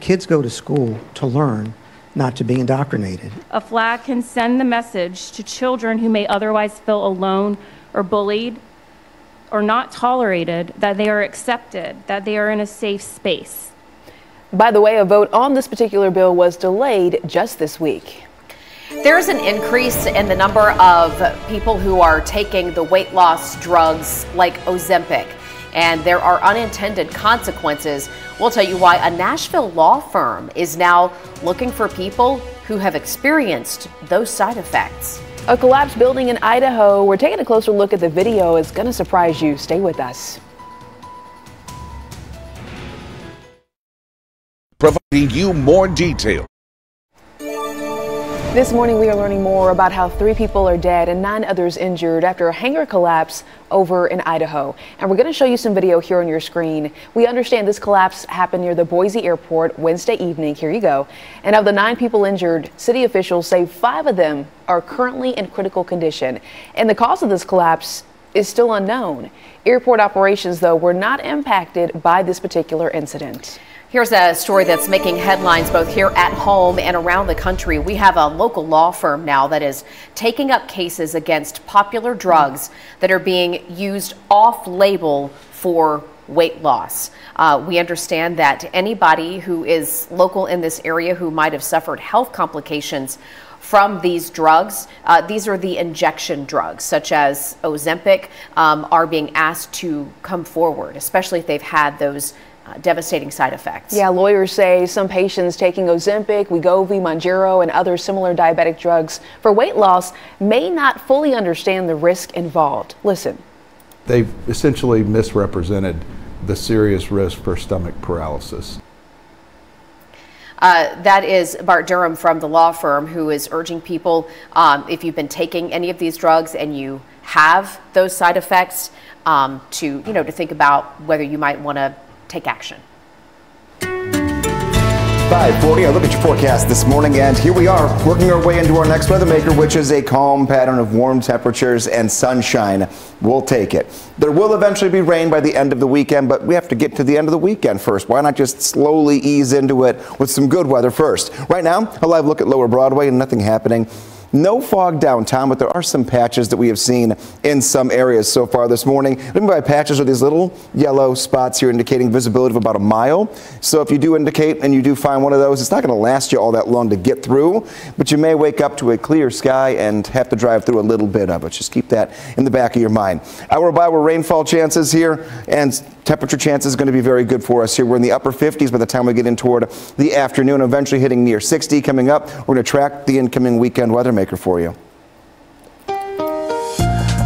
Kids go to school to learn, not to be indoctrinated. A flag can send the message to children who may otherwise feel alone or bullied or not tolerated that they are accepted, that they are in a safe space. By the way, a vote on this particular bill was delayed just this week. There's an increase in the number of people who are taking the weight loss drugs like Ozempic, and there are unintended consequences. We'll tell you why a Nashville law firm is now looking for people who have experienced those side effects. A collapsed building in Idaho. We're taking a closer look at the video. It's going to surprise you. Stay with us. Providing you more detail. This morning we are learning more about how 3 people are dead and 9 others injured after a hangar collapse over in Idaho. And we're going to show you some video here on your screen. We understand this collapse happened near the Boise airport Wednesday evening. Here you go. And of the 9 people injured, city officials say 5 of them are currently in critical condition. And the cause of this collapse is still unknown. Airport operations, though, were not impacted by this particular incident. Here's a story that's making headlines both here at home and around the country. We have a local law firm now that is taking up cases against popular drugs that are being used off-label for weight loss. We understand that anybody who is local in this area who might have suffered health complications from these drugs, these are the injection drugs, such as Ozempic, are being asked to come forward, especially if they've had those devastating side effects. Yeah, lawyers say some patients taking Ozempic, Wegovy, Mounjaro, and other similar diabetic drugs for weight loss may not fully understand the risk involved. Listen. They've essentially misrepresented the serious risk for stomach paralysis. That is Bart Durham from the law firm, who is urging people, if you've been taking any of these drugs and you have those side effects, to think about whether you might want to take action. 5:40, I look at your forecast this morning, and here we are working our way into our next weather maker, which is a calm pattern of warm temperatures and sunshine. We'll take it. There will eventually be rain by the end of the weekend, but we have to get to the end of the weekend first. Why not just slowly ease into it with some good weather first? Right now, a live look at Lower Broadway and nothing happening. No fog downtown, but there are some patches that we have seen in some areas so far this morning. What I mean by patches are these little yellow spots here indicating visibility of about a mile. So if you do indicate and you do find one of those, it's not going to last you all that long to get through, but you may wake up to a clear sky and have to drive through a little bit of it. Just keep that in the back of your mind. Hour by hour rainfall chances here, and temperature chances is going to be very good for us here. We're in the upper 50s by the time we get in toward the afternoon, eventually hitting near 60 coming up. We're going to track the incoming weekend weather maker for you.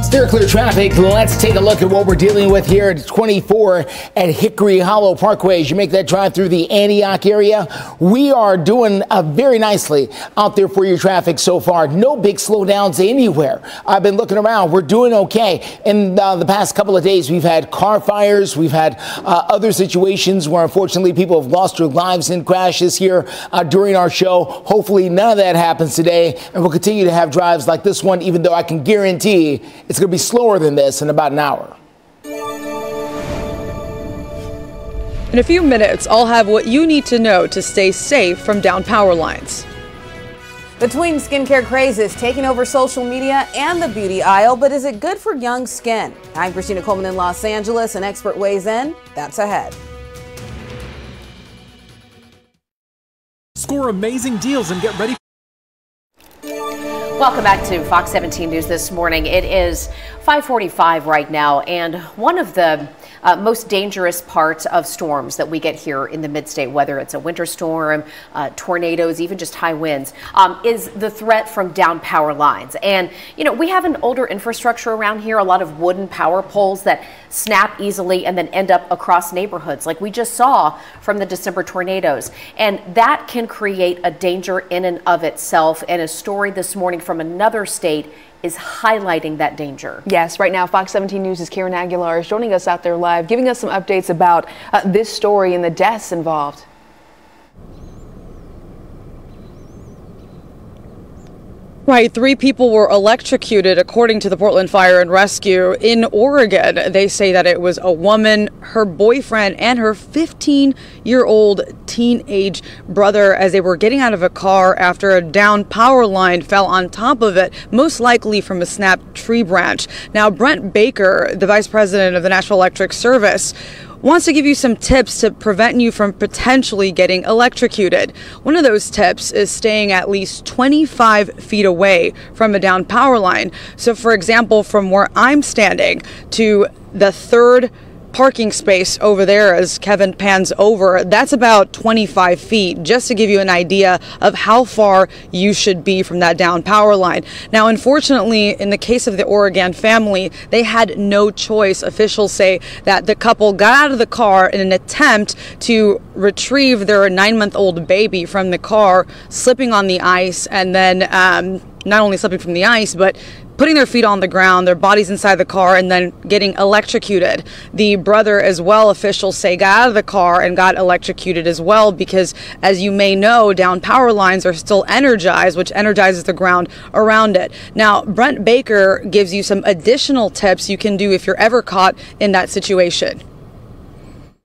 Steer clear traffic. Let's take a look at what we're dealing with here at 24 at Hickory Hollow Parkway. As you make that drive through the Antioch area, we are doing very nicely out there for your traffic so far. No big slowdowns anywhere. I've been looking around. We're doing okay. In the past couple of days, we've had car fires. We've had other situations where, unfortunately, people have lost their lives in crashes here during our show. Hopefully, none of that happens today, and we'll continue to have drives like this one, even though I can guarantee it's going to be slower than this in about an hour. In a few minutes, I'll have what you need to know to stay safe from downed power lines. The tween skincare craze is taking over social media and the beauty aisle, but is it good for young skin? I'm Christina Coleman in Los Angeles. An expert weighs in. That's ahead. Score amazing deals and get ready. Welcome back to Fox 17 News this morning. It is 5:45 right now, and one of the most dangerous parts of storms that we get here in the mid-state, whether it's a winter storm, tornadoes, even just high winds, is the threat from downed power lines. And, you know, we have an older infrastructure around here, a lot of wooden power poles that snap easily and then end up across neighborhoods like we just saw from the December tornadoes. And that can create a danger in and of itself. And a story this morning from another state is highlighting that danger. Yes, right now Fox 17 News' Karen Aguilar is joining us out there live, giving us some updates about this story and the deaths involved. Right, 3 people were electrocuted, according to the Portland Fire and Rescue. In Oregon, they say that it was a woman, her boyfriend, and her 15-year-old teenage brother as they were getting out of a car after a downed power line fell on top of it, most likely from a snapped tree branch. Now, Brent Baker, the vice president of the Nashville Electric Service, wants to give you some tips to prevent you from potentially getting electrocuted. One of those tips is staying at least 25 feet away from a downed power line. So, for example, from where I'm standing to the third parking space over there, as Kevin pans over, that's about 25 feet, just to give you an idea of how far you should be from that downed power line. Now, unfortunately, in the case of the Oregon family, they had no choice. Officials say that the couple got out of the car in an attempt to retrieve their 9-month-old baby from the car, slipping on the ice, and then not only slipping from the ice, but putting their feet on the ground, their bodies inside the car, and then getting electrocuted. The brother as well, officials say, got out of the car and got electrocuted as well because, as you may know, downed power lines are still energized, which energizes the ground around it. Now, Brent Baker gives you some additional tips you can do if you're ever caught in that situation.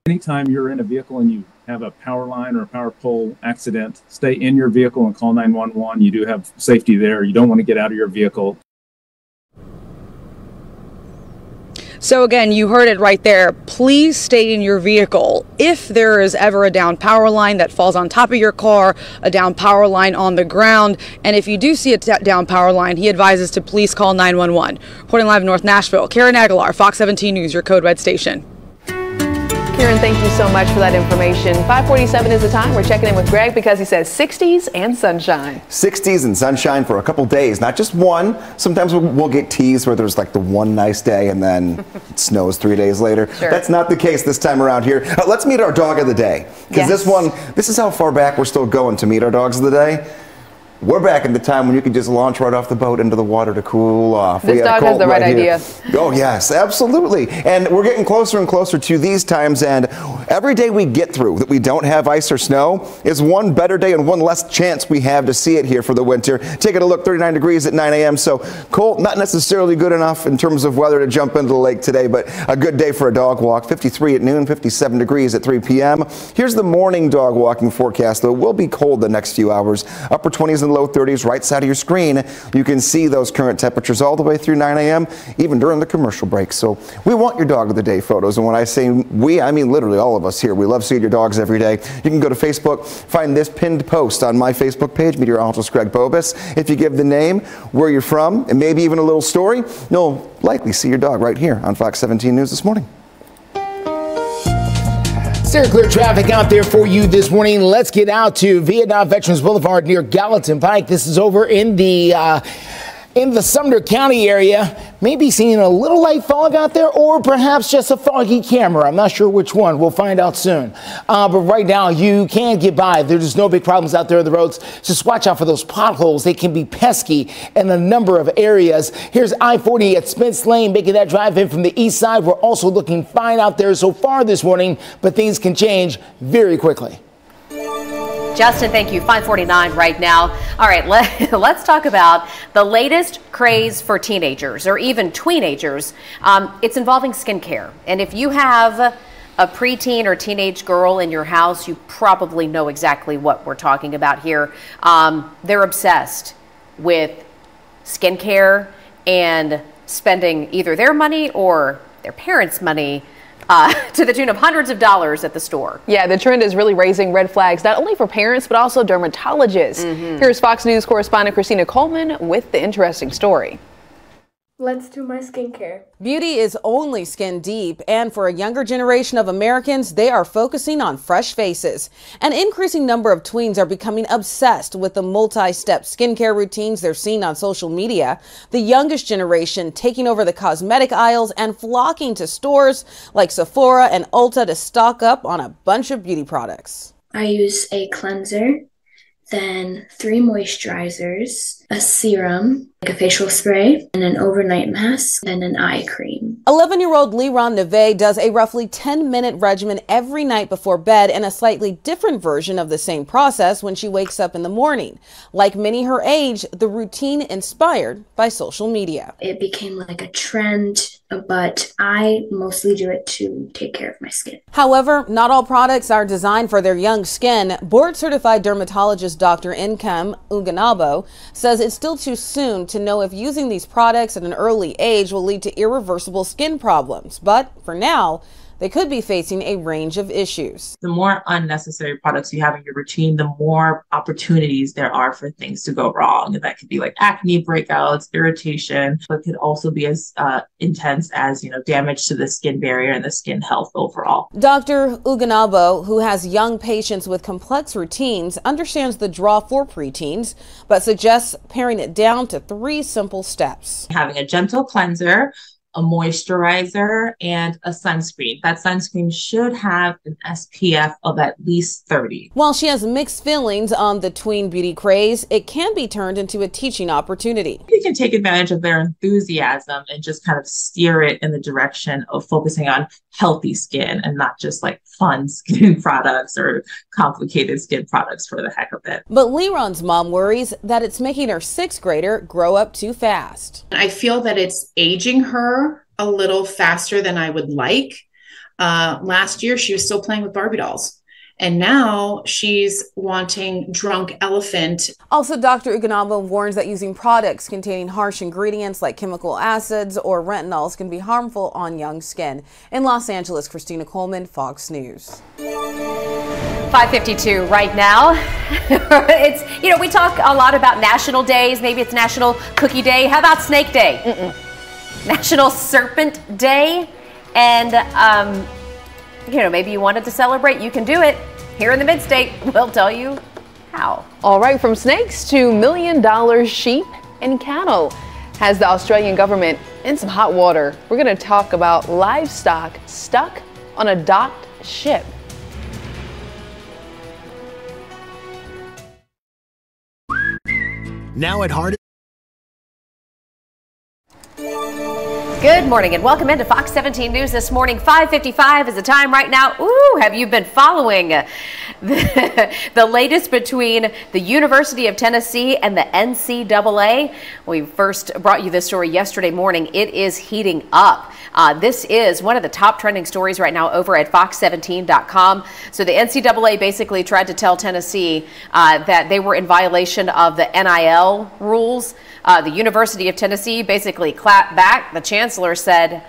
Anytime you're in a vehicle and you have a power line or a power pole accident, stay in your vehicle and call 911. You do have safety there. You don't want to get out of your vehicle. So again, you heard it right there. Please stay in your vehicle. If there is ever a downed power line that falls on top of your car, a downed power line on the ground, and if you do see a downed power line, he advises to please call 911. Reporting live in North Nashville, Karen Aguilar, Fox 17 News, your Code Red station. Karen, thank you so much for that information. 5:47 is the time. We're checking in with Greg because he says 60s and sunshine. 60s and sunshine for a couple days, not just one. Sometimes we'll get teased where there's like the one nice day and then it snows 3 days later. Sure. That's not the case this time around here. Let's meet our dog of the day. Because this is how far back we're still going to meet our dogs of the day. We're back in the time when you could just launch right off the boat into the water to cool off. This dog has the right idea. Oh, yes, absolutely. And we're getting closer and closer to these times, and every day we get through that we don't have ice or snow is one better day and one less chance we have to see it here for the winter. Taking a look, 39 degrees at 9 a.m. So cold, not necessarily good enough in terms of weather to jump into the lake today, but a good day for a dog walk. 53 at noon, 57 degrees at 3 p.m. Here's the morning dog walking forecast, though. It will be cold the next few hours. Upper 20s and low 30s right side of your screen. You can see those current temperatures all the way through 9 a.m., even during the commercial break. So we want your dog of the day photos. And when I say we, I mean literally all of us here. We love seeing your dogs every day. You can go to Facebook, find this pinned post on my Facebook page, meteorologist Greg Bobus. If you give the name, where you're from, and maybe even a little story, you'll likely see your dog right here on Fox 17 News this morning. Steer clear traffic out there for you this morning. Let's get out to Vietnam Veterans Boulevard near Gallatin Pike. This is over in the In the Sumner County area, maybe seeing a little light fog out there, or perhaps just a foggy camera. I'm not sure which one. We'll find out soon. But right now, you can get by. There's no big problems out there on the roads. Just watch out for those potholes. They can be pesky in a number of areas. Here's I-40 at Smith's Lane, making that drive in from the east side. We're also looking fine out there so far this morning, but things can change very quickly. Justin, thank you. 5:49 right now. All right, let's talk about the latest craze for teenagers or even tweenagers. It's involving skincare. And if you have a preteen or teenage girl in your house, you probably know exactly what we're talking about here. They're obsessed with skincare and spending either their money or their parents' money to the tune of hundreds of dollars at the store. Yeah, the trend is really raising red flags, not only for parents, but also dermatologists. Here's Fox News correspondent Christina Coleman with the interesting story. Let's do my skincare. Beauty is only skin deep, and for a younger generation of Americans, they are focusing on fresh faces. An increasing number of tweens are becoming obsessed with the multi-step skincare routines they're seeing on social media. The youngest generation taking over the cosmetic aisles and flocking to stores like Sephora and Ulta to stock up on a bunch of beauty products. I use a cleanser, then 3 moisturizers, a serum, like a facial spray, and an overnight mask, and an eye cream. 11-year-old Leron Neve does a roughly 10-minute regimen every night before bed, and a slightly different version of the same process when she wakes up in the morning. Like many her age, the routine inspired by social media. It became like a trend, but I mostly do it to take care of my skin. However, not all products are designed for their young skin. Board-certified dermatologist Dr. Nkem Uganabo says it's still too soon to know if using these products at an early age will lead to irreversible skin problems. But for now, they could be facing a range of issues. The more unnecessary products you have in your routine, the more opportunities there are for things to go wrong. And that could be like acne breakouts, irritation, but could also be as intense as, damage to the skin barrier and the skin health overall. Dr. Uganabo, who has young patients with complex routines, understands the draw for preteens, but suggests paring it down to 3 simple steps. Having a gentle cleanser, a moisturizer, and a sunscreen. That sunscreen should have an SPF of at least 30. While she has mixed feelings on the tween beauty craze, it can be turned into a teaching opportunity. You can take advantage of their enthusiasm and just kind of steer it in the direction of focusing on healthy skin and not just like fun skin products or complicated skin products for the heck of it. But Leron's mom worries that it's making her 6th grader grow up too fast. I feel that it's aging her a little faster than I would like. Last year, she was still playing with Barbie dolls. And now she's wanting Drunk Elephant. Also, Dr. Uganabo warns that using products containing harsh ingredients like chemical acids or retinols can be harmful on young skin. In Los Angeles, Christina Coleman, Fox News. 5:52 right now. It's, we talk a lot about national days. Maybe it's National Cookie Day. How about Snake Day? National Serpent Day. And, maybe you wanted to celebrate. You can do it. Here in the Mid-State, we'll tell you how. All right, from snakes to $1 million sheep and cattle has the Australian government in some hot water. We're going to talk about livestock stuck on a docked ship. Now at Hard. Good morning and welcome into Fox 17 News this morning. 5:55 is the time right now. Ooh, have you been following the latest between the University of Tennessee and the NCAA? We first brought you this story yesterday morning. It is heating up. This is one of the top trending stories right now over at fox17.com. So the NCAA basically tried to tell Tennessee that they were in violation of the NIL rules. The University of Tennessee basically clapped back. The chancellor said,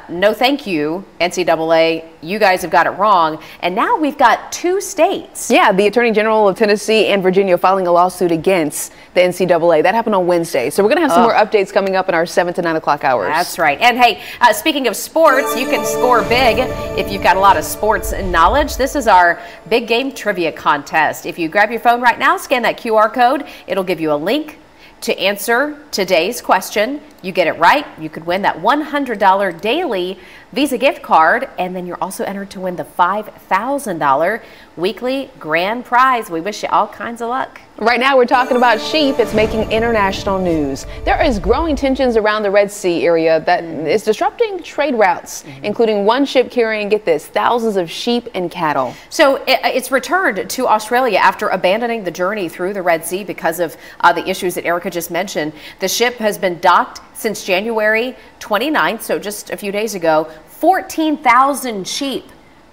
no thank you, NCAA, you guys have got it wrong. And now we've got 2 states. Yeah, the Attorney General of Tennessee and Virginia filing a lawsuit against the NCAA. That happened on Wednesday. So we're going to have some more updates coming up in our 7 to 9 o'clock hours. That's right. And hey, speaking of sports, you can score big if you've got a lot of sports knowledge. This is our big game trivia contest. If you grab your phone right now, scan that QR code, it'll give you a link To answer today's question, you get it right, you could win that $100 daily Visa gift card, and then you're also entered to win the $5,000 weekly grand prize. We wish you all kinds of luck. Right now we're talking about sheep. It's making international news. There is growing tensions around the Red Sea area that is disrupting trade routes, including one ship carrying, get this, thousands of sheep and cattle. So it's returned to Australia after abandoning the journey through the Red Sea because of the issues that Erica just mentioned. The ship has been docked since January 29th, so just a few days ago. 14,000 sheep,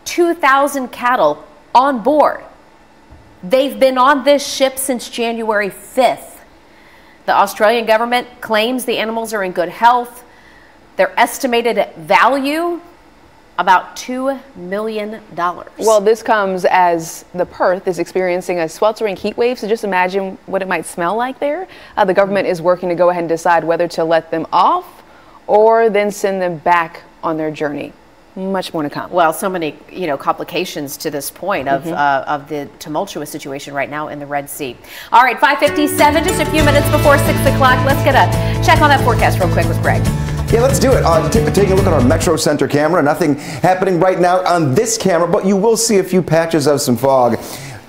2,000 cattle on board. They've been on this ship since January 5th. The Australian government claims the animals are in good health. Their estimated value, about $2 million. Well, this comes as the Perth is experiencing a sweltering heat wave, so just imagine what it might smell like there. The government is working to go ahead and decide whether to let them off or then send them back on their journey. Much more to come. Well, so many, complications to this point of the tumultuous situation right now in the Red Sea. All right, 5:57, just a few minutes before 6 o'clock. Let's get a check on that forecast real quick with Greg. Yeah, let's do it. Taking a look at our Metro Center camera. Nothing happening right now on this camera, but you will see a few patches of some fog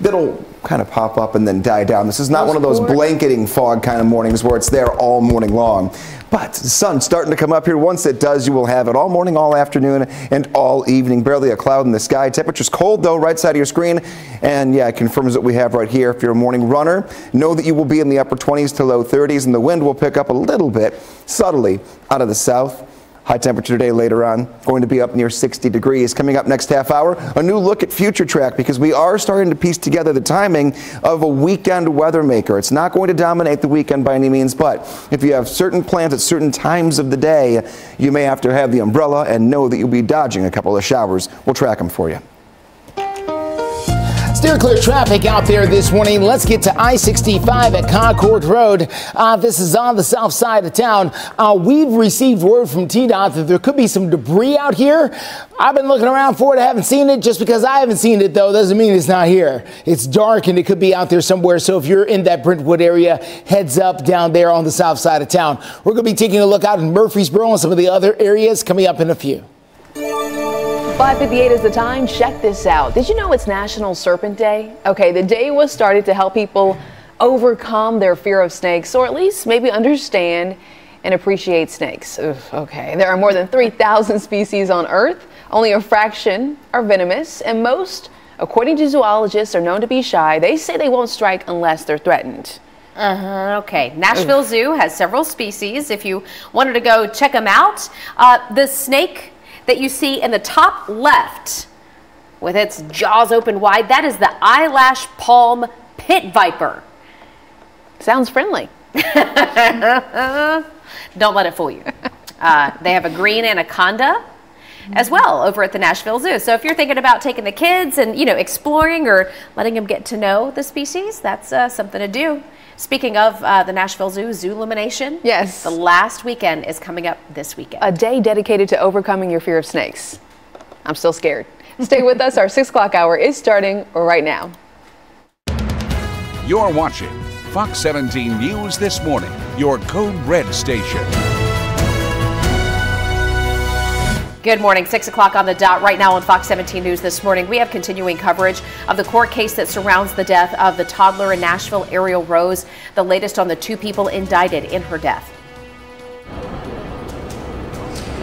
that'll kind of pop up and then die down. This is not one of those blanketing fog kind of mornings where it's there all morning long. But the sun's starting to come up here. Once it does, you will have it all morning, all afternoon, and all evening. Barely a cloud in the sky. Temperature's cold, though, right side of your screen. And, yeah, it confirms what we have right here. If you're a morning runner, know that you will be in the upper 20s to low 30s, and the wind will pick up a little bit, subtly, out of the south. High temperature today later on, going to be up near 60 degrees. Coming up next half hour, a new look at Future Track, because we are starting to piece together the timing of a weekend weather maker. It's not going to dominate the weekend by any means, but if you have certain plans at certain times of the day, you may have to have the umbrella and know that you'll be dodging a couple of showers. We'll track them for you. Steer clear traffic out there this morning. Let's get to I-65 at Concord Road. This is on the south side of town. We've received word from TDOT that there could be some debris out here. I've been looking around for it. I haven't seen it. Just because I haven't seen it, though, doesn't mean it's not here. It's dark and it could be out there somewhere. So if you're in that Brentwood area, heads up down there on the south side of town. We're going to be taking a look out in Murfreesboro and some of the other areas coming up in a few. 5:58 is the time. Check this out. Did you know it's National Serpent Day? Okay, the day was started to help people overcome their fear of snakes, or at least maybe understand and appreciate snakes. Okay, there are more than 3,000 species on Earth. Only a fraction are venomous, and most, according to zoologists, are known to be shy. They say they won't strike unless they're threatened. Okay. Nashville Zoo has several species. If you wanted to go check them out, the snake that you see in the top left with its jaws open wide, that is the eyelash palm pit viper. Sounds friendly. Don't let it fool you. They have a green anaconda as well over at the Nashville Zoo. So if you're thinking about taking the kids and, exploring or letting them get to know the species, that's something to do. Speaking of the Nashville Zoo, Zoolumination. Yes. The last weekend is coming up this weekend. A day dedicated to overcoming your fear of snakes. I'm still scared. Stay with us. Our 6 o'clock hour is starting right now. You're watching Fox 17 News This Morning, your Code Red station. Good morning, 6 o'clock on the dot right now on Fox 17 News This Morning. We have continuing coverage of the court case that surrounds the death of the toddler in Nashville, Ariel Rose, the latest on the 2 people indicted in her death.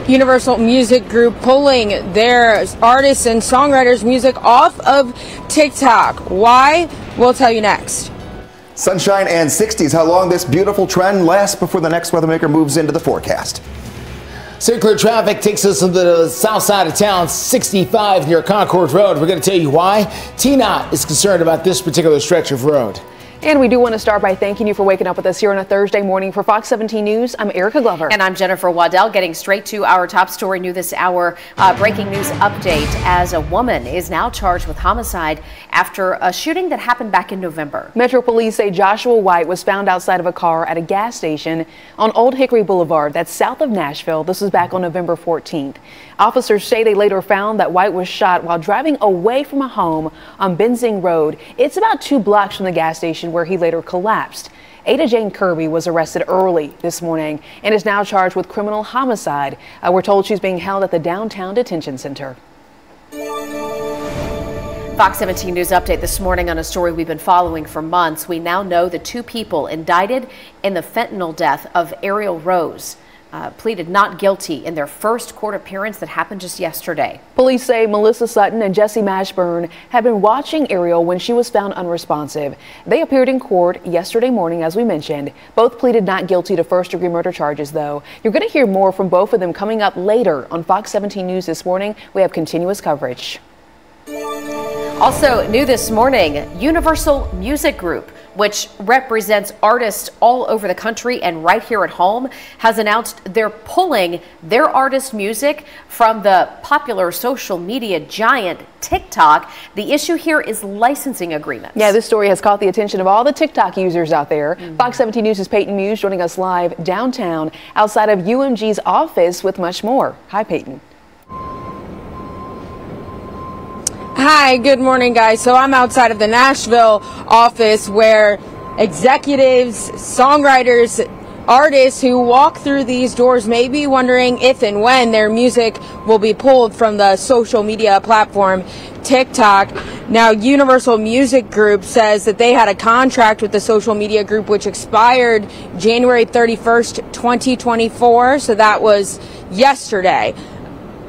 Universal Music Group pulling their artists and songwriters' music off of TikTok. Why? We'll tell you next. Sunshine and 60s. How long this beautiful trend lasts before the next weather maker moves into the forecast. Circular traffic takes us to the south side of town, 65 near Concord Road. We're going to tell you why. TDOT is concerned about this particular stretch of road. And we do want to start by thanking you for waking up with us here on a Thursday morning. For Fox 17 News, I'm Erica Glover. And I'm Jennifer Waddell, getting straight to our top story new this hour. Breaking news update as a woman is now charged with homicide after a shooting that happened back in November. Metro Police say Joshua White was found outside of a car at a gas station on Old Hickory Boulevard. That's south of Nashville. This was back on November 14th. Officers say they later found that White was shot while driving away from a home on Benzing Road. It's about 2 blocks from the gas station where he later collapsed. Ada Jane Kirby was arrested early this morning and is now charged with criminal homicide. We're told she's being held at the downtown detention center. Fox 17 News update this morning on a story we've been following for months. We now know the two people indicted in the fentanyl death of Ariel Rose pleaded not guilty in their first court appearance that happened just yesterday. Police say Melissa Sutton and Jesse Mashburn had been watching Ariel when she was found unresponsive. They appeared in court yesterday morning, as we mentioned. Both pleaded not guilty to first-degree murder charges, though. You're going to hear more from both of them coming up later on Fox 17 News this morning. We have continuous coverage. Also new this morning, Universal Music Group, which represents artists all over the country and right here at home, has announced they're pulling their artist music from the popular social media giant TikTok. The issue here is licensing agreements. Yeah, this story has caught the attention of all the TikTok users out there. Fox 17 News' Peyton Muse joining us live downtown outside of UMG's office with much more. Hi, Peyton. Hi, good morning, guys. So I'm outside of the Nashville office where executives, songwriters, artists who walk through these doors may be wondering if and when their music will be pulled from the social media platform TikTok. Now, Universal Music Group says that they had a contract with the social media group which expired January 31st, 2024. So that was yesterday.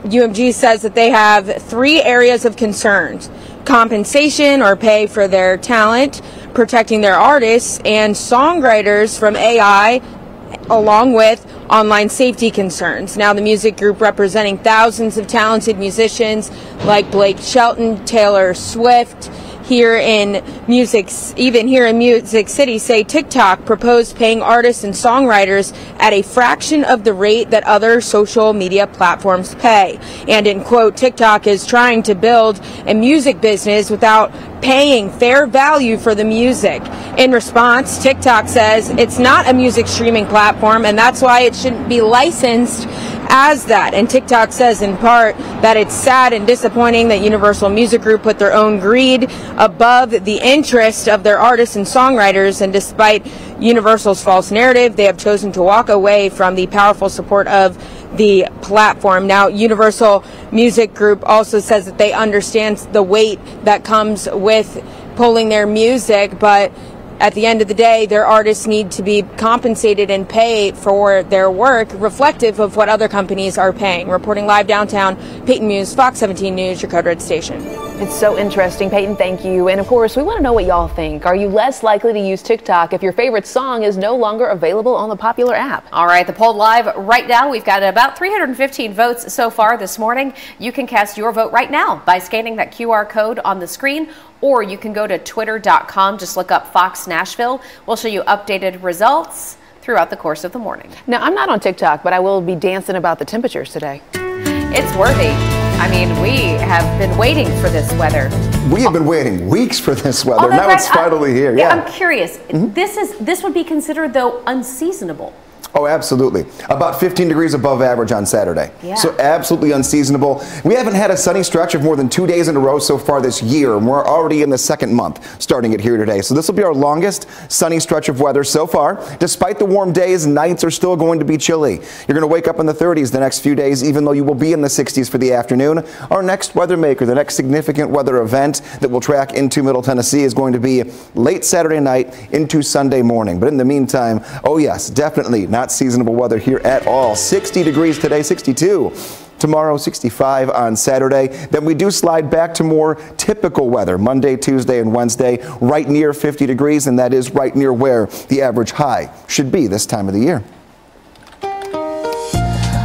UMG says that they have 3 areas of concerns: compensation or pay for their talent, protecting their artists and songwriters from AI, along with online safety concerns. Now, the music group, representing thousands of talented musicians like Blake Shelton, Taylor Swift, here in Music City, say TikTok proposed paying artists and songwriters at a fraction of the rate that other social media platforms pay. And in quote, TikTok is trying to build a music business without paying fair value for the music. In response, TikTok says it's not a music streaming platform and that's why it shouldn't be licensed as that. And TikTok says in part that it's sad and disappointing that Universal Music Group put their own greed above the interest of their artists and songwriters, and despite Universal's false narrative, they have chosen to walk away from the powerful support of the platform. Now, Universal Music Group also says that they understand the weight that comes with pulling their music, but at the end of the day, their artists need to be compensated and paid for their work, reflective of what other companies are paying. Reporting live downtown, Peyton Muse, Fox 17 News, your Code Red station. It's so interesting, Peyton. Thank you. And of course, we want to know what y'all think. Are you less likely to use TikTok if your favorite song is no longer available on the popular app? All right, the poll live right now. We've got about 315 votes so far this morning. You can cast your vote right now by scanning that QR code on the screen, or you can go to twitter.com. Just look up Fox Nashville. We'll show you updated results throughout the course of the morning. Now, I'm not on TikTok, but I will be dancing about the temperatures today. It's worthy. I mean, we have been waiting for this weather. We have been waiting weeks for this weather. Now it's finally here. Yeah. I'm curious. This would be considered, though, unseasonable. Oh, absolutely. About 15 degrees above average on Saturday. Yeah. So absolutely unseasonable. We haven't had a sunny stretch of more than 2 days in a row so far this year, and we're already in the second month starting it here today. So this will be our longest sunny stretch of weather so far. Despite the warm days, nights are still going to be chilly. You're going to wake up in the 30s the next few days, even though you will be in the 60s for the afternoon. Our next weather maker, the next significant weather event that will track into Middle Tennessee, is going to be late Saturday night into Sunday morning. But in the meantime, oh yes, definitely not seasonable weather here at all. 60 degrees today, 62 tomorrow, 65 on Saturday. Then we do slide back to more typical weather Monday, Tuesday, and Wednesday, right near 50 degrees, and that is right near where the average high should be this time of the year.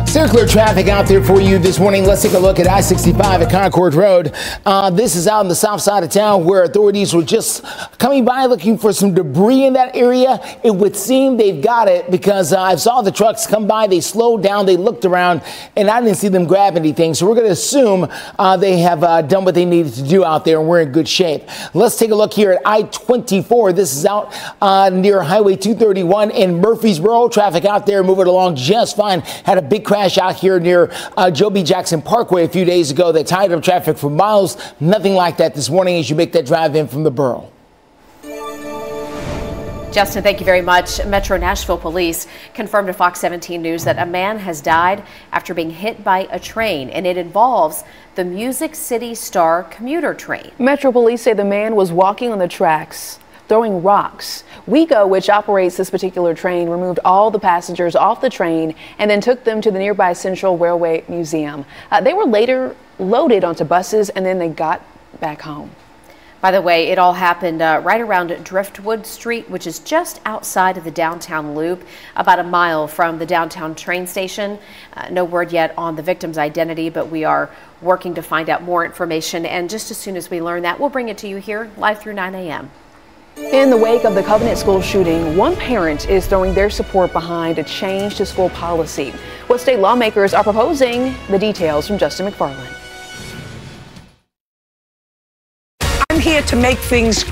Circular traffic out there for you this morning. Let's take a look at I-65 at Concord Road. This is out on the south side of town where authorities were just coming by looking for some debris in that area. It would seem they've got it because I saw the trucks come by. They slowed down. They looked around, and I didn't see them grab anything. So we're going to assume they have done what they needed to do out there, and we're in good shape. Let's take a look here at I-24. This is out near Highway 231 in Murfreesboro. Traffic out there moving along just fine. Had a big crash out here near Joe B. Jackson Parkway a few days ago that tied up traffic for miles. Nothing like that this morning as you make that drive in from the borough. Justin, thank you very much. Metro Nashville police confirmed to Fox 17 News that a man has died after being hit by a train, and it involves the Music City Star commuter train. Metro police say the man was walking on the tracks, throwing rocks. WeGo, which operates this particular train, removed all the passengers off the train and then took them to the nearby Central Railway Museum. They were later loaded onto buses and then they got back home. By the way, it all happened right around Driftwood Street, which is just outside of the downtown loop, about a mile from the downtown train station. No word yet on the victim's identity, but we are working to find out more information. And just as soon as we learn that, we'll bring it to you here live through 9 a.m. In the wake of the Covenant School shooting, one parent is throwing their support behind a change to school policy. What state lawmakers are proposing? The details from Justin McFarland. I'm here to make things.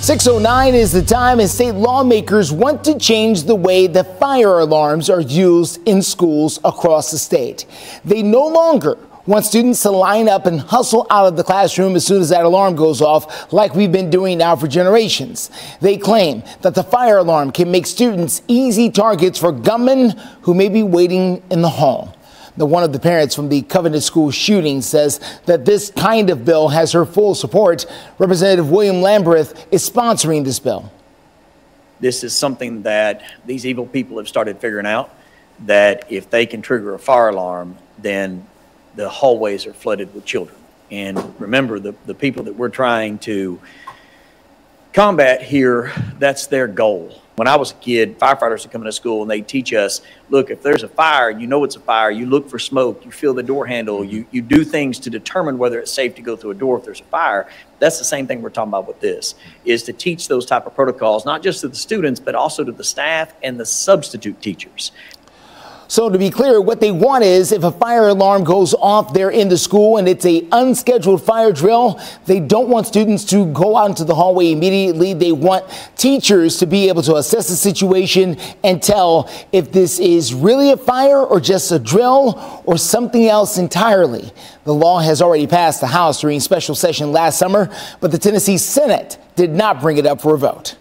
6:09 is the time, and state lawmakers want to change the way that fire alarms are used in schools across the state. They no longer want students to line up and hustle out of the classroom as soon as that alarm goes off, like we've been doing now for generations. They claim that the fire alarm can make students easy targets for gunmen who may be waiting in the hall. Now, one of the parents from the Covenant School shooting says that this kind of bill has her full support. Representative William Lamberth is sponsoring this bill. This is something that these evil people have started figuring out, that if they can trigger a fire alarm, then the hallways are flooded with children. And remember, the people that we're trying to combat here, that's their goal. When I was a kid, firefighters would come into school and they teach us, look, if there's a fire, you know it's a fire, you look for smoke, you feel the door handle, you do things to determine whether it's safe to go through a door if there's a fire. That's the same thing we're talking about with this, is to teach those type of protocols, not just to the students, but also to the staff and the substitute teachers. So to be clear, what they want is if a fire alarm goes off there in the school and it's a unscheduled fire drill, they don't want students to go out into the hallway immediately. They want teachers to be able to assess the situation and tell if this is really a fire or just a drill or something else entirely. The law has already passed the House during special session last summer, but the Tennessee Senate did not bring it up for a vote.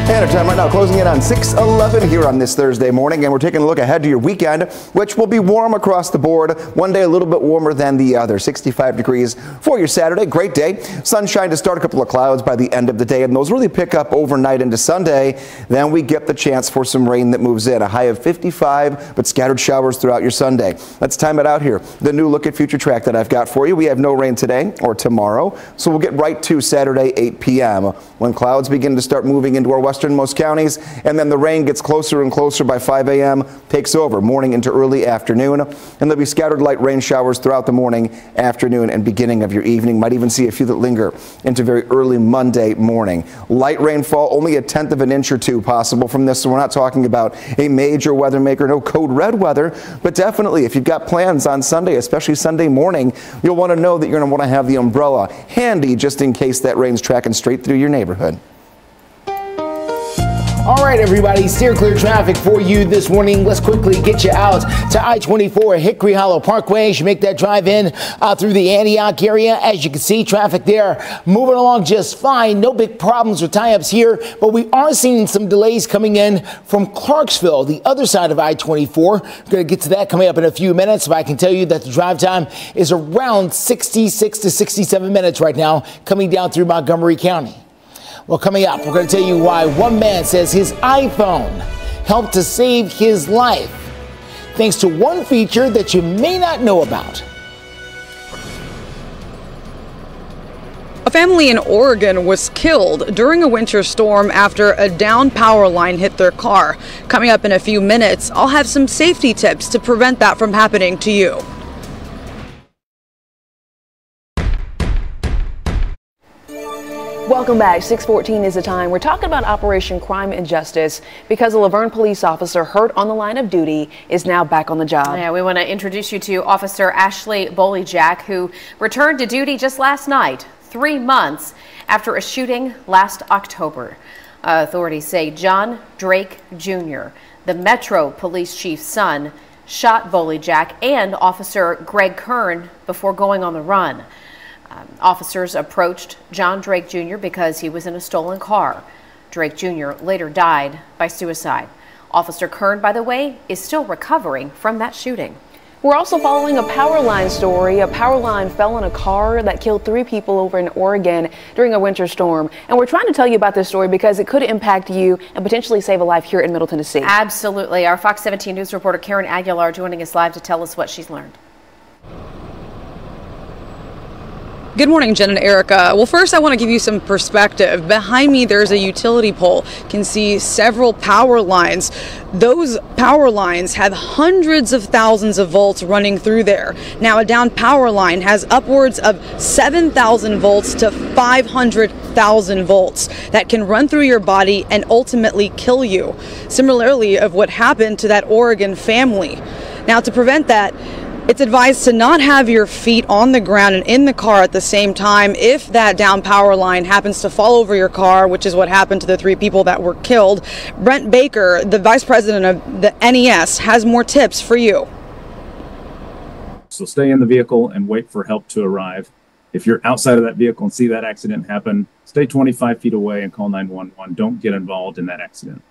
And our time right now closing in on 6:11 here on this Thursday morning, and we're taking a look ahead to your weekend, which will be warm across the board. One day a little bit warmer than the other. 65 degrees for your Saturday. Great day. Sunshine to start, a couple of clouds by the end of the day, and those really pick up overnight into Sunday. Then we get the chance for some rain that moves in. A high of 55, but scattered showers throughout your Sunday. Let's time it out here. The new look at future track that I've got for you. We have no rain today or tomorrow, so we'll get right to Saturday 8 p.m. when clouds begin to start moving into our westernmost counties, and then the rain gets closer and closer by 5 a.m., takes over morning into early afternoon, and there'll be scattered light rain showers throughout the morning, afternoon, and beginning of your evening. Might even see a few that linger into very early Monday morning. Light rainfall, only a 1/10 of an inch or two possible from this, so we're not talking about a major weather maker, no code red weather, but definitely if you've got plans on Sunday, especially Sunday morning, you'll want to know that you're going to want to have the umbrella handy just in case that rain's tracking straight through your neighborhood. All right, everybody, steer clear traffic for you this morning. Let's quickly get you out to I-24 Hickory Hollow Parkway as you make that drive in through the Antioch area. As you can see, traffic there moving along just fine. No big problems or tie-ups here, but we are seeing some delays coming in from Clarksville, the other side of I-24. We're going to get to that coming up in a few minutes, but I can tell you that the drive time is around 66 to 67 minutes right now coming down through Montgomery County. Well, coming up, we're going to tell you why one man says his iPhone helped to save his life, thanks to one feature that you may not know about. A family in Oregon was killed during a winter storm after a downed power line hit their car. Coming up in a few minutes, I'll have some safety tips to prevent that from happening to you. Welcome back. 6:14 is the time. We're talking about Operation Crime and Justice because a Laverne police officer hurt on the line of duty is now back on the job. Yeah, we want to introduce you to Officer Ashley Bolejak, who returned to duty just last night, 3 months after a shooting last October. Authorities say John Drake Jr., the Metro Police Chief's son, shot Bolejak and Officer Greg Kern before going on the run. Officers approached John Drake Jr. because he was in a stolen car. Drake Jr. later died by suicide. Officer Kern, by the way, is still recovering from that shooting. We're also following a power line story. A power line fell in a car that killed 3 people over in Oregon during a winter storm. And we're trying to tell you about this story because it could impact you and potentially save a life here in Middle Tennessee. Absolutely. Our Fox 17 News reporter Karen Aguilar joining us live to tell us what she's learned. Good morning, Jen and Erica. Well, first I want to give you some perspective. Behind me there's a utility pole. You can see several power lines. Those power lines have hundreds of thousands of volts running through there. Now, a down power line has upwards of 7,000 volts to 500,000 volts that can run through your body and ultimately kill you. Similarly of what happened to that Oregon family. Now, to prevent that, it's advised to not have your feet on the ground and in the car at the same time if that down power line happens to fall over your car, which is what happened to the 3 people that were killed. Brent Baker, the vice president of the NES, has more tips for you. So stay in the vehicle and wait for help to arrive. If you're outside of that vehicle and see that accident happen, stay 25 feet away and call 911. Don't get involved in that accident.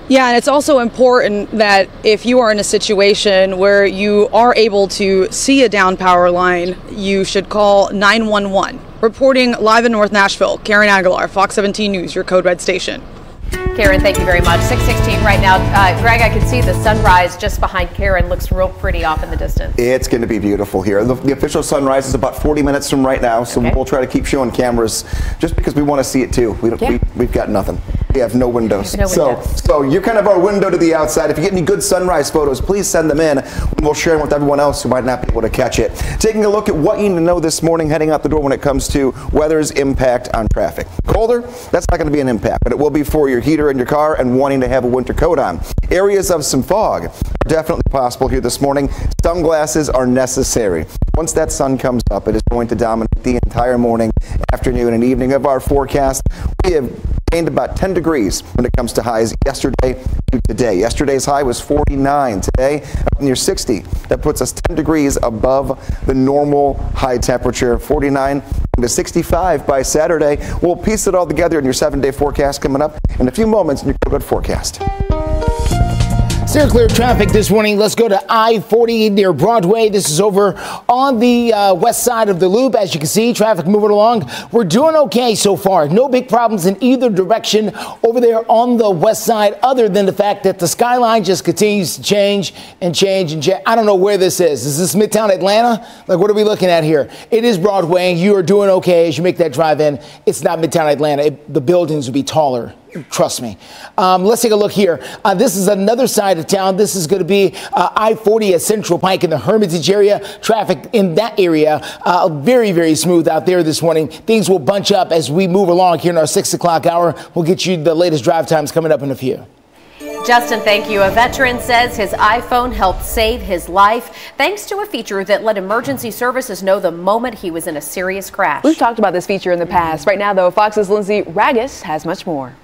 Yeah, and it's also important that if you are in a situation where you are able to see a down power line, you should call 911. Reporting live in North Nashville, Karen Aguilar, Fox 17 News, your Code Red station. Karen, thank you very much. 6:16 right now. Greg, I can see the sunrise just behind Karen. Looks real pretty off in the distance. It's going to be beautiful here. The official sunrise is about 40 minutes from right now, so we'll try to keep showing cameras just because we want to see it too. We've got nothing. We have no windows. So you're kind of our window to the outside. If you get any good sunrise photos, please send them in. We'll share them with everyone else who might not be able to catch it. Taking a look at what you need to know this morning heading out the door when it comes to weather's impact on traffic. Colder, that's not going to be an impact, but it will be for your heater in your car and wanting to have a winter coat on. Areas of some fog are definitely possible here this morning. Sunglasses are necessary. Once that sun comes up, it is going to dominate the entire morning, afternoon, and evening of our forecast. We have gained about 10 degrees when it comes to highs yesterday to today. Yesterday's high was 49. Today, up near 60. That puts us 10 degrees above the normal high temperature, 49 to 65 by Saturday. We'll piece it all together in your 7-day forecast coming up in a few moments in your good forecast. Still clear traffic this morning. Let's go to I-40 near Broadway. This is over on the west side of the loop. As you can see, traffic moving along. We're doing okay so far. No big problems in either direction over there on the west side, other than the fact that the skyline just continues to change and change and change. I don't know where this is. Is this Midtown Atlanta? Like, what are we looking at here? It is Broadway. You are doing okay as you make that drive in. It's not Midtown Atlanta. The buildings will be taller. Trust me. Let's take a look here. This is another side of town. This is going to be I-40 at Central Pike in the Hermitage area. Traffic in that area very, very smooth out there this morning. Things will bunch up as we move along here in our 6 o'clock hour. We'll get you the latest drive times coming up in a few. Justin, thank you. A veteran says his iPhone helped save his life thanks to a feature that let emergency services know the moment he was in a serious crash. We've talked about this feature in the past. Right now, though, Fox's Lindsay Ragus has much more.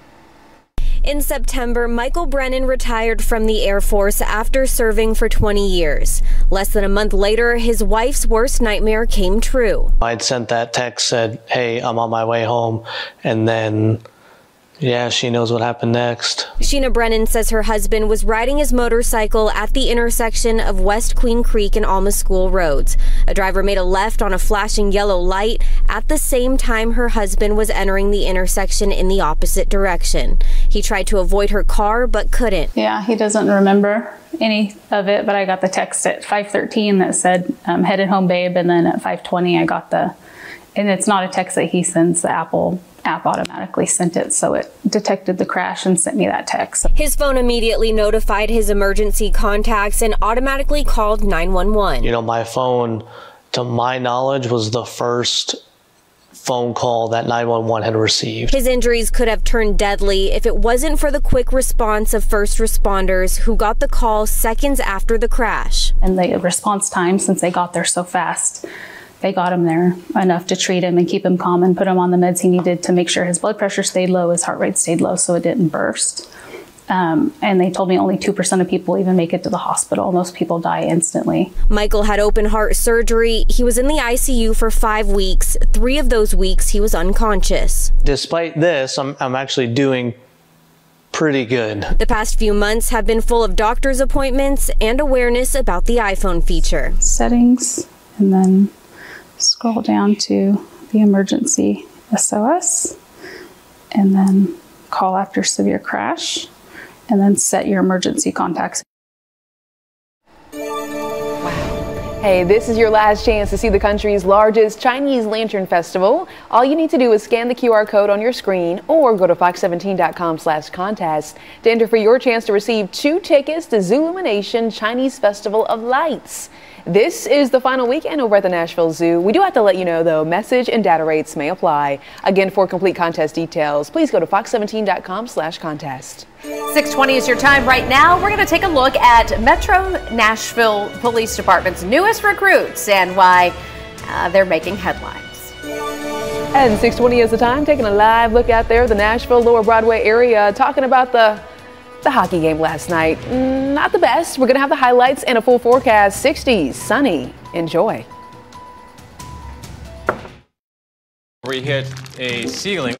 In September, Michael Brennan retired from the Air Force after serving for 20 years. Less than a month later, his wife's worst nightmare came true. I'd sent that text, said, hey, I'm on my way home. And then, yeah, she knows what happened next. Sheena Brennan says her husband was riding his motorcycle at the intersection of West Queen Creek and Alma School roads. A driver made a left on a flashing yellow light at the same time her husband was entering the intersection in the opposite direction. He tried to avoid her car but couldn't. Yeah, he doesn't remember any of it, but I got the text at 5:13 that said, headed home, babe, and then at 5:20 I got and it's not a text that he sends, the Apple app automatically sent it, so it detected the crash and sent me that text. His phone immediately notified his emergency contacts and automatically called 911. You know, my phone, to my knowledge, was the first phone call that 911 had received. His injuries could have turned deadly if it wasn't for the quick response of first responders who got the call seconds after the crash. And the response time, since they got there so fast, they got him there enough to treat him and keep him calm and put him on the meds he needed to make sure his blood pressure stayed low, his heart rate stayed low so it didn't burst. And they told me only 2% of people even make it to the hospital. Most people die instantly. Michael had open heart surgery. He was in the ICU for 5 weeks. 3 of those weeks he was unconscious. Despite this, I'm actually doing pretty good. The past few months have been full of doctor's appointments and awareness about the iPhone feature. Settings, and then scroll down to the emergency SOS, and then call after severe crash, and then set your emergency contacts. Hey, this is your last chance to see the country's largest Chinese Lantern Festival. All you need to do is scan the QR code on your screen or go to fox17.com/contest to enter for your chance to receive 2 tickets to Zoolumination Chinese Festival of Lights. This is the final weekend over at the Nashville Zoo. We do have to let you know, though, message and data rates may apply. Again, for complete contest details, please go to fox17.com/contest. 6:20 is your time right now. We're going to take a look at Metro Nashville Police Department's newest recruits and why they're making headlines. And 6:20 is the time, taking a live look out there, the Nashville Lower Broadway area, talking about the hockey game last night. Not the best. We're going to have the highlights and a full forecast. 60s, sunny. Enjoy. We hit a ceiling.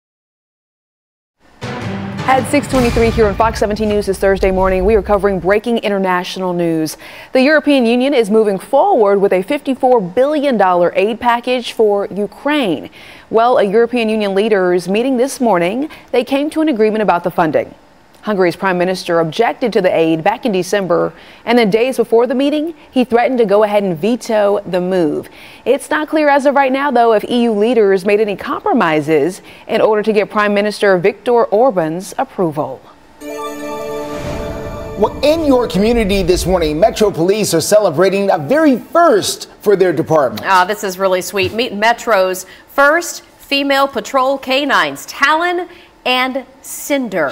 At 6:23 here on Fox 17 News this Thursday morning, we are covering breaking international news. The European Union is moving forward with a $54 billion aid package for Ukraine. Well, a European Union leaders meeting this morning, they came to an agreement about the funding. Hungary's prime minister objected to the aid back in December, and then days before the meeting, he threatened to go ahead and veto the move. It's not clear as of right now, though, if EU leaders made any compromises in order to get Prime Minister Viktor Orban's approval. Well, in your community this morning, Metro Police are celebrating a very first for their department. This is really sweet. Meet Metro's first female patrol canines, Talon and Cinder.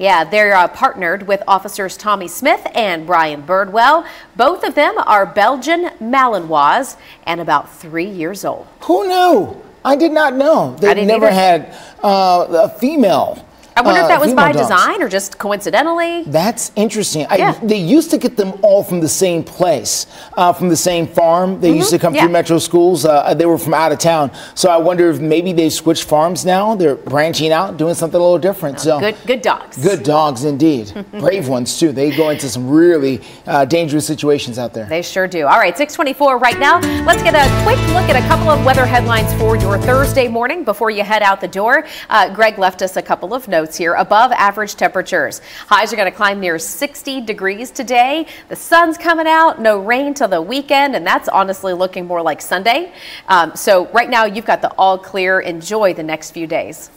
Yeah, they're partnered with officers Tommy Smith and Brian Birdwell. Both of them are Belgian Malinois and about 3 years old. Who knew? I did not know. They've never had a female. I wonder if that was by design or just coincidentally. That's interesting. They used to get them all from the same place, from the same farm. They used to come through Metro schools. They were from out of town. So I wonder if maybe they've switched farms now. They're branching out, doing something a little different. So good dogs. Good dogs indeed. Brave ones too. They go into some really dangerous situations out there. They sure do. All right, 6:24 right now. Let's get a quick look at a couple of weather headlines for your Thursday morning before you head out the door. Greg left us a couple of notes here. Above average temperatures. Highs are going to climb near 60 degrees today. The sun's coming out, no rain till the weekend, and that's honestly looking more like Sunday. So right now you've got the all clear. Enjoy the next few days.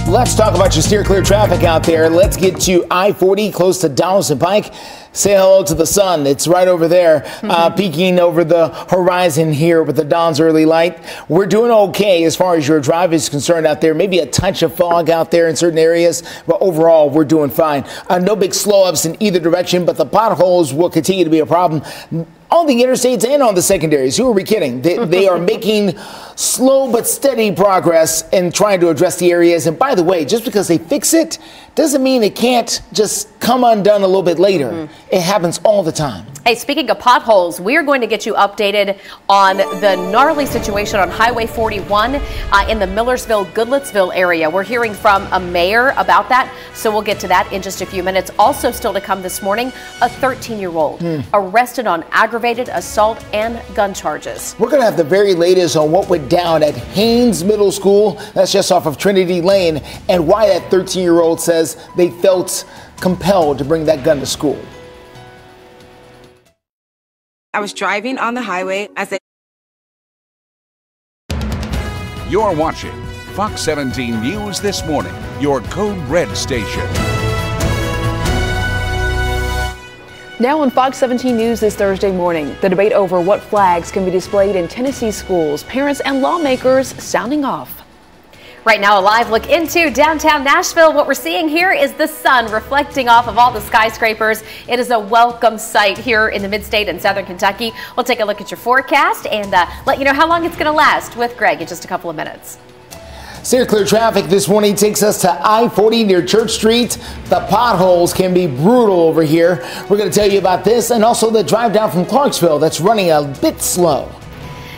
Let's talk about your steer clear traffic out there. Let's get to I-40 close to Donaldson Pike. Say hello to the sun. It's right over there, peeking over the horizon here with the dawn's early light. We're doing okay as far as your drive is concerned out there. Maybe a touch of fog out there in certain areas, but overall we're doing fine. No big slow-ups in either direction, but the potholes will continue to be a problem on the interstates and on the secondaries. Who are we kidding? They are making slow but steady progress in trying to address the areas. And by the way, just because they fix it doesn't mean it can't just come undone a little bit later. It happens all the time. Hey, speaking of potholes, we are going to get you updated on the gnarly situation on Highway 41 in the Millersville-Goodlettsville area. We're hearing from a mayor about that, so we'll get to that in just a few minutes. Also still to come this morning, a 13-year-old arrested on aggravated assault and gun charges. We're going to have the very latest on what went down at Haynes Middle School. That's just off of Trinity Lane, and why that 13-year-old says they felt compelled to bring that gun to school. I was driving on the highway as You're watching Fox 17 News This Morning, your Code Red station. Now on Fox 17 News this Thursday morning, the debate over what flags can be displayed in Tennessee schools, parents and lawmakers sounding off. Right now, a live look into downtown Nashville. What we're seeing here is the sun reflecting off of all the skyscrapers. It is a welcome sight here in the mid-state and southern Kentucky. We'll take a look at your forecast and let you know how long it's going to last with Greg in just a couple of minutes. Steer clear traffic this morning takes us to I-40 near Church Street. The potholes can be brutal over here. We're going to tell you about this and also the drive down from Clarksville that's running a bit slow.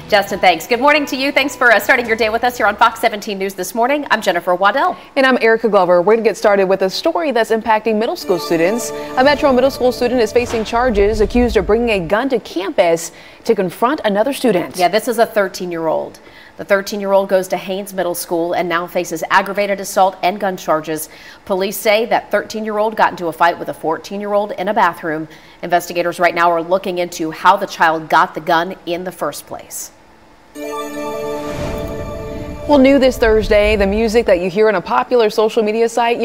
Justin, thanks. Good morning to you. Thanks for starting your day with us here on Fox 17 News this morning. I'm Jennifer Waddell. And I'm Erica Glover. We're going to get started with a story that's impacting middle school students. A Metro middle school student is facing charges accused of bringing a gun to campus to confront another student. Yeah, this is a 13-year-old. The 13-year-old goes to Haynes Middle School and now faces aggravated assault and gun charges. Police say that 13-year-old got into a fight with a 14-year-old in a bathroom. Investigators right now are looking into how the child got the gun in the first place. Well, new this Thursday, the music that you hear on a popular social media site,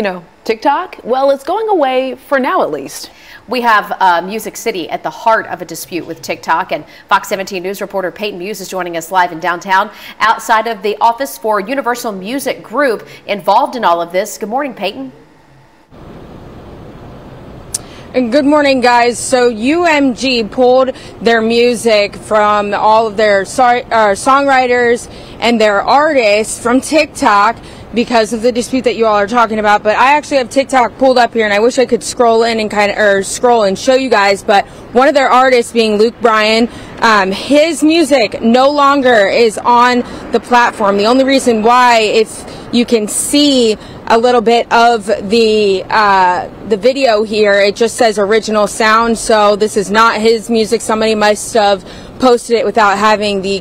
TikTok, well, it's going away for now at least. We have Music City at the heart of a dispute with TikTok, and Fox 17 News reporter Peyton Muse is joining us live in downtown outside of the Office for Universal Music Group involved in all of this. Good morning, Peyton. Good morning, guys. So UMG pulled their music from all of their songwriters and their artists from TikTok because of the dispute that you all are talking about. But I actually have TikTok pulled up here, and I wish I could scroll in and scroll and show you guys. But one of their artists, being Luke Bryan, his music no longer is on the platform. The only reason why, if you can see a little bit of the video here, it just says original sound. So this is not his music. Somebody must have posted it without having the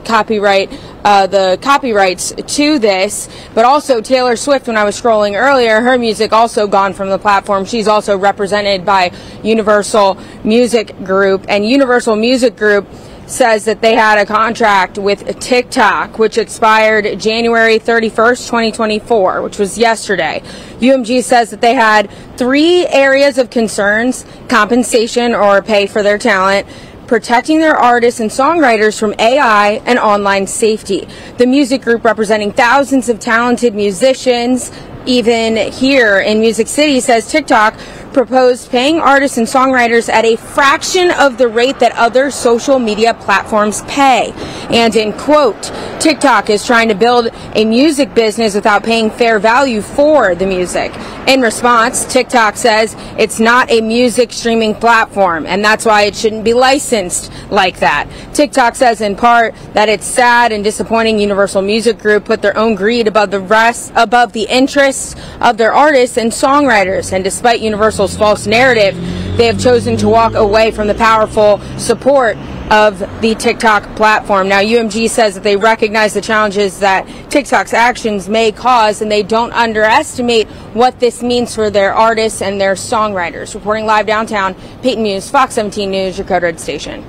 copyrights to this. But also Taylor Swift, when I was scrolling earlier, her music also gone from the platform. She's also represented by Universal Music Group, and Universal Music Group says that they had a contract with TikTok, which expired January 31st, 2024, which was yesterday. UMG says that they had 3 areas of concerns: compensation or pay for their talent, protecting their artists and songwriters from AI, and online safety. The music group, representing thousands of talented musicians, even here in Music City, says TikTok proposed paying artists and songwriters at a fraction of the rate that other social media platforms pay. And in quote, TikTok is trying to build a music business without paying fair value for the music. In response, TikTok says it's not a music streaming platform, and that's why it shouldn't be licensed like that. TikTok says in part that it's sad and disappointing Universal Music Group put their own greed above the interests of their artists and songwriters. And despite Universal's false narrative, they have chosen to walk away from the powerful support of the TikTok platform. Now, UMG says that they recognize the challenges that TikTok's actions may cause, and they don't underestimate what this means for their artists and their songwriters. Reporting live downtown, Peyton Muse, Fox 17 News, your Code Red station.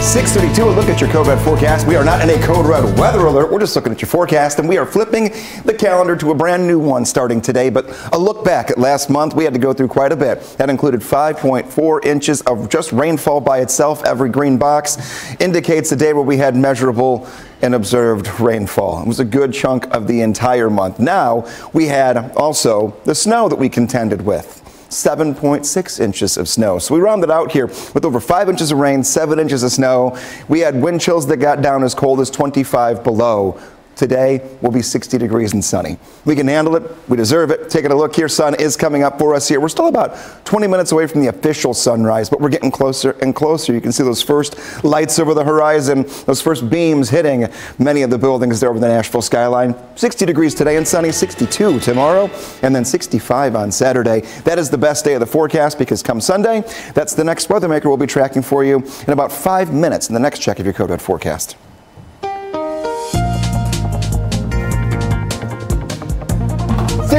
6:32, a look at your Code Red forecast. We are not in a Code Red weather alert. We're just looking at your forecast, and we are flipping the calendar to a brand new one starting today. But a look back at last month, we had to go through quite a bit. That included 5.4 inches of just rainfall by itself. Every green box indicates a day where we had measurable and observed rainfall. It was a good chunk of the entire month. Now, we had also the snow that we contended with. 7.6 inches of snow. So we rounded out here with over 5 inches of rain, 7 inches of snow. We had wind chills that got down as cold as 25 below. Today will be 60 degrees and sunny. We can handle it. We deserve it. Taking a look here, sun is coming up for us here. We're still about 20 minutes away from the official sunrise, but we're getting closer and closer. You can see those first lights over the horizon, those first beams hitting many of the buildings there over the Nashville skyline. 60 degrees today and sunny, 62 tomorrow, and then 65 on Saturday. That is the best day of the forecast, because come Sunday, that's the next weather maker we'll be tracking for you in about 5 minutes in the next check of your Code Red forecast.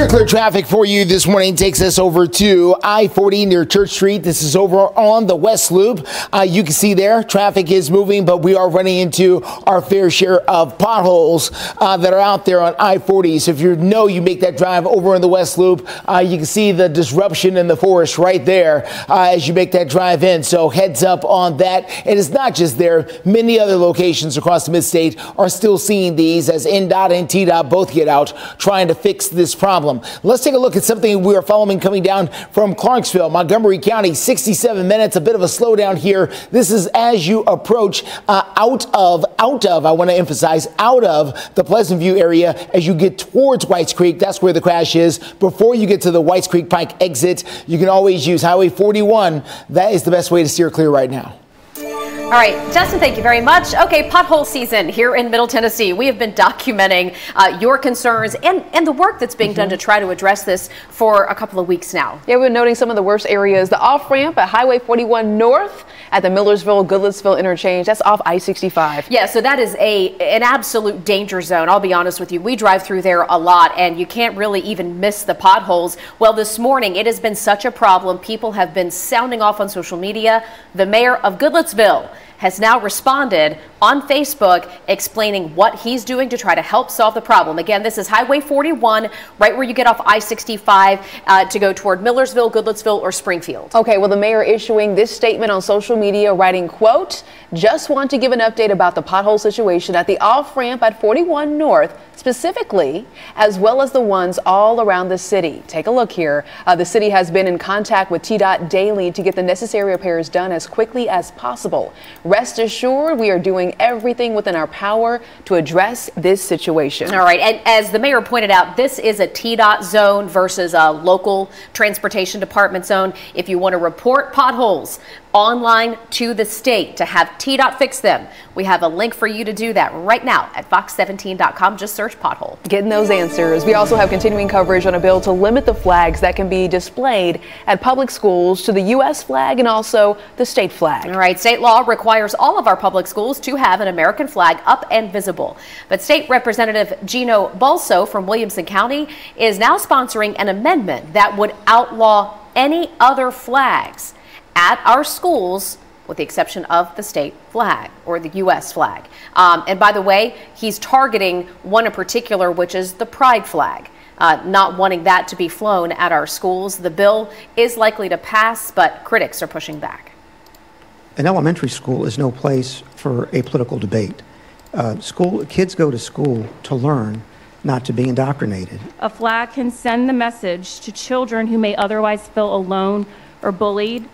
Clear traffic for you this morning takes us over to I-40 near Church Street. This is over on the West Loop. You can see there traffic is moving, but we are running into our fair share of potholes that are out there on I-40. So if you make that drive over in the West Loop, you can see the disruption in the forest right there as you make that drive in. So heads up on that. And it's not just there. Many other locations across the mid-state are still seeing these as NDOT and TDOT both get out trying to fix this problem. Let's take a look at something we are following coming down from Clarksville, Montgomery County, 67 minutes, a bit of a slowdown here. This is as you approach out of, I want to emphasize, out of the Pleasant View area as you get towards Whites Creek. That's where the crash is. Before you get to the Whites Creek Pike exit, you can always use Highway 41. That is the best way to steer clear right now. All right, Justin, thank you very much. Okay, pothole season here in Middle Tennessee. We have been documenting your concerns and the work that's being done to try to address this for a couple of weeks now. Yeah, we've been noting some of the worst areas. The off-ramp at Highway 41 North at the Millersville-Goodlettsville interchange. That's off I-65. Yeah, so that is an absolute danger zone. I'll be honest with you. We drive through there a lot, and you can't really even miss the potholes. Well, this morning, it has been such a problem. People have been sounding off on social media. The mayor of Goodlettsville has now responded on Facebook explaining what he's doing to try to help solve the problem. Again, this is Highway 41, right where you get off I-65 to go toward Millersville, Goodlettsville, or Springfield. Okay, well, the mayor issuing this statement on social media, writing, quote, just want to give an update about the pothole situation at the off-ramp at 41 North, specifically, as well as the ones all around the city. Take a look here. The city has been in contact with TDOT daily to get the necessary repairs done as quickly as possible. Rest assured, we are doing everything within our power to address this situation. All right, and as the mayor pointed out, this is a TDOT zone versus a local transportation department zone. If you want to report potholes online to the state to have TDOT fix them, we have a link for you to do that right now at fox17.com. Just search pothole. Getting those answers. We also have continuing coverage on a bill to limit the flags that can be displayed at public schools to the U.S. flag and also the state flag. All right, state law requires all of our public schools to have an American flag up and visible. But State Representative Gino Balso from Williamson County is now sponsoring an amendment that would outlaw any other flags at our schools, with the exception of the state flag or the U.S. flag. And by the way, he's targeting one in particular, which is the pride flag, not wanting that to be flown at our schools. The bill is likely to pass, but critics are pushing back. An elementary school is no place for a political debate. Kids go to school to learn, not to be indoctrinated. A flag can send the message to children who may otherwise feel alone or bullied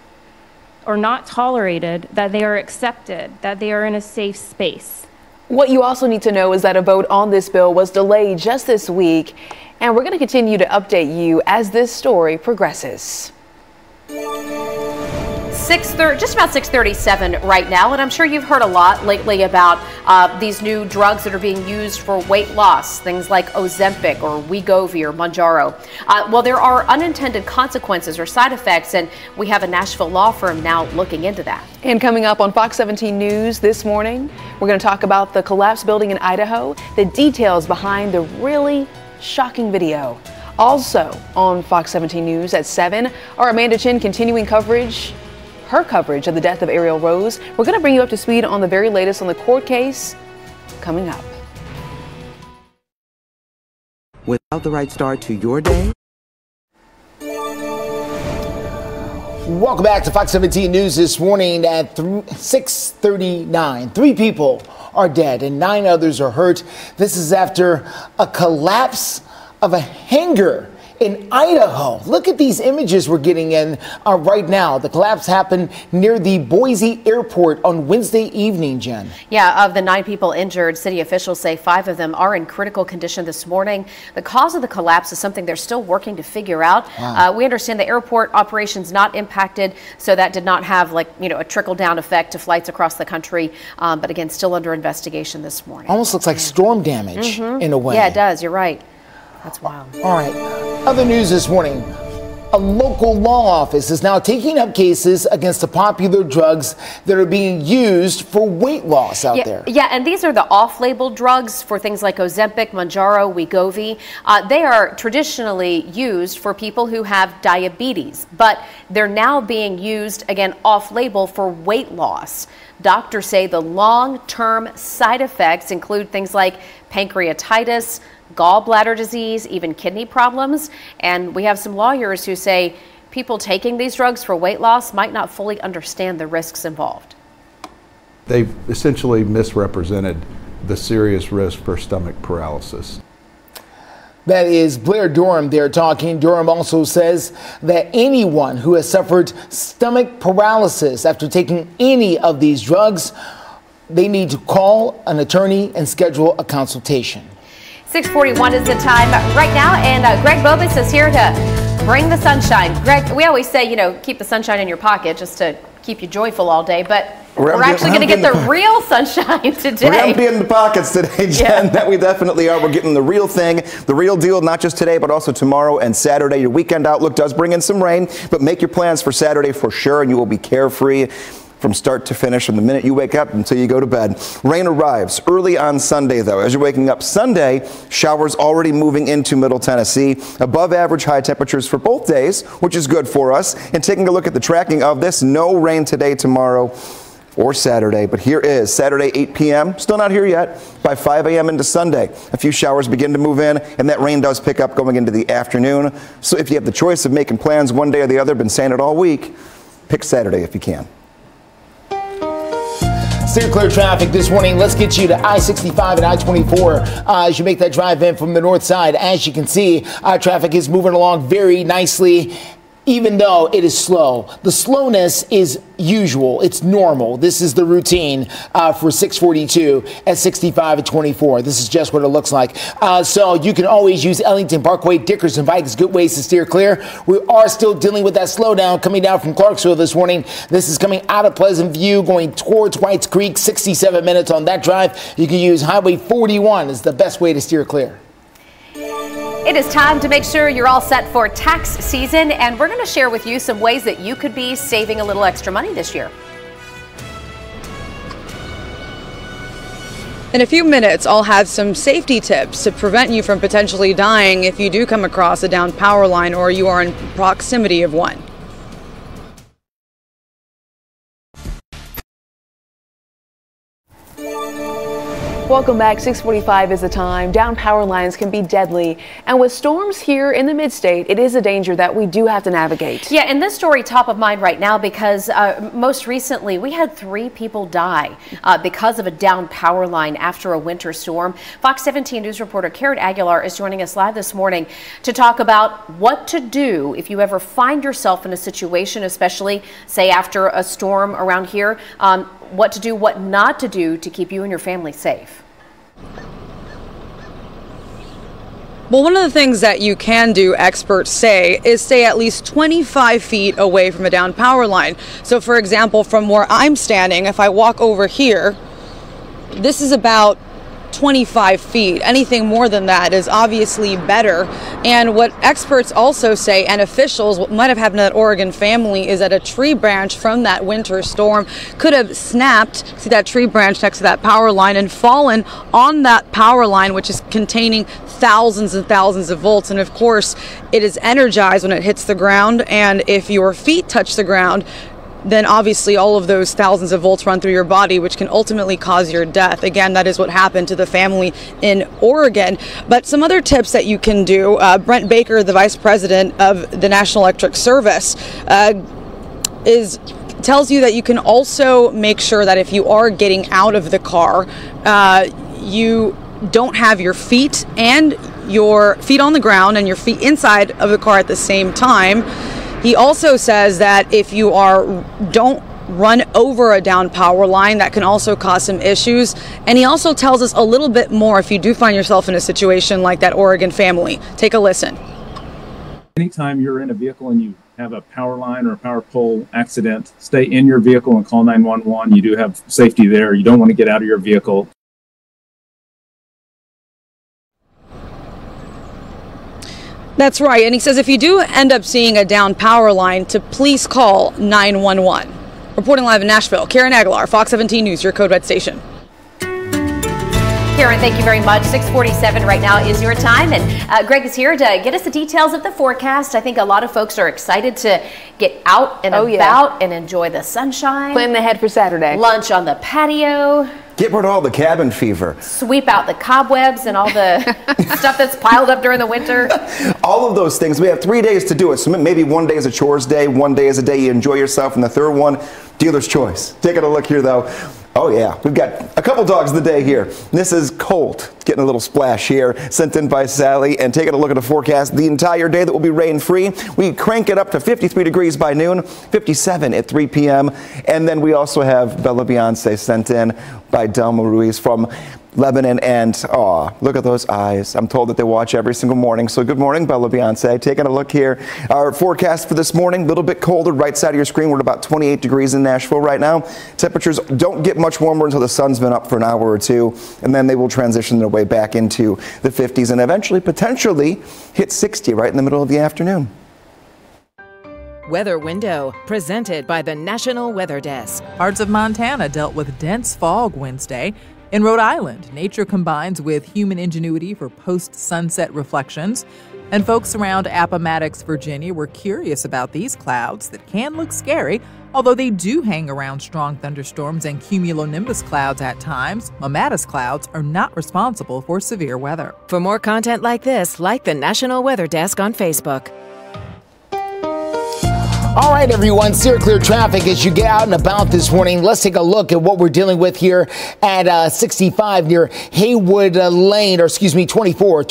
or not tolerated, that they are accepted, that they are in a safe space. What you also need to know is that a vote on this bill was delayed just this week, and we're going to continue to update you as this story progresses. Just about 6:37 right now, and I'm sure you've heard a lot lately about these new drugs that are being used for weight loss, things like Ozempic or Wegovy or Mounjaro. Well, there are unintended consequences or side effects, and we have a Nashville law firm now looking into that. And coming up on Fox 17 News this morning, we're going to talk about the collapsed building in Idaho, the details behind the really shocking video. Also on Fox 17 News at 7, our Amanda Chin continuing her coverage of the death of Ariel Rose. We're going to bring you up to speed on the very latest on the court case coming up. Without the right start to your day. Welcome back to Fox 17 News this morning at 6:39. 3 people are dead and 9 others are hurt. This is after a collapse of a hangar in Idaho. Look at these images we're getting in right now. The collapse happened near the Boise airport on Wednesday evening, Jen. Yeah, of the 9 people injured, city officials say 5 of them are in critical condition this morning. The cause of the collapse is something they're still working to figure out. Wow. We understand the airport operations not impacted, so that did not have a trickle-down effect to flights across the country. But again, still under investigation this morning. Almost looks like storm damage in a way. Yeah, it does. You're right. That's wild. All right. Other news this morning. A local law office is now taking up cases against the popular drugs that are being used for weight loss out there. Yeah, and these are the off-label drugs for things like Ozempic, Mounjaro, Wegovy. They are traditionally used for people who have diabetes, but they're now being used, again, off-label for weight loss. Doctors say the long-term side effects include things like pancreatitis, gallbladder disease, even kidney problems. And we have some lawyers who say people taking these drugs for weight loss might not fully understand the risks involved. They've essentially misrepresented the serious risk for stomach paralysis. That is Blair Durham there talking. Durham also says that anyone who has suffered stomach paralysis after taking any of these drugs, they need to call an attorney and schedule a consultation. 6:41 is the time right now, and Greg Bobus is here to bring the sunshine. Greg, we always say, you know, keep the sunshine in your pocket just to keep you joyful all day, but we're actually going to get the real sunshine today. We're emptying the pockets today, Jen. That we definitely are. We're getting the real thing, the real deal, not just today, but also tomorrow and Saturday. Your weekend outlook does bring in some rain, but make your plans for Saturday for sure, and you will be carefree from start to finish from the minute you wake up until you go to bed. Rain arrives early on Sunday, though. As you're waking up Sunday, showers already moving into Middle Tennessee. Above average high temperatures for both days, which is good for us. And taking a look at the tracking of this, no rain today, tomorrow, or Saturday, but here is Saturday 8 p.m. Still not here yet. By 5 a.m. into Sunday, a few showers begin to move in, and that rain does pick up going into the afternoon. So if you have the choice of making plans one day or the other, been saying it all week, pick Saturday if you can. Steer clear traffic this morning. Let's get you to I-65 and I-24 as you make that drive in from the north side. As you can see, traffic is moving along very nicely, even though it is slow. The slowness is usual. It's normal. This is the routine for 642 at 65 and 24. This is just what it looks like. So you can always use Ellington Parkway, Dickerson Pike as good ways to steer clear. We are still dealing with that slowdown coming down from Clarksville this morning. This is coming out of Pleasant View going towards Whites Creek, 67 minutes on that drive. You can use Highway 41 as the best way to steer clear. It is time to make sure you're all set for tax season, and we're going to share with you some ways that you could be saving a little extra money this year. In a few minutes, I'll have some safety tips to prevent you from potentially dying if you do come across a downed power line or you are in proximity of one. Welcome back. 6:45 is the time. Down power lines can be deadly. And with storms here in the mid-state, it is a danger that we do have to navigate. Yeah, and this story top of mind right now because most recently we had 3 people die because of a downed power line after a winter storm. Fox 17 News reporter Karen Aguilar is joining us live this morning to talk about what to do if you ever find yourself in a situation, especially say after a storm around here. What to do, what not to do to keep you and your family safe. Well, one of the things that you can do, experts say, is stay at least 25 feet away from a downed power line. So, for example, from where I'm standing, if I walk over here, this is about 25 feet. Anything more than that is obviously better. And what experts also say, and officials, what might have happened to that Oregon family is that a tree branch from that winter storm could have snapped, see that tree branch next to that power line, and fallen on that power line, which is containing thousands and thousands of volts. And of course, it is energized when it hits the ground. And if your feet touch the ground, then obviously all of those thousands of volts run through your body, which can ultimately cause your death. Again, that is what happened to the family in Oregon. But some other tips that you can do, Brent Baker, the vice president of the National Electric Service, tells you that you can also make sure that if you are getting out of the car, you don't have your feet on the ground and your feet inside of the car at the same time. He also says that if you don't run over a downed power line, that can also cause some issues. And he also tells us a little bit more if you do find yourself in a situation like that Oregon family. Take a listen. Anytime you're in a vehicle and you have a power line or a power pole accident, stay in your vehicle and call 911. You do have safety there. You don't want to get out of your vehicle. That's right. And he says if you do end up seeing a downed power line, to please call 911. Reporting live in Nashville, Karen Aguilar, Fox 17 News, your Code Red station. Karen, thank you very much. 6:47 right now is your time. And Greg is here to get us the details of the forecast. I think a lot of folks are excited to get out and about and enjoy the sunshine. Planning ahead for Saturday. Lunch on the patio. Get rid of all the cabin fever. Sweep out the cobwebs and all the stuff that's piled up during the winter. All of those things. We have 3 days to do it. So maybe one day is a chores day, one day is a day you enjoy yourself, and the third one, dealer's choice. Taking a look here, though. Oh yeah, we've got a couple dogs of the day here. This is Colt, getting a little splash here, sent in by Sally, and taking a look at the forecast the entire day that will be rain-free. We crank it up to 53 degrees by noon, 57 at 3 p.m. And then we also have Bella Beyonce sent in by Delma Ruiz from Lebanon, and look at those eyes. I'm told that they watch every single morning. So good morning, Bella Beyonce. Taking a look here. Our forecast for this morning, a little bit colder. Right side of your screen, we're at about 28 degrees in Nashville right now. Temperatures don't get much warmer until the sun's been up for an hour or two, and then they will transition their way back into the 50s and eventually potentially hit 60 right in the middle of the afternoon. Weather Window, presented by the National Weather Desk. Parts of Montana dealt with dense fog Wednesday. In Rhode Island, nature combines with human ingenuity for post-sunset reflections. And folks around Appomattox, Virginia were curious about these clouds that can look scary, although they do hang around strong thunderstorms and cumulonimbus clouds at times. Mammatus clouds are not responsible for severe weather. For more content like this, like the National Weather Desk on Facebook. All right, everyone, steer clear traffic as you get out and about this morning. Let's take a look at what we're dealing with here at 65 near Haywood Lane, or excuse me, 24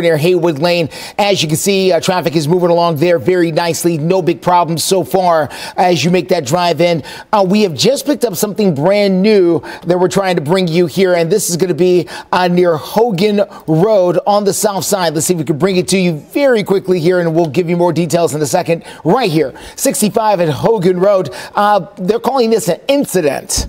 near Haywood Lane. As you can see, traffic is moving along there very nicely. No big problems so far as you make that drive in. We have just picked up something brand new that we're trying to bring you here, and this is going to be near Hogan Road on the south side. Let's see if we can bring it to you very quickly here, and we'll give you more details in a second. Right here, 65 at Hogan Road. They're calling this an incident.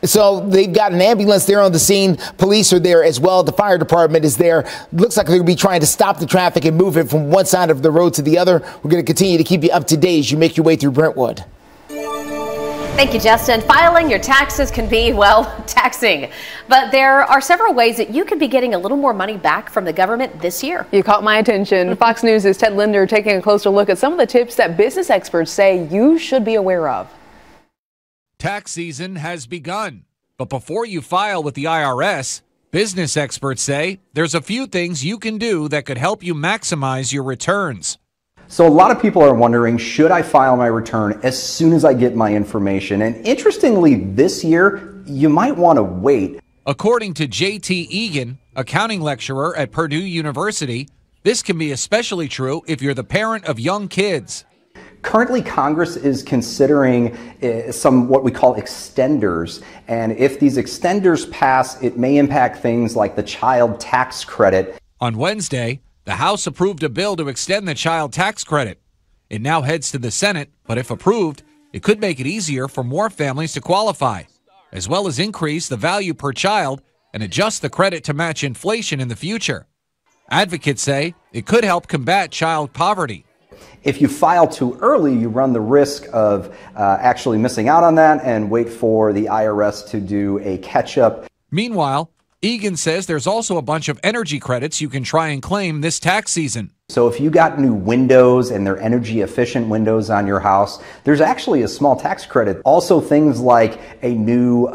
So they've got an ambulance there on the scene. Police are there as well. The fire department is there. Looks like they're going to be trying to stop the traffic and move it from one side of the road to the other. We're going to continue to keep you up to date as you make your way through Brentwood. Thank you, Justin. Filing your taxes can be, well, taxing. But there are several ways that you could be getting a little more money back from the government this year. You caught my attention. Fox News' Ted Linder taking a closer look at some of the tips that business experts say you should be aware of. Tax season has begun. But before you file with the IRS, business experts say there's a few things you can do that could help you maximize your returns. So a lot of people are wondering, should I file my return as soon as I get my information? And interestingly, this year, you might want to wait. According to J.T. Egan, accounting lecturer at Purdue University, this can be especially true if you're the parent of young kids. Currently, Congress is considering some what we call extenders. And if these extenders pass, it may impact things like the child tax credit. On Wednesday, the House approved a bill to extend the child tax credit. It now heads to the Senate, but if approved, it could make it easier for more families to qualify, as well as increase the value per child and adjust the credit to match inflation in the future. Advocates say it could help combat child poverty. If you file too early, you run the risk of actually missing out on that and wait for the IRS to do a catch-up. Meanwhile, Egan says there's also a bunch of energy credits you can try and claim this tax season. So if you got new windows and they're energy efficient windows on your house, there's actually a small tax credit. Also things like a new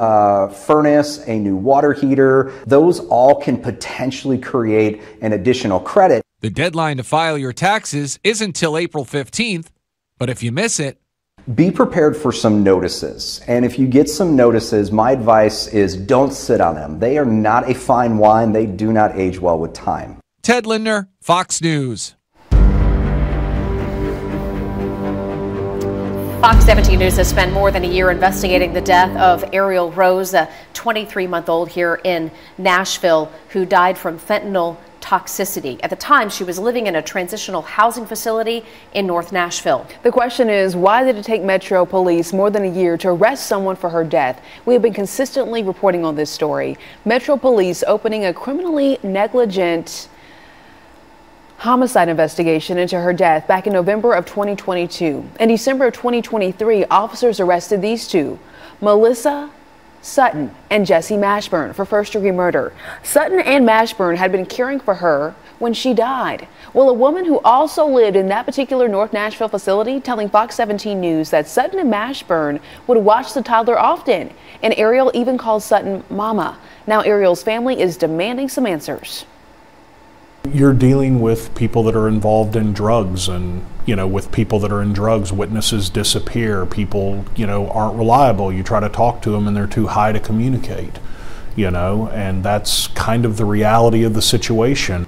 furnace, a new water heater, those all can potentially create an additional credit. The deadline to file your taxes isn't until April 15th, but if you miss it, be prepared for some notices. And if you get some notices, my advice is don't sit on them. They are not a fine wine. They do not age well with time. Ted Linder, Fox News. Fox 17 News has spent more than a year investigating the death of Ariel Rose, a 23-month-old here in Nashville who died from fentanyl toxicity. At the time, she was living in a transitional housing facility in North Nashville. The question is, why did it take Metro Police more than a year to arrest someone for her death? We have been consistently reporting on this story. Metro Police opening a criminally negligent homicide investigation into her death back in November of 2022. In December of 2023, officers arrested these two, Melissa Sutton and Jesse Mashburn, for first-degree murder. Sutton and Mashburn had been caring for her when she died. Well, a woman who also lived in that particular North Nashville facility telling Fox 17 News that Sutton and Mashburn would watch the toddler often, and Ariel even called Sutton Mama. Now Ariel's family is demanding some answers. You're dealing with people that are involved in drugs, and with people that are in drugs, witnesses disappear, people aren't reliable. You try to talk to them and they're too high to communicate, and that's kind of the reality of the situation.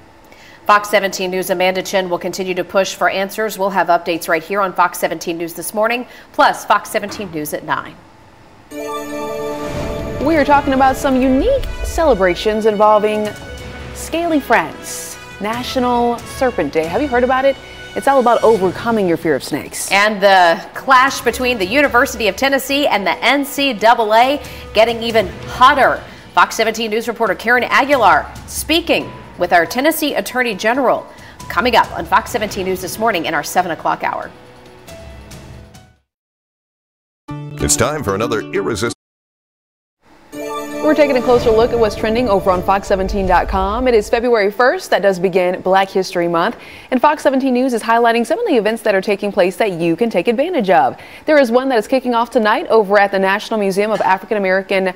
Fox 17 News' Amanda Chen will continue to push for answers. We'll have updates right here on Fox 17 News this morning, plus Fox 17 News at 9. We are talking about some unique celebrations involving scaly friends. National Serpent Day. Have you heard about it? It's all about overcoming your fear of snakes. And the clash between the University of Tennessee and the NCAA getting even hotter. Fox 17 News reporter Karen Aguilar speaking with our Tennessee Attorney General coming up on Fox 17 News this morning in our 7 o'clock hour. It's time for another irresistible. We're taking a closer look at what's trending over on Fox17.com. It is February 1st. That does begin Black History Month. And Fox 17 News is highlighting some of the events that are taking place that you can take advantage of. There is one that is kicking off tonight over at the National Museum of African American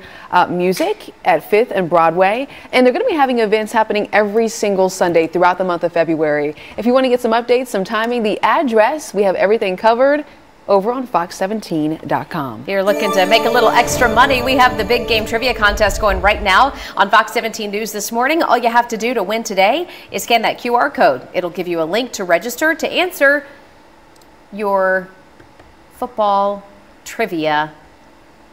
Music at 5th and Broadway. And they're going to be having events happening every single Sunday throughout the month of February. If you want to get some updates, some timing, the address, we have everything covered over on Fox17.com. If you're looking to make a little extra money, we have the big game trivia contest going right now on Fox 17 News this morning. All you have to do to win today is scan that QR code. It'll give you a link to register to answer your football trivia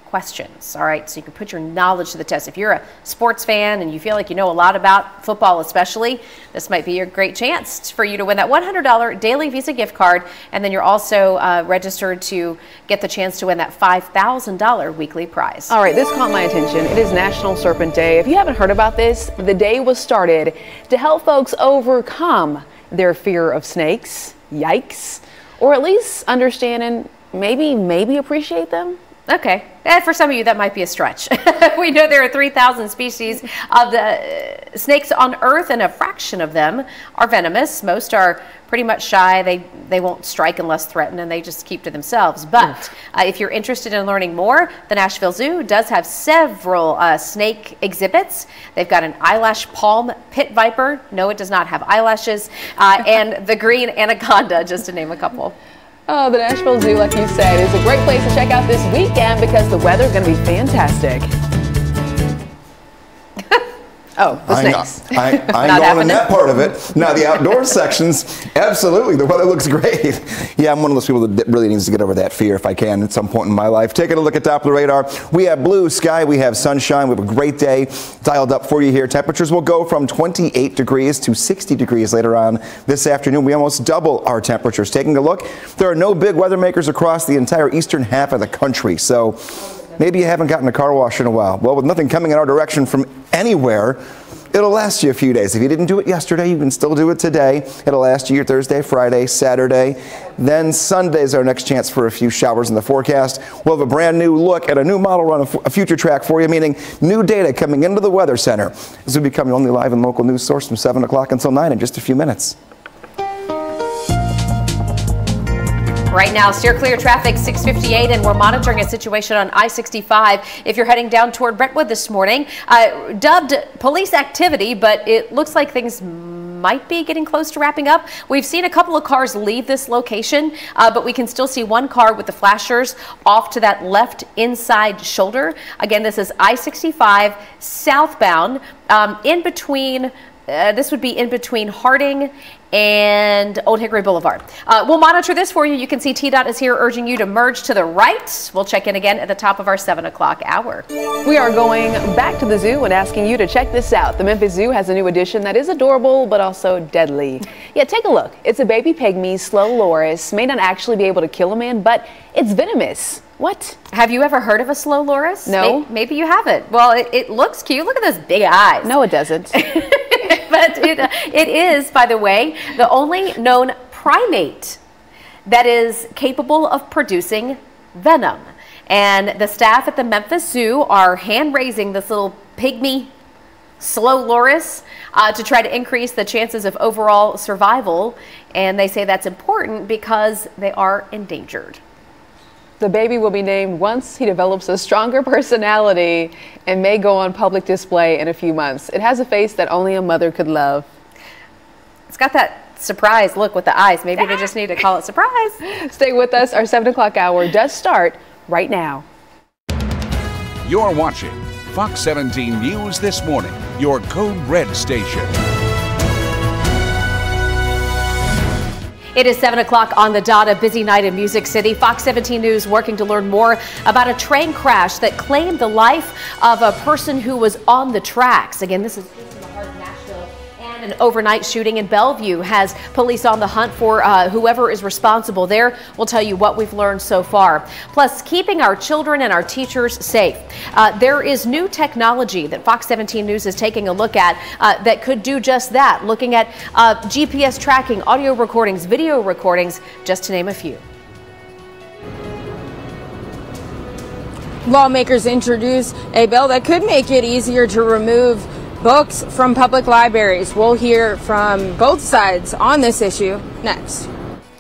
questions. All right, so you can put your knowledge to the test. If you're a sports fan and you feel like you know a lot about football especially, this might be your great chance for you to win that $100 daily Visa gift card, and then you're also registered to get the chance to win that $5,000 weekly prize. All right, this caught my attention. It is National Serpent Day. If you haven't heard about this, the day was started to help folks overcome their fear of snakes, yikes, or at least understand and maybe appreciate them. Okay, for some of you that might be a stretch. We know there are 3,000 species of the snakes on Earth, and a fraction of them are venomous. Most are pretty much shy. They won't strike unless threatened, and they just keep to themselves. But if you're interested in learning more, the Nashville Zoo does have several snake exhibits. They've got an eyelash palm pit viper. No, it does not have eyelashes. And the green anaconda, just to name a couple. Oh, the Nashville Zoo, like you said, is a great place to check out this weekend because the weather is going to be fantastic. Oh, the snakes. I ain't going in that part of it. Now, the outdoor sections, absolutely. The weather looks great. Yeah, I'm one of those people that really needs to get over that fear if I can at some point in my life. Taking a look at Doppler radar, we have blue sky, we have sunshine, we have a great day dialed up for you here. Temperatures will go from 28 degrees to 60 degrees later on this afternoon. We almost double our temperatures. Taking a look, there are no big weather makers across the entire eastern half of the country. So maybe you haven't gotten a car wash in a while. Well, with nothing coming in our direction from anywhere, it'll last you a few days. If you didn't do it yesterday, you can still do it today. It'll last you your Thursday, Friday, Saturday. Then Sunday's our next chance for a few showers in the forecast. We'll have a brand new look at a new model run, a future track for you, meaning new data coming into the Weather Center. This will become your only live and local news source from 7 o'clock until 9 in just a few minutes. Right now, steer clear traffic 658, and we're monitoring a situation on I-65 if you're heading down toward Brentwood this morning. Dubbed police activity, but it looks like things might be getting close to wrapping up. We've seen a couple of cars leave this location, but we can still see one car with the flashers off to that left inside shoulder. Again, this is I-65 southbound in between. This would be in between Harding and Old Hickory Boulevard. We'll monitor this for you. You can see TDOT is here urging you to merge to the right. We'll check in again at the top of our 7 o'clock hour. We are going back to the zoo and asking you to check this out. The Memphis Zoo has a new addition that is adorable but also deadly. Yeah, take a look. It's a baby pygmy, slow loris. May not actually be able to kill a man, but it's venomous. What? Have you ever heard of a slow loris? No. Maybe you haven't. Well, it looks cute. Look at those big eyes. No, it doesn't. But it is, by the way, the only known primate that is capable of producing venom. And the staff at the Memphis Zoo are hand-raising this little pygmy slow loris to try to increase the chances of overall survival. And they say that's important because they are endangered. The baby will be named once he develops a stronger personality and may go on public display in a few months. It has a face that only a mother could love. It's got that surprise look with the eyes. Maybe they just need to call it surprise. Stay with us. Our 7 o'clock hour does start right now. You're watching Fox 17 News This Morning, your Code Red station. It is 7 o'clock on the dot, a busy night in Music City. Fox 17 News working to learn more about a train crash that claimed the life of a person who was on the tracks. Again, this is in the heart of Nashville. And an overnight shooting in Bellevue has police on the hunt for whoever is responsible there. We'll tell you what we've learned so far. Plus, keeping our children and our teachers safe. There is new technology that Fox 17 News is taking a look at that could do just that, looking at GPS tracking, audio recordings, video recordings, just to name a few. Lawmakers introduce a bill that could make it easier to remove books from public libraries. We'll hear from both sides on this issue next.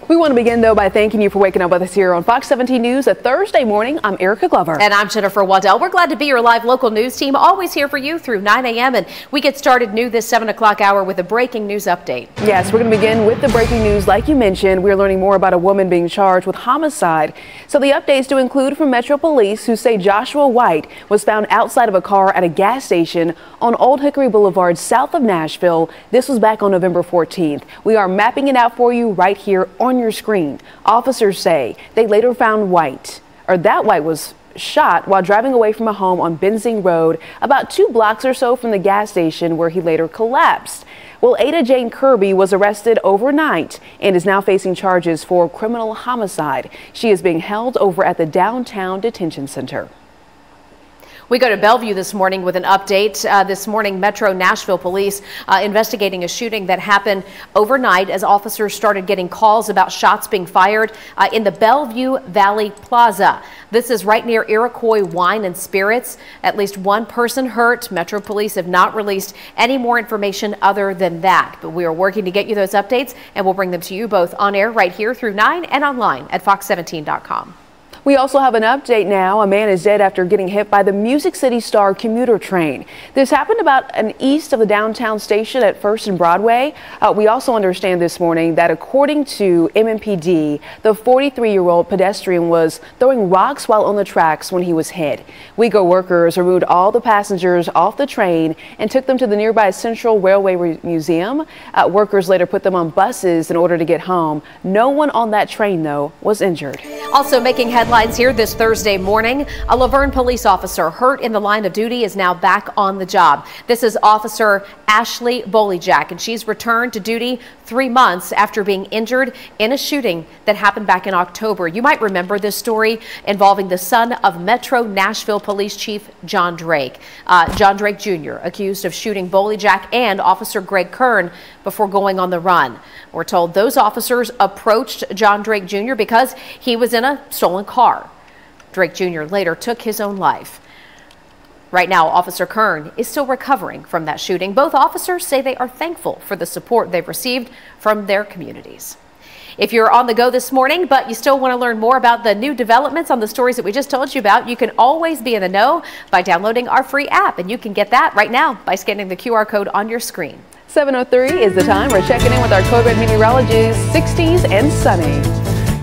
We want to begin, though, by thanking you for waking up with us here on Fox 17 News, a Thursday morning. I'm Erica Glover. And I'm Jennifer Waddell. We're glad to be your live local news team, always here for you through 9 a.m. And we get started new this 7 o'clock hour with a breaking news update. Yes, we're going to begin with the breaking news. Like you mentioned, we're learning more about a woman being charged with homicide. So the updates do include from Metro Police, who say Joshua White was found outside of a car at a gas station on Old Hickory Boulevard, south of Nashville. This was back on November 14th. We are mapping it out for you right here on your screen. Officers say they later found White was shot while driving away from a home on Benzing Road, about 2 blocks or so from the gas station, where he later collapsed. Well, Ada Jane Kirby was arrested overnight and is now facing charges for criminal homicide. She is being held over at the downtown detention center. We go to Bellevue this morning with an update. This morning, Metro Nashville police investigating a shooting that happened overnight as officers started getting calls about shots being fired in the Bellevue Valley Plaza. This is right near Iroquois Wine and Spirits. At least one person hurt. Metro police have not released any more information other than that. But we are working to get you those updates, and we'll bring them to you both on air right here through 9 and online at fox17.com. We also have an update now. A man is dead after getting hit by the Music City Star commuter train. This happened about an east of the downtown station at 1st and Broadway. We also understand this morning that according to MMPD, the 43-year-old pedestrian was throwing rocks while on the tracks when he was hit. WEGO workers removed all the passengers off the train and took them to the nearby Central Railway Museum. Workers later put them on buses in order to get home. No one on that train, though, was injured. Also making headlines here this Thursday morning, a Laverne police officer hurt in the line of duty is now back on the job. This is Officer Ashley Boleyjack, and she's returned to duty 3 months after being injured in a shooting that happened back in October. You might remember this story involving the son of Metro Nashville Police Chief John Drake. John Drake Jr. accused of shooting Boleyjack and Officer Greg Kern before going on the run. We're told those officers approached John Drake Jr. because he was in a stolen car. Drake Jr. later took his own life. Right now, Officer Kern is still recovering from that shooting. Both officers say they are thankful for the support they've received from their communities. If you're on the go this morning, but you still want to learn more about the new developments on the stories that we just told you about, you can always be in the know by downloading our free app. And you can get that right now by scanning the QR code on your screen. 7:03 is the time. We're checking in with our Code Red meteorologist. 60s and sunny.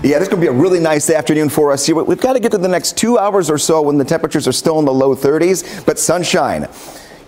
Yeah, this is going to be a really nice afternoon for us here. We've got to get to the next 2 hours or so when the temperatures are still in the low 30s, but sunshine.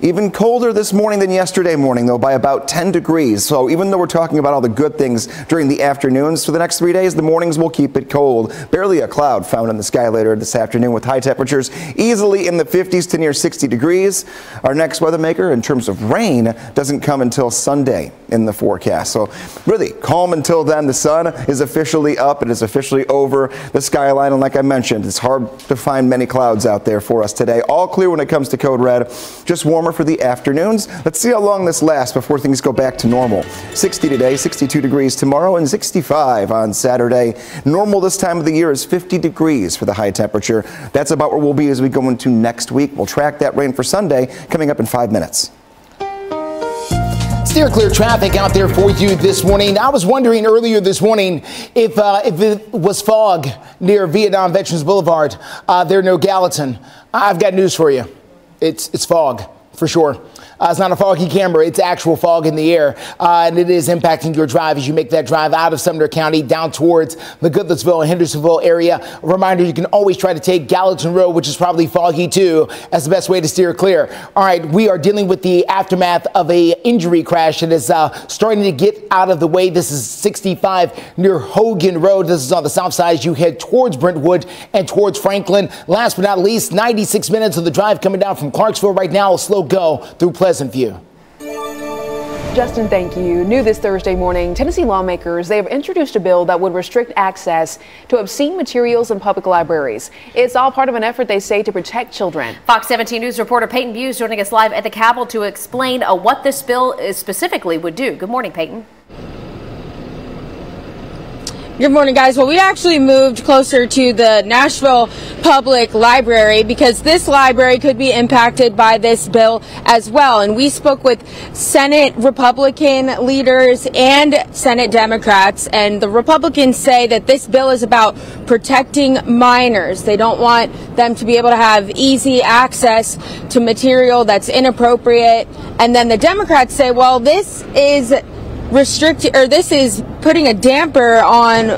Even colder this morning than yesterday morning, though, by about 10 degrees. So even though we're talking about all the good things during the afternoons, for the next 3 days, the mornings will keep it cold. Barely a cloud found in the sky later this afternoon, with high temperatures easily in the 50s to near 60 degrees. Our next weather maker in terms of rain doesn't come until Sunday in the forecast. So really calm until then. The sun is officially up. It is officially over the skyline. And like I mentioned, it's hard to find many clouds out there for us today. All clear when it comes to Code Red. Just warmer for the afternoons. Let's see how long this lasts before things go back to normal. 60 today, 62 degrees tomorrow, and 65 on Saturday. Normal this time of the year is 50 degrees for the high temperature. That's about where we'll be as we go into next week. We'll track that rain for Sunday coming up in 5 minutes. Steer clear traffic out there for you this morning. I was wondering earlier this morning if it was fog near Vietnam Veterans Boulevard there near Gallatin. I've got news for you. It's fog for sure. It's not a foggy camera. It's actual fog in the air, and it is impacting your drive as you make that drive out of Sumner County down towards the Goodlettsville and Hendersonville area. A reminder, you can always try to take Gallatin Road, which is probably foggy too, as the best way to steer clear. All right, we are dealing with the aftermath of a injury crash that is starting to get out of the way. This is 65 near Hogan Road. This is on the south side as you head towards Brentwood and towards Franklin. Last but not least, 96 minutes of the drive coming down from Clarksville right now. A slow go through Pleasant View. Justin, thank you. New this Thursday morning, Tennessee lawmakers, they have introduced a bill that would restrict access to obscene materials in public libraries. It's all part of an effort, they say, to protect children. Fox 17 News reporter Peyton Buse joining us live at the Capitol to explain what this bill specifically would do. Good morning, Peyton. Good morning, guys. Well, we actually moved closer to the Nashville Public Library because this library could be impacted by this bill as well. And we spoke with Senate Republican leaders and Senate Democrats, and the Republicans say that this bill is about protecting minors. They don't want them to be able to have easy access to material that's inappropriate. And then the Democrats say, well, this is restricted, or this is putting a damper on,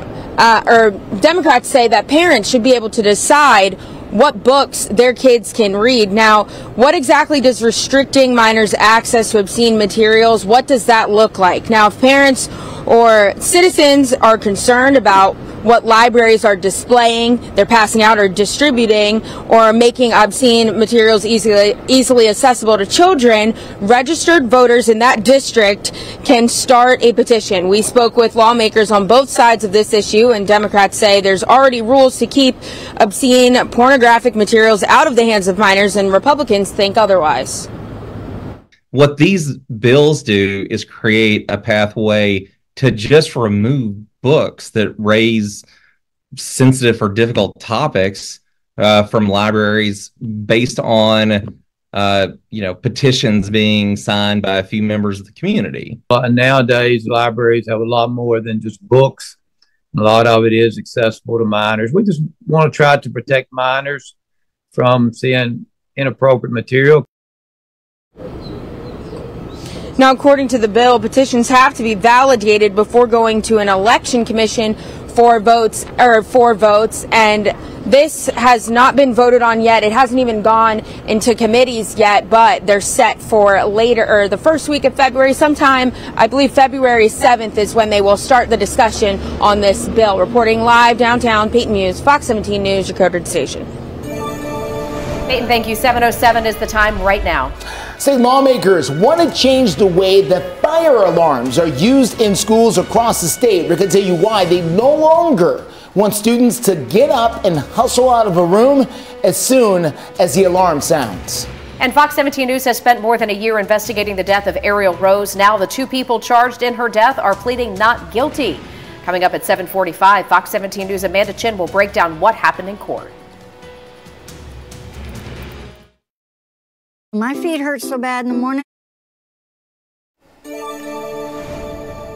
or Democrats say that parents should be able to decide what books their kids can read. Now, what exactly does restricting minors' access to obscene materials, what does that look like? Now, if parents or citizens are concerned about what libraries are displaying, they're passing out or distributing, or making obscene materials easily accessible to children, registered voters in that district can start a petition. We spoke with lawmakers on both sides of this issue, and Democrats say there's already rules to keep obscene pornographic materials out of the hands of minors, and Republicans think otherwise. What these bills do is create a pathway to just remove books that raise sensitive or difficult topics from libraries based on petitions being signed by a few members of the community. And nowadays, libraries have a lot more than just books. A lot of it is accessible to minors. We just want to try to protect minors from seeing inappropriate material. Now, according to the bill, petitions have to be validated before going to an election commission for votes, and this has not been voted on yet. It hasn't even gone into committees yet, but they're set for later, or the first week of February, sometime, I believe February 7th is when they will start the discussion on this bill. Reporting live downtown, Peyton Muse, Fox 17 News, your coded station. Peyton, thank you. 7:07 is the time right now. State lawmakers want to change the way that fire alarms are used in schools across the state. We can tell you why. They no longer want students to get up and hustle out of a room as soon as the alarm sounds. And Fox 17 News has spent more than a year investigating the death of Ariel Rose. Now the two people charged in her death are pleading not guilty. Coming up at 7:45, Fox 17 News' Amanda Chin will break down what happened in court. My feet hurt so bad in the morning.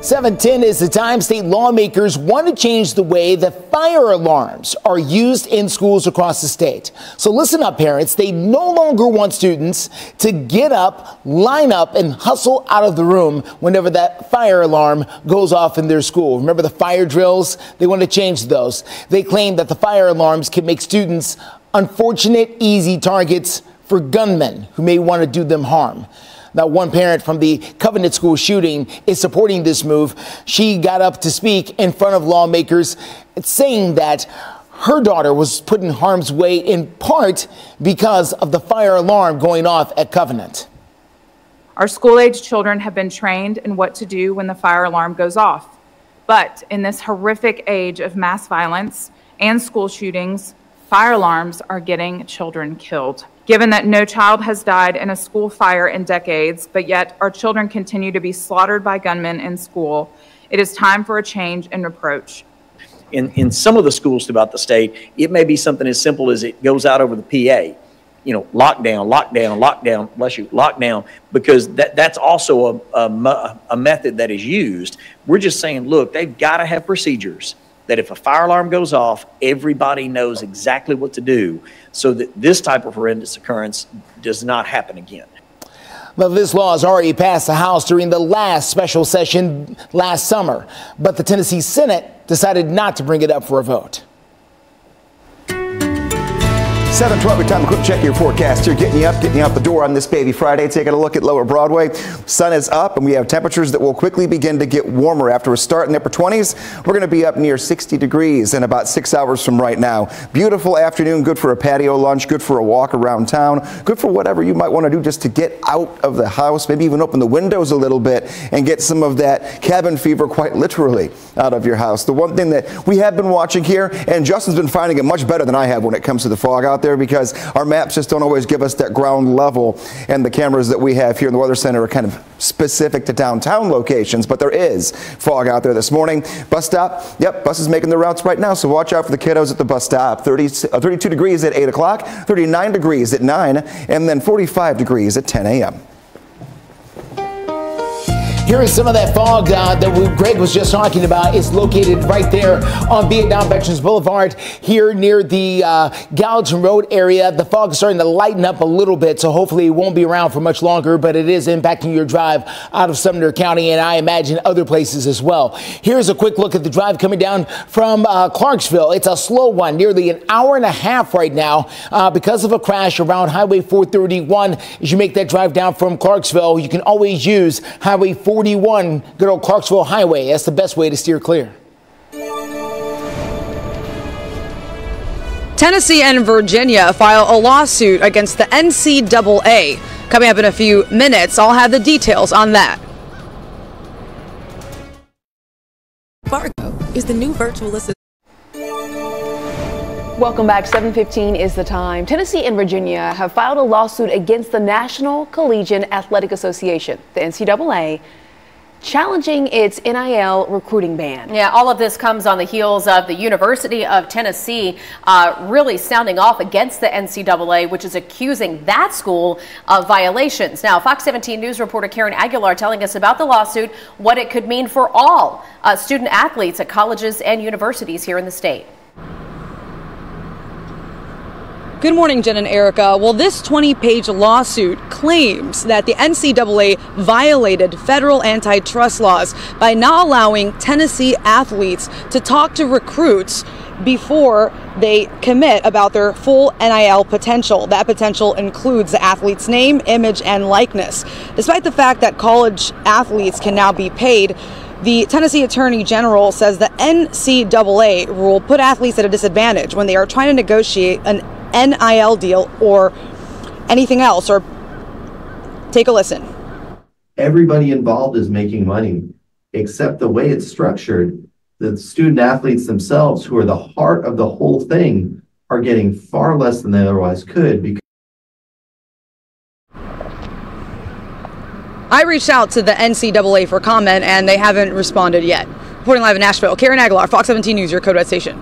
7:10 is the time. State lawmakers want to change the way that fire alarms are used in schools across the state. So listen up, parents. They no longer want students to get up, line up, and hustle out of the room whenever that fire alarm goes off in their school. Remember the fire drills? They want to change those. They claim that the fire alarms can make students unfortunate, easy targets for gunmen who may want to do them harm. Now, one parent from the Covenant School shooting is supporting this move. She got up to speak in front of lawmakers, saying that her daughter was put in harm's way in part because of the fire alarm going off at Covenant. Our school-age children have been trained in what to do when the fire alarm goes off. But in this horrific age of mass violence and school shootings, fire alarms are getting children killed. Given that no child has died in a school fire in decades, but yet our children continue to be slaughtered by gunmen in school, it is time for a change in approach. In some of the schools throughout the state, it may be something as simple as it goes out over the PA. You know, lockdown, lockdown, lockdown, bless you, lockdown, because that's also a method that is used. We're just saying, look, they've got to have procedures that if a fire alarm goes off, everybody knows exactly what to do so that this type of horrendous occurrence does not happen again. Well, this law has already passed the House during the last special session last summer, but the Tennessee Senate decided not to bring it up for a vote. 7:12, your time. A quick check of your forecast here. Getting you out the door on this baby Friday. Taking a look at Lower Broadway. Sun is up, and we have temperatures that will quickly begin to get warmer. After a start in the upper 20s, we're going to be up near 60 degrees in about 6 hours from right now. Beautiful afternoon, good for a patio lunch, good for a walk around town, good for whatever you might want to do just to get out of the house, maybe even open the windows a little bit and get some of that cabin fever, quite literally, out of your house. The one thing that we have been watching here, and Justin's been finding it much better than I have when it comes to the fog out there, because our maps just don't always give us that ground level, and the cameras that we have here in the Weather Center are kind of specific to downtown locations, but there is fog out there this morning. Bus stop, yep, buses making their routes right now, so watch out for the kiddos at the bus stop. 32 degrees at 8 o'clock, 39 degrees at 9, and then 45 degrees at 10 a.m. Here is some of that fog that Greg was just talking about. It's located right there on Vietnam Veterans Boulevard here near the Gallatin Road area. The fog is starting to lighten up a little bit, so hopefully it won't be around for much longer, but it is impacting your drive out of Sumner County, and I imagine other places as well. Here's a quick look at the drive coming down from Clarksville. It's a slow one, nearly an hour and a half right now because of a crash around Highway 431. As you make that drive down from Clarksville, you can always use Highway 441, good old Clarksville Highway. That's the best way to steer clear. Tennessee and Virginia file a lawsuit against the NCAA. Coming up in a few minutes, I'll have the details on that. Fargo is the new virtual assistant. Welcome back. 7:15 is the time. Tennessee and Virginia have filed a lawsuit against the National Collegiate Athletic Association, the NCAA, challenging its NIL recruiting ban. Yeah, all of this comes on the heels of the University of Tennessee really sounding off against the NCAA, which is accusing that school of violations. Now, Fox 17 News reporter Karen Aguilar telling us about the lawsuit, what it could mean for all student athletes at colleges and universities here in the state. Good morning, Jen and Erica. Well, this 20-page lawsuit claims that the NCAA violated federal antitrust laws by not allowing Tennessee athletes to talk to recruits before they commit about their full NIL potential. That potential includes the athlete's name, image, and likeness. Despite the fact that college athletes can now be paid, the Tennessee Attorney General says the NCAA rule put athletes at a disadvantage when they are trying to negotiate an NIL deal or anything else. Or take a listen. Everybody involved is making money, except the way it's structured. The student athletes themselves, who are the heart of the whole thing, are getting far less than they otherwise could. Because I reached out to the NCAA for comment, and they haven't responded yet. Reporting live in Nashville, Karen Aguilar, Fox 17 News, your Code Red station.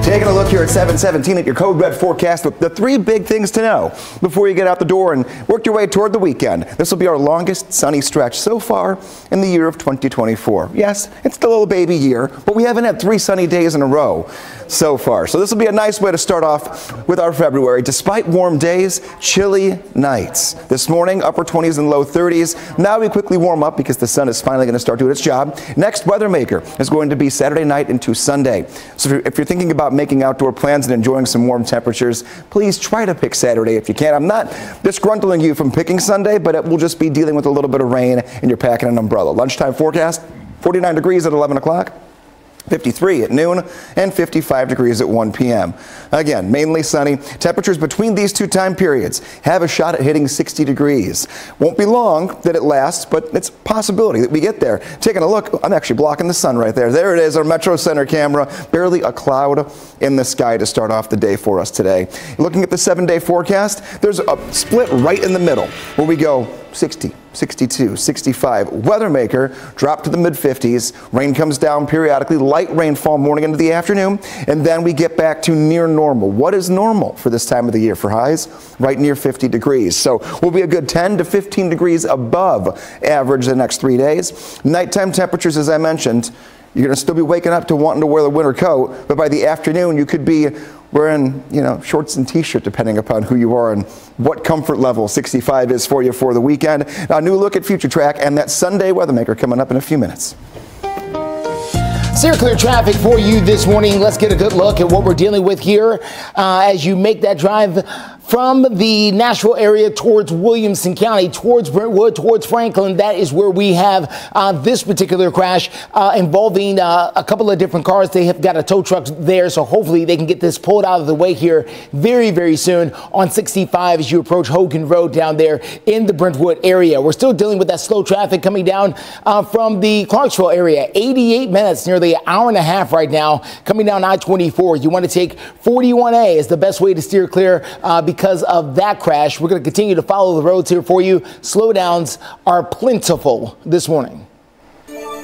Taking a look here at 7:17 at your Code Red forecast with the three big things to know before you get out the door and work your way toward the weekend. This will be our longest sunny stretch so far in the year of 2024. Yes, it's the little baby year, but we haven't had 3 sunny days in a row so far. So this will be a nice way to start off with our February. Despite warm days, chilly nights. This morning, upper 20s and low 30s. Now we quickly warm up because the sun is finally going to start doing its job. Next weather maker is going to be Saturday night into Sunday. So if you're thinking about making outdoor plans and enjoying some warm temperatures, please try to pick Saturday if you can. I'm not disgruntling you from picking Sunday, but it will just be dealing with a little bit of rain and you're packing an umbrella. Lunchtime forecast, 49 degrees at 11 o'clock. 53 at noon, and 55 degrees at 1 p.m. Again, mainly sunny. Temperatures between these two time periods have a shot at hitting 60 degrees. Won't be long that it lasts, but it's a possibility that we get there. Taking a look, I'm actually blocking the sun right there. There it is, our Metro Center camera. Barely a cloud in the sky to start off the day for us today. Looking at the 7-day forecast, there's a split right in the middle where we go 60, 62, 65. Weather maker drop to the mid-50s. Rain comes down periodically, light rainfall morning into the afternoon, and then we get back to near normal. What is normal for this time of the year for highs? Right near 50 degrees. So we'll be a good 10 to 15 degrees above average the next 3 days. Nighttime temperatures, as I mentioned, you're going to still be waking up to wanting to wear the winter coat, but by the afternoon you could be wearing, shorts and t-shirt depending upon who you are and what comfort level 65 is for you for the weekend. Now, a new look at Future Track and that Sunday weathermaker coming up in a few minutes. Steer clear traffic for you this morning. Let's get a good look at what we're dealing with here as you make that drive from the Nashville area towards Williamson County, towards Brentwood, towards Franklin. That is where we have this particular crash involving a couple of different cars. They have got a tow truck there, so hopefully they can get this pulled out of the way here very, very soon on 65 as you approach Hogan Road down there in the Brentwood area. We're still dealing with that slow traffic coming down from the Clarksville area. 88 minutes, nearly an hour and a half right now, coming down I-24. You want to take 41A is the best way to steer clear because of that crash. We're going to continue to follow the roads here for you. Slowdowns are plentiful this morning.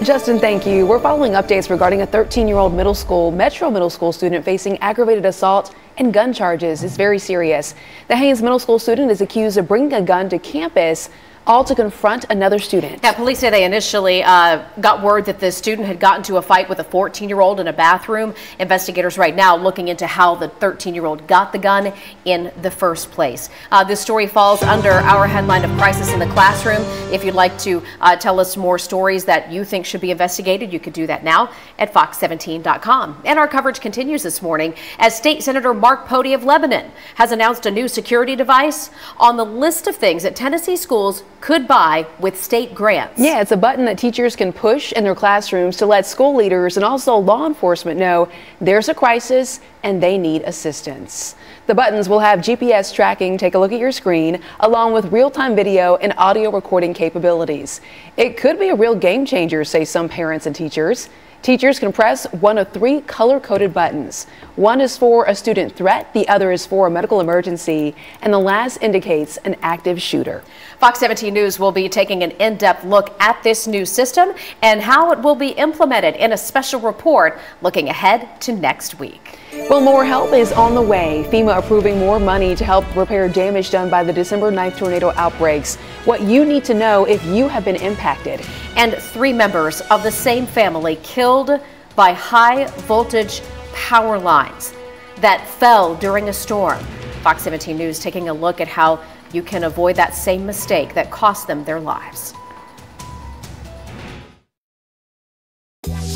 Justin, thank you. We're following updates regarding a 13-year-old Metro Middle School student facing aggravated assault and gun charges. It's very serious. The Haynes Middle School student is accused of bringing a gun to campus, all to confront another student. Yeah, police say they initially got word that the student had gotten into a fight with a 14-year-old in a bathroom. Investigators right now looking into how the 13-year-old got the gun in the first place. This story falls under our headline of Crisis in the Classroom. If you'd like to tell us more stories that you think should be investigated, you could do that now at fox17.com. And our coverage continues this morning as State Senator Mark Pody of Lebanon has announced a new security device on the list of things that Tennessee schools could buy with state grants. Yeah, it's a button that teachers can push in their classrooms to let school leaders and also law enforcement know there's a crisis and they need assistance. The buttons will have GPS tracking, take a look at your screen, along with real-time video and audio recording capabilities. It could be a real game changer, say some parents and teachers. Teachers can press one of 3 color-coded buttons. One is for a student threat, the other is for a medical emergency, and the last indicates an active shooter. Fox 17 News will be taking an in-depth look at this new system and how it will be implemented in a special report looking ahead to next week. Well, more help is on the way. FEMA approving more money to help repair damage done by the December 9th tornado outbreaks. What you need to know if you have been impacted. And 3 members of the same family killed by high voltage power lines that fell during a storm. Fox 17 News taking a look at how you can avoid that same mistake that cost them their lives.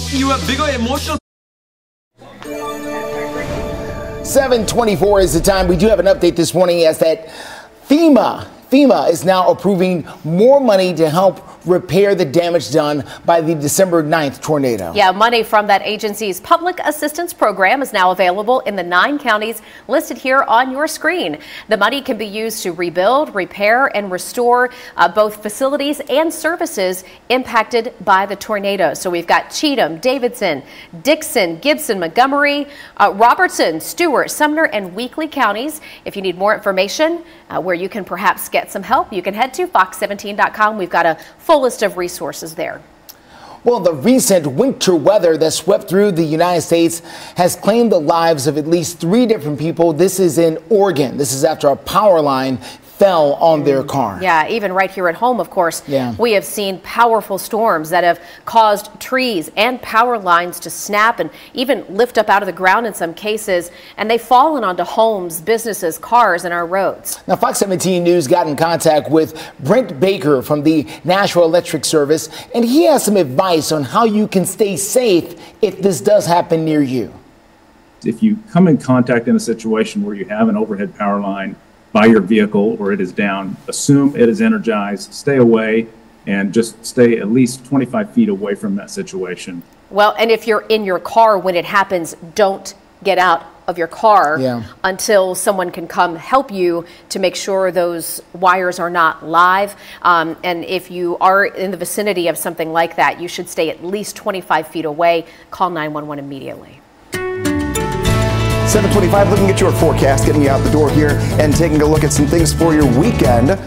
You have bigger emotional. 7:24 is the time. We do have an update this morning as that FEMA is now approving more money to help repair the damage done by the December 9th tornado. Yeah, money from that agency's public assistance program is now available in the 9 counties listed here on your screen. The money can be used to rebuild, repair, and restore both facilities and services impacted by the tornado. So we've got Cheatham, Davidson, Dickson, Gibson, Montgomery, Robertson, Stewart, Sumner, and Weakley counties. If you need more information where you can perhaps get some help, you can head to fox17.com. We've got a full list of resources there. Well, the recent winter weather that swept through the United States has claimed the lives of at least 3 different people. This is in Oregon. This is after a power line fell on their car. Yeah, even right here at home, of course, we have seen powerful storms that have caused trees and power lines to snap and even lift up out of the ground in some cases, and they've fallen onto homes, businesses, cars, and our roads. Now, Fox 17 News got in contact with Brent Baker from the Nashville Electric Service, and he has some advice on how you can stay safe if this does happen near you. If you come in contact in a situation where you have an overhead power line by your vehicle or it is down, assume it is energized, stay away, and just stay at least 25 feet away from that situation. Well, and if you're in your car when it happens, don't get out of your car until someone can come help you to make sure those wires are not live. And if you are in the vicinity of something like that, you should stay at least 25 feet away. Call 911 immediately. 7:25, looking at your forecast, getting you out the door here and taking a look at some things for your weekend.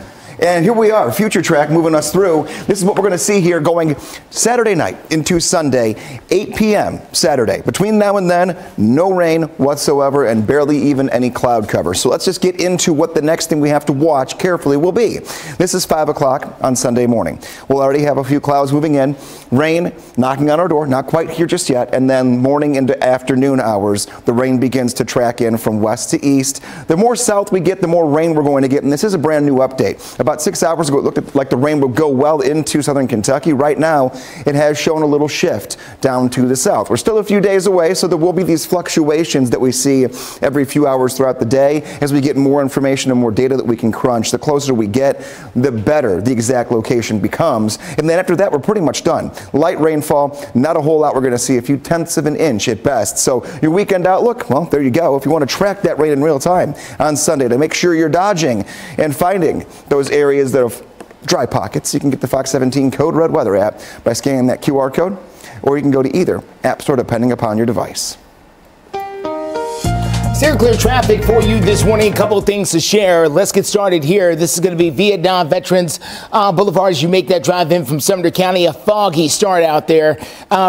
And here we are, Future Track moving us through. This is what we're going to see here going Saturday night into Sunday, 8 p.m. Saturday. Between now and then, no rain whatsoever and barely even any cloud cover. So let's just get into what the next thing we have to watch carefully will be. This is 5 o'clock on Sunday morning. We'll already have a few clouds moving in, rain knocking on our door, not quite here just yet, and then morning into afternoon hours, the rain begins to track in from west to east. The more south we get, the more rain we're going to get, and this is a brand new update. About 6 hours ago, it looked like the rain would go well into southern Kentucky. Right now, it has shown a little shift down to the south. We're still a few days away, so there will be these fluctuations that we see every few hours throughout the day as we get more information and more data that we can crunch. The closer we get, the better the exact location becomes. And then after that, we're pretty much done. Light rainfall, not a whole lot. We're going to see a few tenths of an inch at best. So your weekend outlook, well, there you go. If you want to track that rain in real time on Sunday to make sure you're dodging and finding those areas that have dry pockets, you can get the Fox 17 Code Red Weather app by scanning that QR code, or you can go to either app store depending upon your device. Steer clear traffic for you this morning. A couple of things to share. Let's get started here. This is going to be Vietnam Veterans Boulevard as you make that drive in from Sumter County. A foggy start out there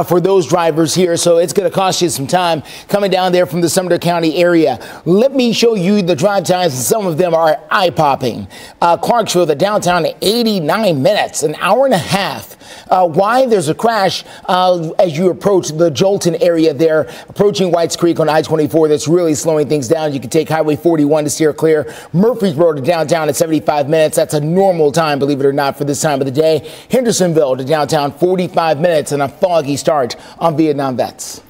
for those drivers here, so it's going to cost you some time coming down there from the Sumter County area. Let me show you the drive times, and some of them are eye-popping. Clarksville, the downtown, 89 minutes, an hour and a half. Why? There's a crash as you approach the Jolton area there, approaching Whites Creek on I-24. That's really slowing things down. You can take Highway 41 to steer clear. Murfreesboro to downtown at 75 minutes. That's a normal time, believe it or not, for this time of the day. Hendersonville to downtown, 45 minutes, and a foggy start on Vietnam Vets.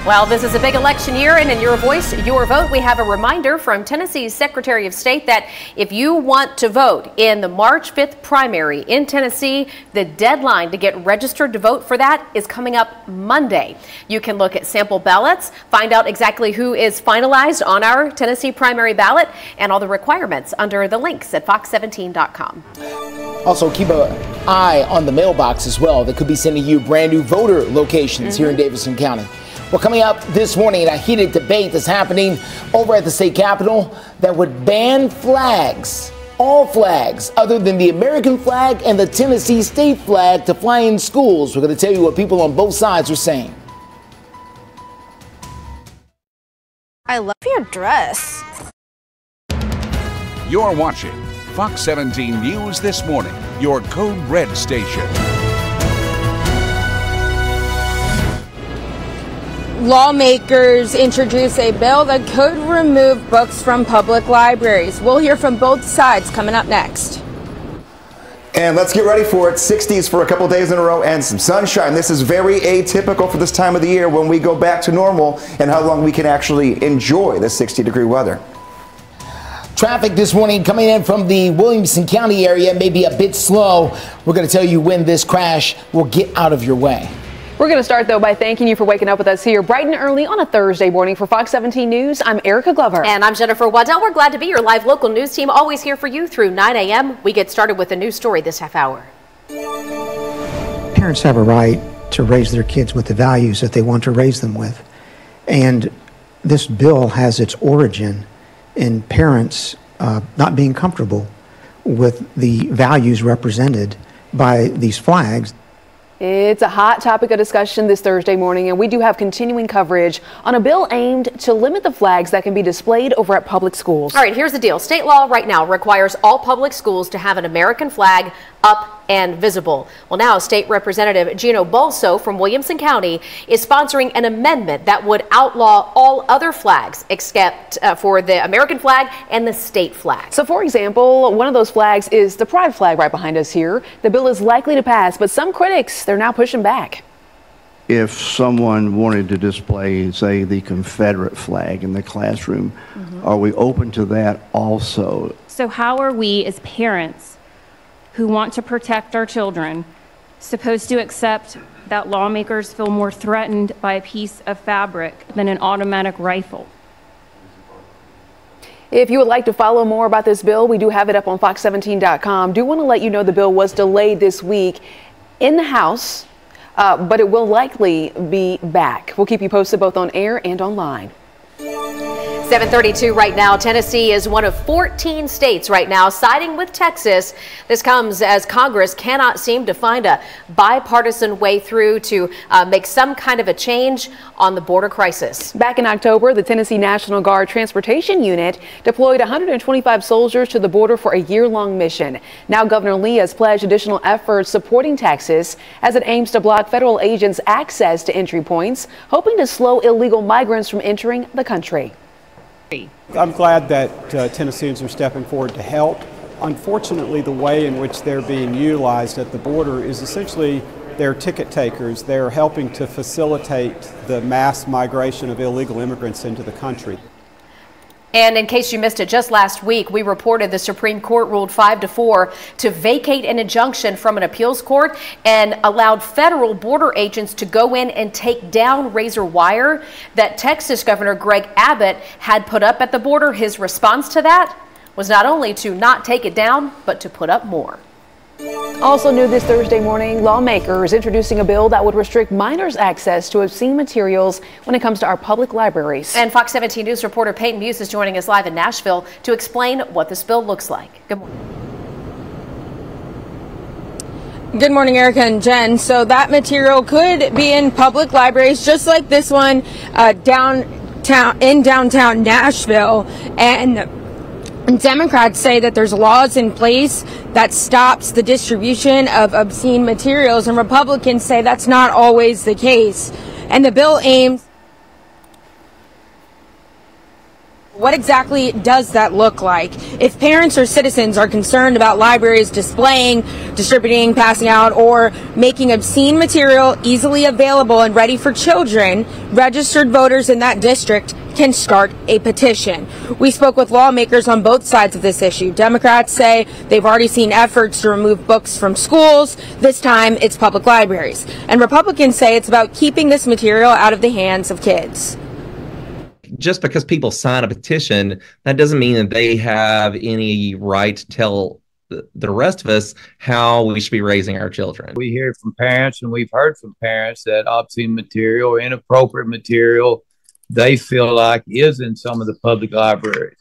Well, this is a big election year, and in Your Voice, Your Vote, we have a reminder from Tennessee's Secretary of State that if you want to vote in the March 5th primary in Tennessee, the deadline to get registered to vote for that is coming up Monday. You can look at sample ballots, find out exactly who is finalized on our Tennessee primary ballot, and all the requirements under the links at fox17.com. Also, keep an eye on the mailbox as well. That could be sending you brand new voter locations here in Davidson County. Well, coming up this morning, a heated debate that's happening over at the state capitol that would ban flags, all flags, other than the American flag and the Tennessee state flag to fly in schools. We're going to tell you what people on both sides are saying. I love your dress. You're watching Fox 17 News This Morning, your Code Red station. Lawmakers introduce a bill that could remove books from public libraries. We'll hear from both sides coming up next. And let's get ready for it. 60s for a couple days in a row and some sunshine. This is very atypical for this time of the year when we go back to normal and how long we can actually enjoy the 60-degree weather. Traffic this morning coming in from the Williamson County area may be a bit slow. We're going to tell you when this crash will get out of your way. We're going to start, though, by thanking you for waking up with us here bright and early on a Thursday morning. For Fox 17 News, I'm Erica Glover. And I'm Jennifer Waddell. We're glad to be your live local news team, always here for you through 9 a.m. We get started with a news story this half hour. Parents have a right to raise their kids with the values that they want to raise them with. And this bill has its origin in parents not being comfortable with the values represented by these flags. It's a hot topic of discussion this Thursday morning, and we do have continuing coverage on a bill aimed to limit the flags that can be displayed over at public schools. All right, here's the deal. State law right now requires all public schools to have an American flag up and visible. Well, now State Representative Gino Bolso from Williamson County is sponsoring an amendment that would outlaw all other flags except for the American flag and the state flag. So, for example, one of those flags is the pride flag right behind us here. The bill is likely to pass, but some critics, they're now pushing back. If someone wanted to display, say, the Confederate flag in the classroom, are we open to that also? So how are we as parents who want to protect our children supposed to accept that lawmakers feel more threatened by a piece of fabric than an automatic rifle? If you would like to follow more about this bill, we do have it up on fox17.com. Do want to let you know the bill was delayed this week in the House, but it will likely be back. We'll keep you posted both on air and online. 7:32 right now. Tennessee is one of 14 states right now siding with Texas. This comes as Congress cannot seem to find a bipartisan way through to make some kind of a change on the border crisis. Back in October, the Tennessee National Guard Transportation Unit deployed 125 soldiers to the border for a year-long mission. Now Governor Lee has pledged additional efforts supporting Texas as it aims to block federal agents' access to entry points, hoping to slow illegal migrants from entering the country. I'm glad that Tennesseans are stepping forward to help. Unfortunately, the way in which they're being utilized at the border is essentially they're ticket takers. They're helping to facilitate the mass migration of illegal immigrants into the country. And in case you missed it, just last week, we reported the Supreme Court ruled 5-4 to vacate an injunction from an appeals court and allowed federal border agents to go in and take down razor wire that Texas Governor Greg Abbott had put up at the border. His response to that was not only to not take it down, but to put up more. Also new this Thursday morning, lawmakers introducing a bill that would restrict minors' access to obscene materials when it comes to our public libraries. And Fox 17 News reporter Peyton Muse is joining us live in Nashville to explain what this bill looks like. Good morning. Good morning, Erica and Jen. So that material could be in public libraries, just like this one in downtown Nashville. And Democrats say that there's laws in place that stops the distribution of obscene materials, and Republicans say that's not always the case. And the bill aims... What exactly does that look like? If parents or citizens are concerned about libraries displaying, distributing, passing out, or making obscene material easily available and ready for children, registered voters in that district can start a petition. We spoke with lawmakers on both sides of this issue. Democrats say they've already seen efforts to remove books from schools. This time it's public libraries. And Republicans say it's about keeping this material out of the hands of kids. Just because people sign a petition, that doesn't mean that they have any right to tell the rest of us how we should be raising our children. We hear from parents, and we've heard from parents, that obscene material or inappropriate material they feel like is in some of the public libraries.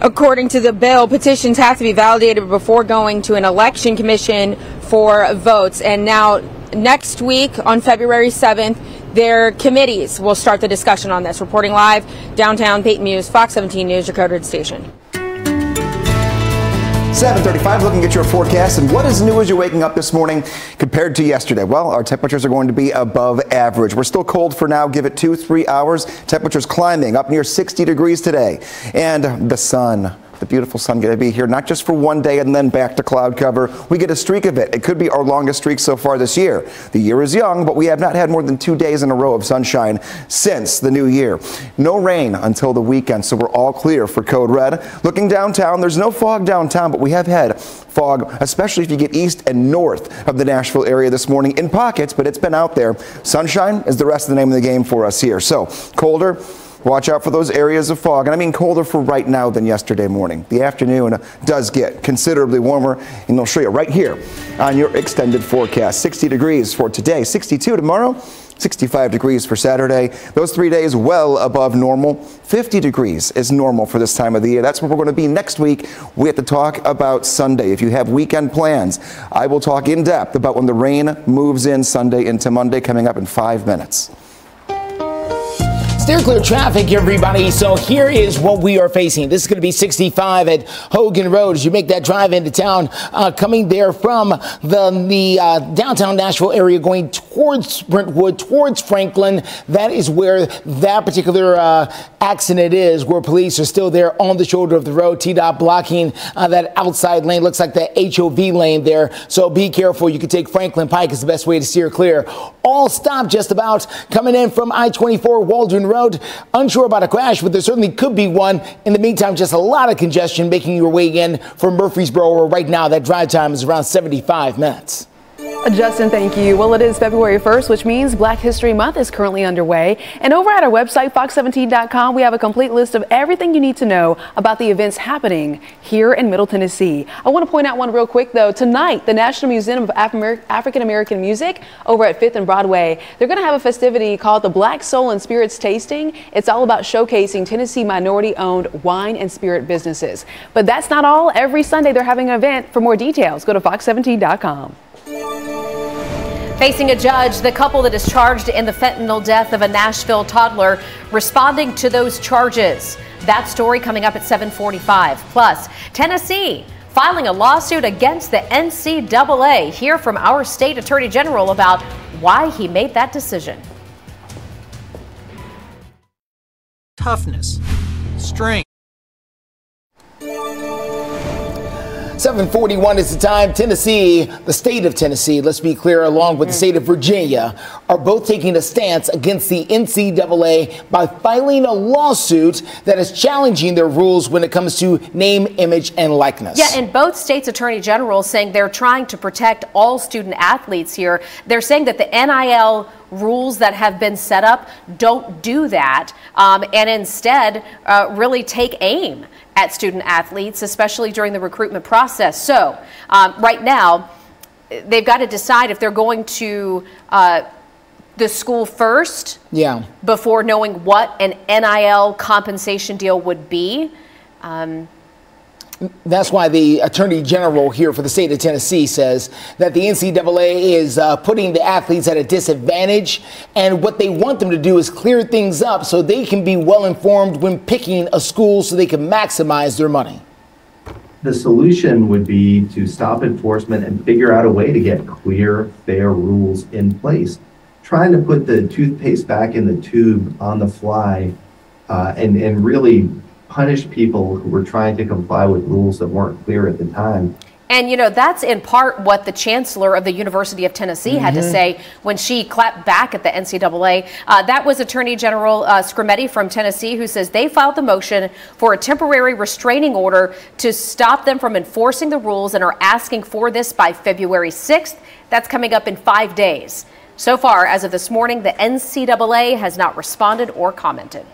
According to the bill, petitions have to be validated before going to an election commission for votes. And now next week on February 7th, their committees will start the discussion on this. Reporting live downtown, Peyton Muse, Fox 17 News, your coded station. 7:35, looking at your forecast, and what is new as you're waking up this morning compared to yesterday? Well, our temperatures are going to be above average. We're still cold for now. Give it 2-3 hours. Temperatures climbing up near 60 degrees today. And the sun, the beautiful sun, going to be here not just for one day and then back to cloud cover. We get a streak of it. It could be our longest streak so far this year. The year is young, but we have not had more than 2 days in a row of sunshine since the new year. No rain until the weekend, so we're all clear for code red. Looking downtown, there's no fog downtown, but we have had fog, especially if you get east and north of the Nashville area this morning in pockets, but it's been out there. Sunshine is the rest of the name of the game for us here. So colder. Watch out for those areas of fog, and I mean colder for right now than yesterday morning. The afternoon does get considerably warmer, and they'll show you right here on your extended forecast. 60 degrees for today, 62 tomorrow, 65 degrees for Saturday. Those 3 days well above normal. 50 degrees is normal for this time of the year. That's where we're going to be next week. We have to talk about Sunday. If you have weekend plans, I will talk in depth about when the rain moves in Sunday into Monday, coming up in 5 minutes. Steer clear traffic, everybody. So here is what we are facing. This is going to be 65 at Hogan Road as you make that drive into town, coming there from the downtown Nashville area, going towards Brentwood, towards Franklin. That is where that particular accident is, where police are still there on the shoulder of the road. TDOT blocking that outside lane. Looks like the HOV lane there. So be careful. You can take Franklin Pike is the best way to steer clear. All stopped just about coming in from I-24 Waldron Road. Unsure about a crash, but there certainly could be one. In the meantime, just a lot of congestion making your way in from Murfreesboro, where right now that drive time is around 75 minutes. Justin, thank you. Well, it is February 1st, which means Black History Month is currently underway. And over at our website, fox17.com, we have a complete list of everything you need to know about the events happening here in Middle Tennessee. I want to point out one real quick, though. Tonight, the National Museum of African American Music over at 5th and Broadway, they're going to have a festivity called the Black Soul and Spirits Tasting. It's all about showcasing Tennessee minority-owned wine and spirit businesses. But that's not all. Every Sunday, they're having an event. For more details, go to fox17.com. Facing a judge, the couple that is charged in the fentanyl death of a Nashville toddler responding to those charges. That story coming up at 7:45. Plus, Tennessee filing a lawsuit against the NCAA. Hear from our state attorney general about why he made that decision. Toughness, strength. 7:41 is the time. Tennessee, the state of Tennessee, let's be clear, along with the state of Virginia, are both taking a stance against the NCAA by filing a lawsuit that is challenging their rules when it comes to name, image, and likeness. Yeah, and both states' attorney generals saying they're trying to protect all student athletes here. They're saying that the NIL rules that have been set up don't do that, and instead really take aim at student athletes, especially during the recruitment process. So right now, they've got to decide if they're going to the school first, before knowing what an NIL compensation deal would be. That's why the attorney general here for the state of Tennessee says that the NCAA is putting the athletes at a disadvantage, and what they want them to do is clear things up so they can be well informed when picking a school so they can maximize their money. The solution would be to stop enforcement and figure out a way to get clear, fair rules in place. Trying to put the toothpaste back in the tube on the fly and really punish people who were trying to comply with rules that weren't clear at the time. And, you know, that's in part what the chancellor of the University of Tennessee had to say when she clapped back at the NCAA. That was Attorney General Scrimetti from Tennessee, who says they filed the motion for a temporary restraining order to stop them from enforcing the rules and are asking for this by February 6th. That's coming up in 5 days. So far, as of this morning, the NCAA has not responded or commented.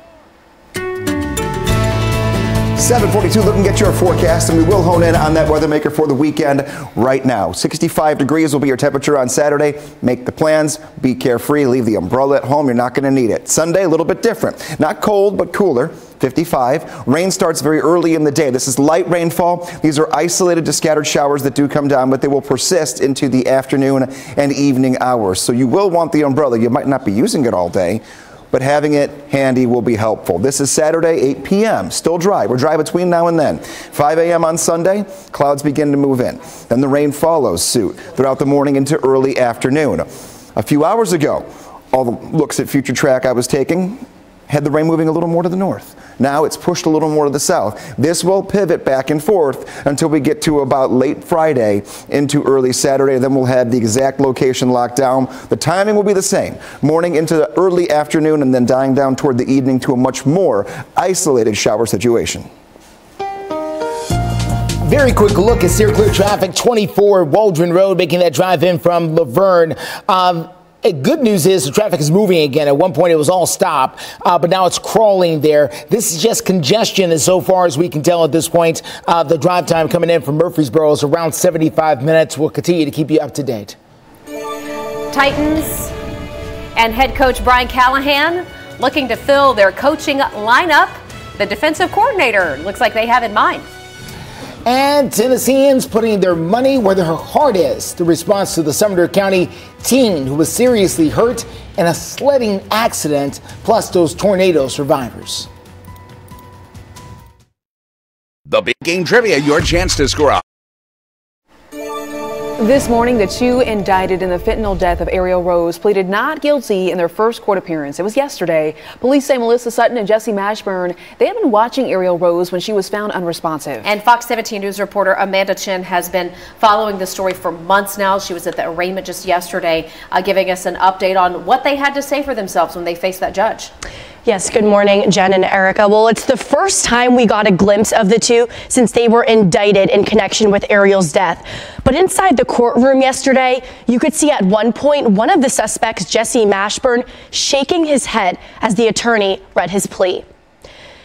7:42, looking at your forecast, and we will hone in on that weather maker for the weekend right now. 65 degrees will be your temperature on Saturday. Make the plans. Be carefree. Leave the umbrella at home. You're not going to need it. Sunday, a little bit different. Not cold, but cooler. 55. Rain starts very early in the day. This is light rainfall. These are isolated to scattered showers that do come down, but they will persist into the afternoon and evening hours. So you will want the umbrella. You might not be using it all day, but having it handy will be helpful. This is Saturday, 8 p.m. Still dry. We're dry between now and then. 5 a.m. on Sunday, clouds begin to move in. Then the rain follows suit throughout the morning into early afternoon. A few hours ago, all the looks at future track I was taking had the rain moving a little more to the north. Now it's pushed a little more to the south. This will pivot back and forth until we get to about late Friday into early Saturday. Then we'll have the exact location locked down. The timing will be the same. Morning into the early afternoon and then dying down toward the evening to a much more isolated shower situation. Very quick look at clear traffic. 24 Waldron Road, making that drive in from Laverne. Good news is the traffic is moving again. At one point it was all stop, but now it's crawling there. This is just congestion, and so far as we can tell at this point, the drive time coming in from Murfreesboro is around 75 minutes. We'll continue to keep you up to date. Titans and head coach Brian Callahan looking to fill their coaching lineup. The defensive coordinator looks like they have in mind. And Tennesseans putting their money where their heart is. The response to the Sumter County teen who was seriously hurt in a sledding accident, plus those tornado survivors. The Big Game Trivia, your chance to score up. This morning, the two indicted in the fentanyl death of Ariel Rose pleaded not guilty in their first court appearance. It was yesterday. Police say Melissa Sutton and Jesse Mashburn, they had been watching Ariel Rose when she was found unresponsive. And Fox 17 News reporter Amanda Chin has been following the story for months now. She was at the arraignment just yesterday, giving us an update on what they had to say for themselves when they faced that judge. Yes, good morning, Jen and Erica. Well, it's the first time we got a glimpse of the two since they were indicted in connection with Ariel's death. But inside the courtroom yesterday, you could see at one point one of the suspects, Jesse Mashburn, shaking his head as the attorney read his plea.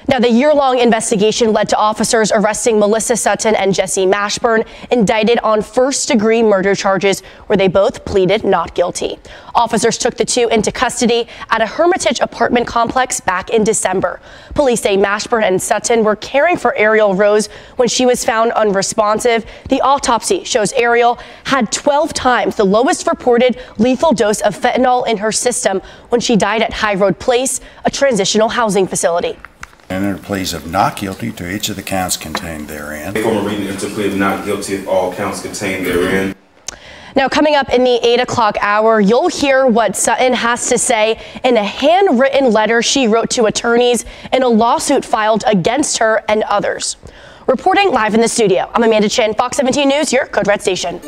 Now, the year-long investigation led to officers arresting Melissa Sutton and Jesse Mashburn, indicted on first-degree murder charges where they both pleaded not guilty. Officers took the two into custody at a Hermitage apartment complex back in December. Police say Mashburn and Sutton were caring for Ariel Rose when she was found unresponsive. The autopsy shows Ariel had 12 times the lowest reported lethal dose of fentanyl in her system when she died at High Road Place, a transitional housing facility. Entered pleas of not guilty to each of the counts contained therein. Former reading into plea of not guilty of all counts contained therein. Now, coming up in the 8 o'clock hour, you'll hear what Sutton has to say in a handwritten letter she wrote to attorneys in a lawsuit filed against her and others. Reporting live in the studio, I'm Amanda Chin, Fox 17 News, your Code Red station.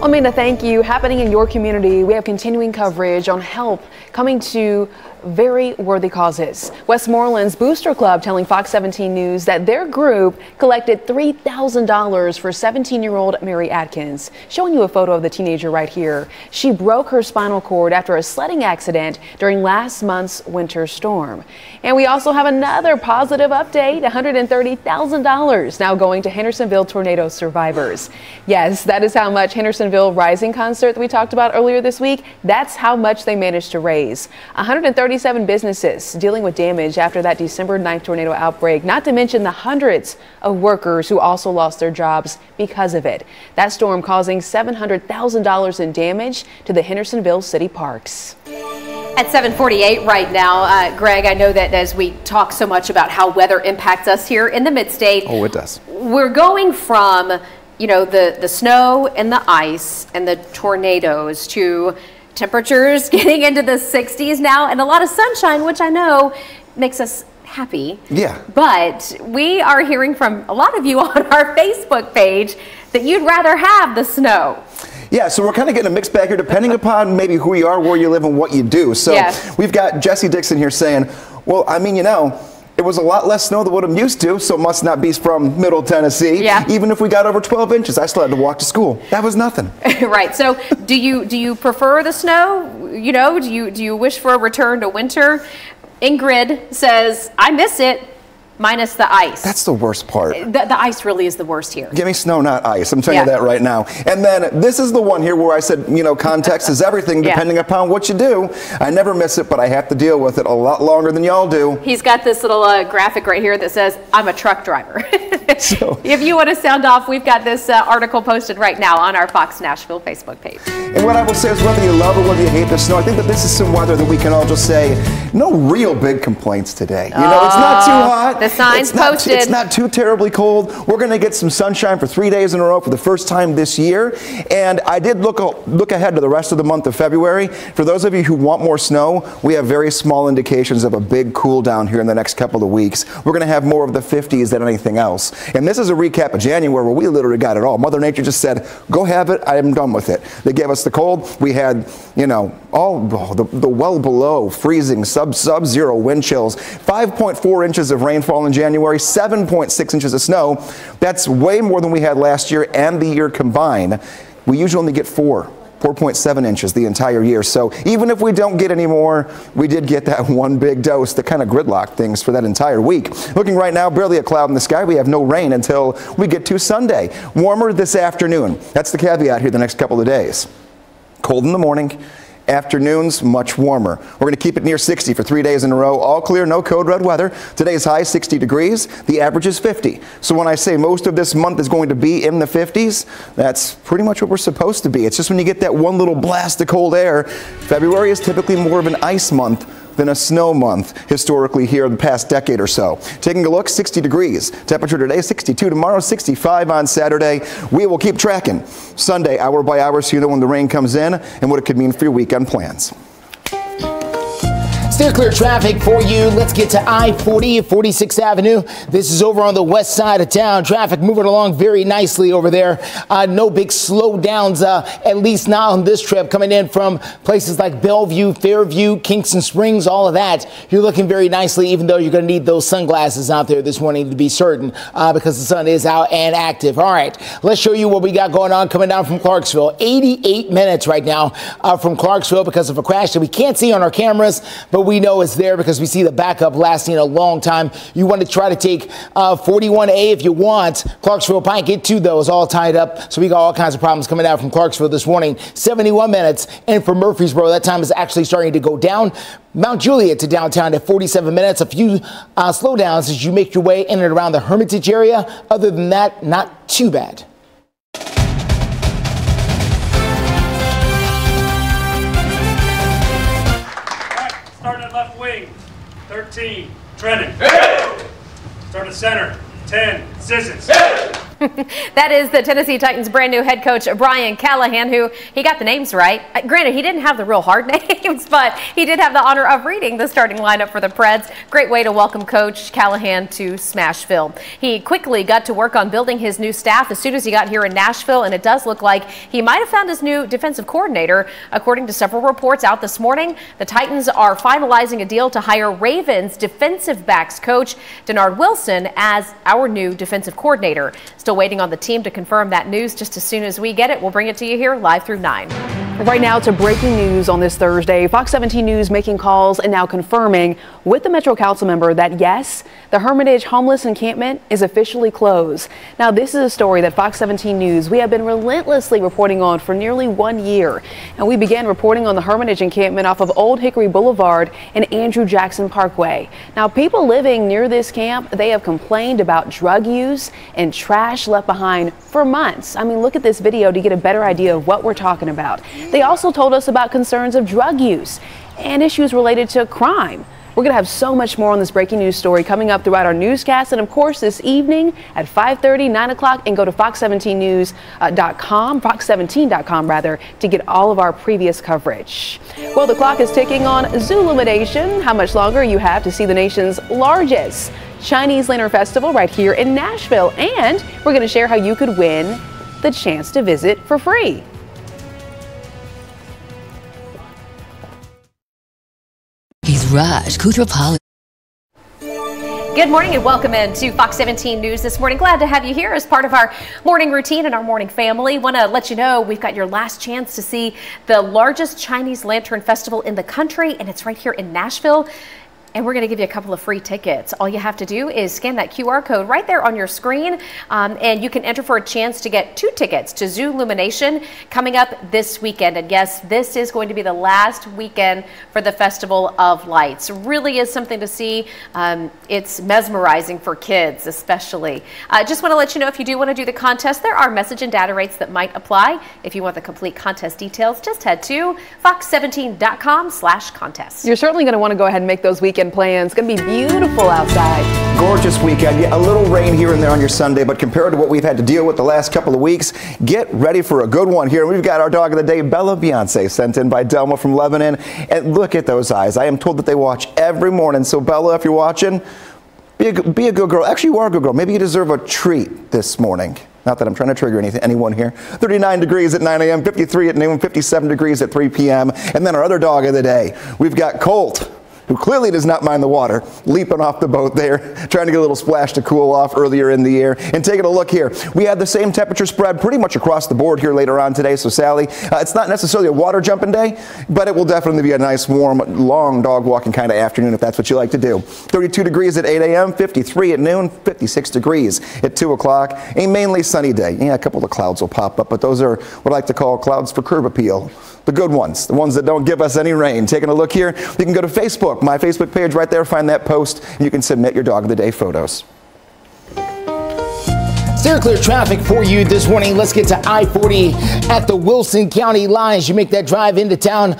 Amanda, thank you. Happening in your community, we have continuing coverage on help coming to very worthy causes. Westmoreland's Booster Club telling Fox 17 News that their group collected $3,000 for 17-year-old Mary Atkins. Showing you a photo of the teenager right here. She broke her spinal cord after a sledding accident during last month's winter storm. And we also have another positive update, $130,000 now going to Hendersonville tornado survivors. Yes, that is how much Hendersonville Rising concert that we talked about earlier this week, that's how much they managed to raise. 137 businesses dealing with damage after that December 9th tornado outbreak, not to mention the hundreds of workers who also lost their jobs because of it. That storm causing $700,000 in damage to the Hendersonville city parks. At 7:48 right now, Greg, I know that as we talk so much about how weather impacts us here in the mid-state. Oh, it does. We're going from, you know, the snow and the ice and the tornadoes to temperatures getting into the 60s now and a lot of sunshine, which I know makes us happy. Yeah. But we are hearing from a lot of you on our Facebook page that you'd rather have the snow. Yeah, so we're kind of getting a mixed bag here depending upon maybe who you are, where you live, and what you do. So we've got Jesse Dickson here saying, well, I mean, you know, it was a lot less snow than what I'm used to, so it must not be from Middle Tennessee. Yeah. Even if we got over 12 inches, I still had to walk to school. That was nothing. Right. So do you prefer the snow? You know, do you wish for a return to winter? Ingrid says, I miss it. Minus the ice. That's the worst part. The ice really is the worst here. Give me snow, not ice. I'm telling you that right now. And then this is the one here where I said, you know, context is everything depending upon what you do. I never miss it, but I have to deal with it a lot longer than y'all do. He's got this little graphic right here that says, I'm a truck driver. So, if you want to sound off, we've got this article posted right now on our Fox Nashville Facebook page. And what I will say is whether you love or whether you hate the snow, I think that this is some weather that we can all just say, no real big complaints today. You know, it's not too hot. The sign's posted. It's not too terribly cold. We're going to get some sunshine for 3 days in a row for the first time this year. And I did look ahead to the rest of the month of February. For those of you who want more snow, we have very small indications of a big cool down here in the next couple of weeks. We're going to have more of the 50s than anything else. And this is a recap of January where we literally got it all. Mother Nature just said, go have it. I am done with it. They gave us the cold. We had, you know, all the well below freezing sub-zero wind chills. 5.4 inches of rainfall in January, 7.6 inches of snow. That's way more than we had last year and the year combined. We usually only get 4.7 inches the entire year. So even if we don't get any more, we did get that one big dose that kind of gridlocked things for that entire week. Looking right now, barely a cloud in the sky. We have no rain until we get to Sunday. Warmer this afternoon. That's the caveat here the next couple of days. Cold in the morning. Afternoons, much warmer. We're going to keep it near 60 for 3 days in a row. All clear, no code red weather. Today's high, 60 degrees. The average is 50. So when I say most of this month is going to be in the 50s, that's pretty much what we're supposed to be. It's just when you get that one little blast of cold air. February is typically more of an ice month than a snow month historically here in the past decade or so. Taking a look, 60 degrees. Temperature today, 62 tomorrow, 65 on Saturday. We will keep tracking Sunday hour by hour so you know when the rain comes in and what it could mean for your weekend plans. Steer clear traffic for you. Let's get to I-40 at 46th Avenue. This is over on the west side of town. Traffic moving along very nicely over there. No big slowdowns, at least not on this trip, coming in from places like Bellevue, Fairview, Kingston Springs, all of that. You're looking very nicely, even though you're going to need those sunglasses out there this morning to be certain, because the sun is out and active. All right, let's show you what we got going on coming down from Clarksville. 88 minutes right now from Clarksville because of a crash that we can't see on our cameras, but we know it's there because we see the backup lasting a long time. You want to try to take 41A if you want. Clarksville Pike, get to those all tied up. So we got all kinds of problems coming out from Clarksville this morning. 71 minutes. And for Murfreesboro, that time is actually starting to go down. Mount Juliet to downtown at 47 minutes. A few slowdowns as you make your way in and around the Hermitage area. Other than that, not too bad. Starting at left wing, 13, Trenton. Start at center, 10, Sissons. That is the Tennessee Titans' brand new head coach, Brian Callahan, who he got the names right. Granted, he didn't have the real hard names, but he did have the honor of reading the starting lineup for the Preds. Great way to welcome Coach Callahan to Smashville. He quickly got to work on building his new staff as soon as he got here in Nashville, and it does look like he might have found his new defensive coordinator. According to several reports out this morning, the Titans are finalizing a deal to hire Ravens defensive backs coach Denard Wilson as our new defensive coordinator. Still waiting on the team to confirm that news. Just as soon as we get it, we'll bring it to you here live through 9. Right now to breaking news on this Thursday. Fox 17 News making calls and now confirming with the Metro Council member that yes, the Hermitage homeless encampment is officially closed. Now this is a story that Fox 17 News we have been relentlessly reporting on for nearly 1 year. And we began reporting on the Hermitage encampment off of Old Hickory Boulevard and Andrew Jackson Parkway. Now people living near this camp, they have complained about drug use and trash left behind for months. I mean, look at this video to get a better idea of what we're talking about. They also told us about concerns of drug use and issues related to crime. We're going to have so much more on this breaking news story coming up throughout our newscast, and of course this evening at 5:30, 9 o'clock, and go to fox17news.com, fox17.com rather, to get all of our previous coverage. Well, the clock is ticking on Zoolumination. How much longer you have to see the nation's largest Chinese Lantern Festival right here in Nashville, and we're going to share how you could win the chance to visit for free. He's Raj Kutrapali. Good morning and welcome in to Fox 17 News this morning. Glad to have you here as part of our morning routine and our morning family. Want to let you know we've got your last chance to see the largest Chinese Lantern Festival in the country, and it's right here in Nashville. And we're going to give you a couple of free tickets. All you have to do is scan that QR code right there on your screen, and you can enter for a chance to get 2 tickets to Zoolumination coming up this weekend. And yes, this is going to be the last weekend for the Festival of Lights. Really is something to see. It's mesmerizing for kids, especially. Just want to let you know, if you do want to do the contest, there are message and data rates that might apply. If you want the complete contest details, just head to fox17.com/contest. You're certainly going to want to go ahead and make those weekend plans. It's going to be beautiful outside. Gorgeous weekend. Yeah, a little rain here and there on your Sunday, but compared to what we've had to deal with the last couple of weeks, get ready for a good one here. We've got our dog of the day, Bella Beyonce, sent in by Delma from Lebanon. And look at those eyes. I am told that they watch every morning. So Bella, if you're watching, be a good girl. Actually, you are a good girl. Maybe you deserve a treat this morning. Not that I'm trying to trigger anyone here. 39 degrees at 9 a.m., 53 at noon, 57 degrees at 3 p.m. And then our other dog of the day, we've got Colt, who clearly does not mind the water, leaping off the boat there, trying to get a little splash to cool off earlier in the year. And taking a look here, we had the same temperature spread pretty much across the board here later on today. So Sally, it's not necessarily a water jumping day, but it will definitely be a nice, warm, long dog walking kind of afternoon if that's what you like to do. 32 degrees at 8 a.m., 53 at noon, 56 degrees at 2 o'clock. A mainly sunny day. Yeah, a couple of clouds will pop up, but those are what I like to call clouds for curb appeal. The good ones, the ones that don't give us any rain. Taking a look here, you can go to Facebook, my Facebook page right there, find that post, and you can submit your dog of the day photos. Steer clear traffic for you this morning. Let's get to I-40 at the Wilson County line as you make that drive into town.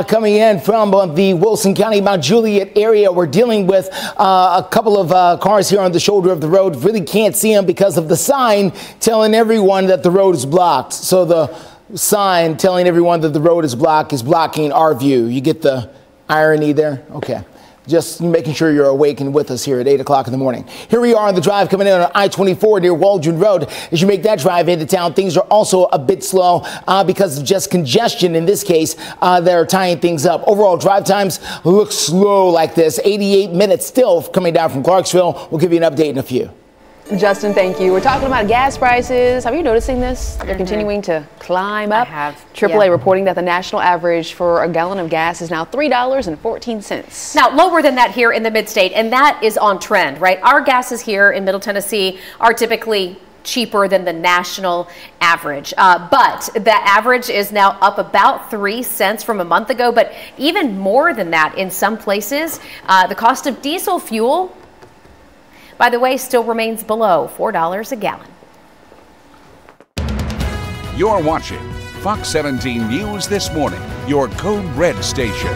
Coming in from the Wilson County, Mount Juliet area, we're dealing with a couple of cars here on the shoulder of the road. Really can't see them because of the sign telling everyone that the road is blocked. So the sign telling everyone that the road is blocked is blocking our view. You get the irony there? Okay. Just making sure you're awake and with us here at 8 o'clock in the morning. Here we are on the drive coming in on I-24 near Waldron Road. As you make that drive into town, things are also a bit slow because of just congestion. In this case, they're tying things up. Overall drive times look slow like this. 88 minutes still coming down from Clarksville. We'll give you an update in a few. Justin, thank you. We're talking about gas prices. Have you noticing this? They're continuing to climb up. I have. AAA reporting that the national average for a gallon of gas is now $3.14. Now, lower than that here in the mid-state, and that is on trend, right? Our gases here in Middle Tennessee are typically cheaper than the national average. But that average is now up about 3 cents from a month ago, but even more than that in some places. The cost of diesel fuel, by the way, still remains below $4 a gallon. You're watching Fox 17 News This Morning, your Code Red station.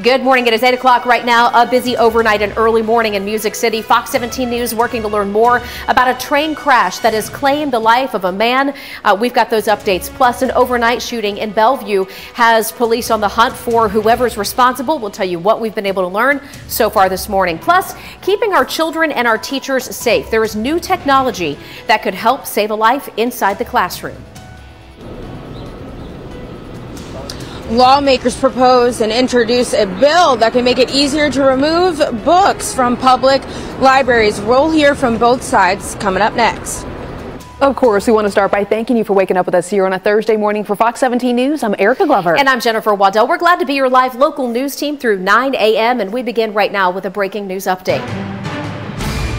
Good morning. It is 8 o'clock right now. A busy overnight and early morning in Music City. Fox 17 News working to learn more about a train crash that has claimed the life of a man. We've got those updates. Plus, an overnight shooting in Bellevue has police on the hunt for whoever's responsible. We'll tell you what we've been able to learn so far this morning. Plus, keeping our children and our teachers safe. There is new technology that could help save a life inside the classroom. Lawmakers propose and introduce a bill that can make it easier to remove books from public libraries. We'll hear from both sides coming up next. Of course, we want to start by thanking you for waking up with us here on a Thursday morning for Fox 17 News. I'm Erica Glover. And I'm Jennifer Waddell. We're glad to be your live local news team through 9 a.m. And we begin right now with a breaking news update.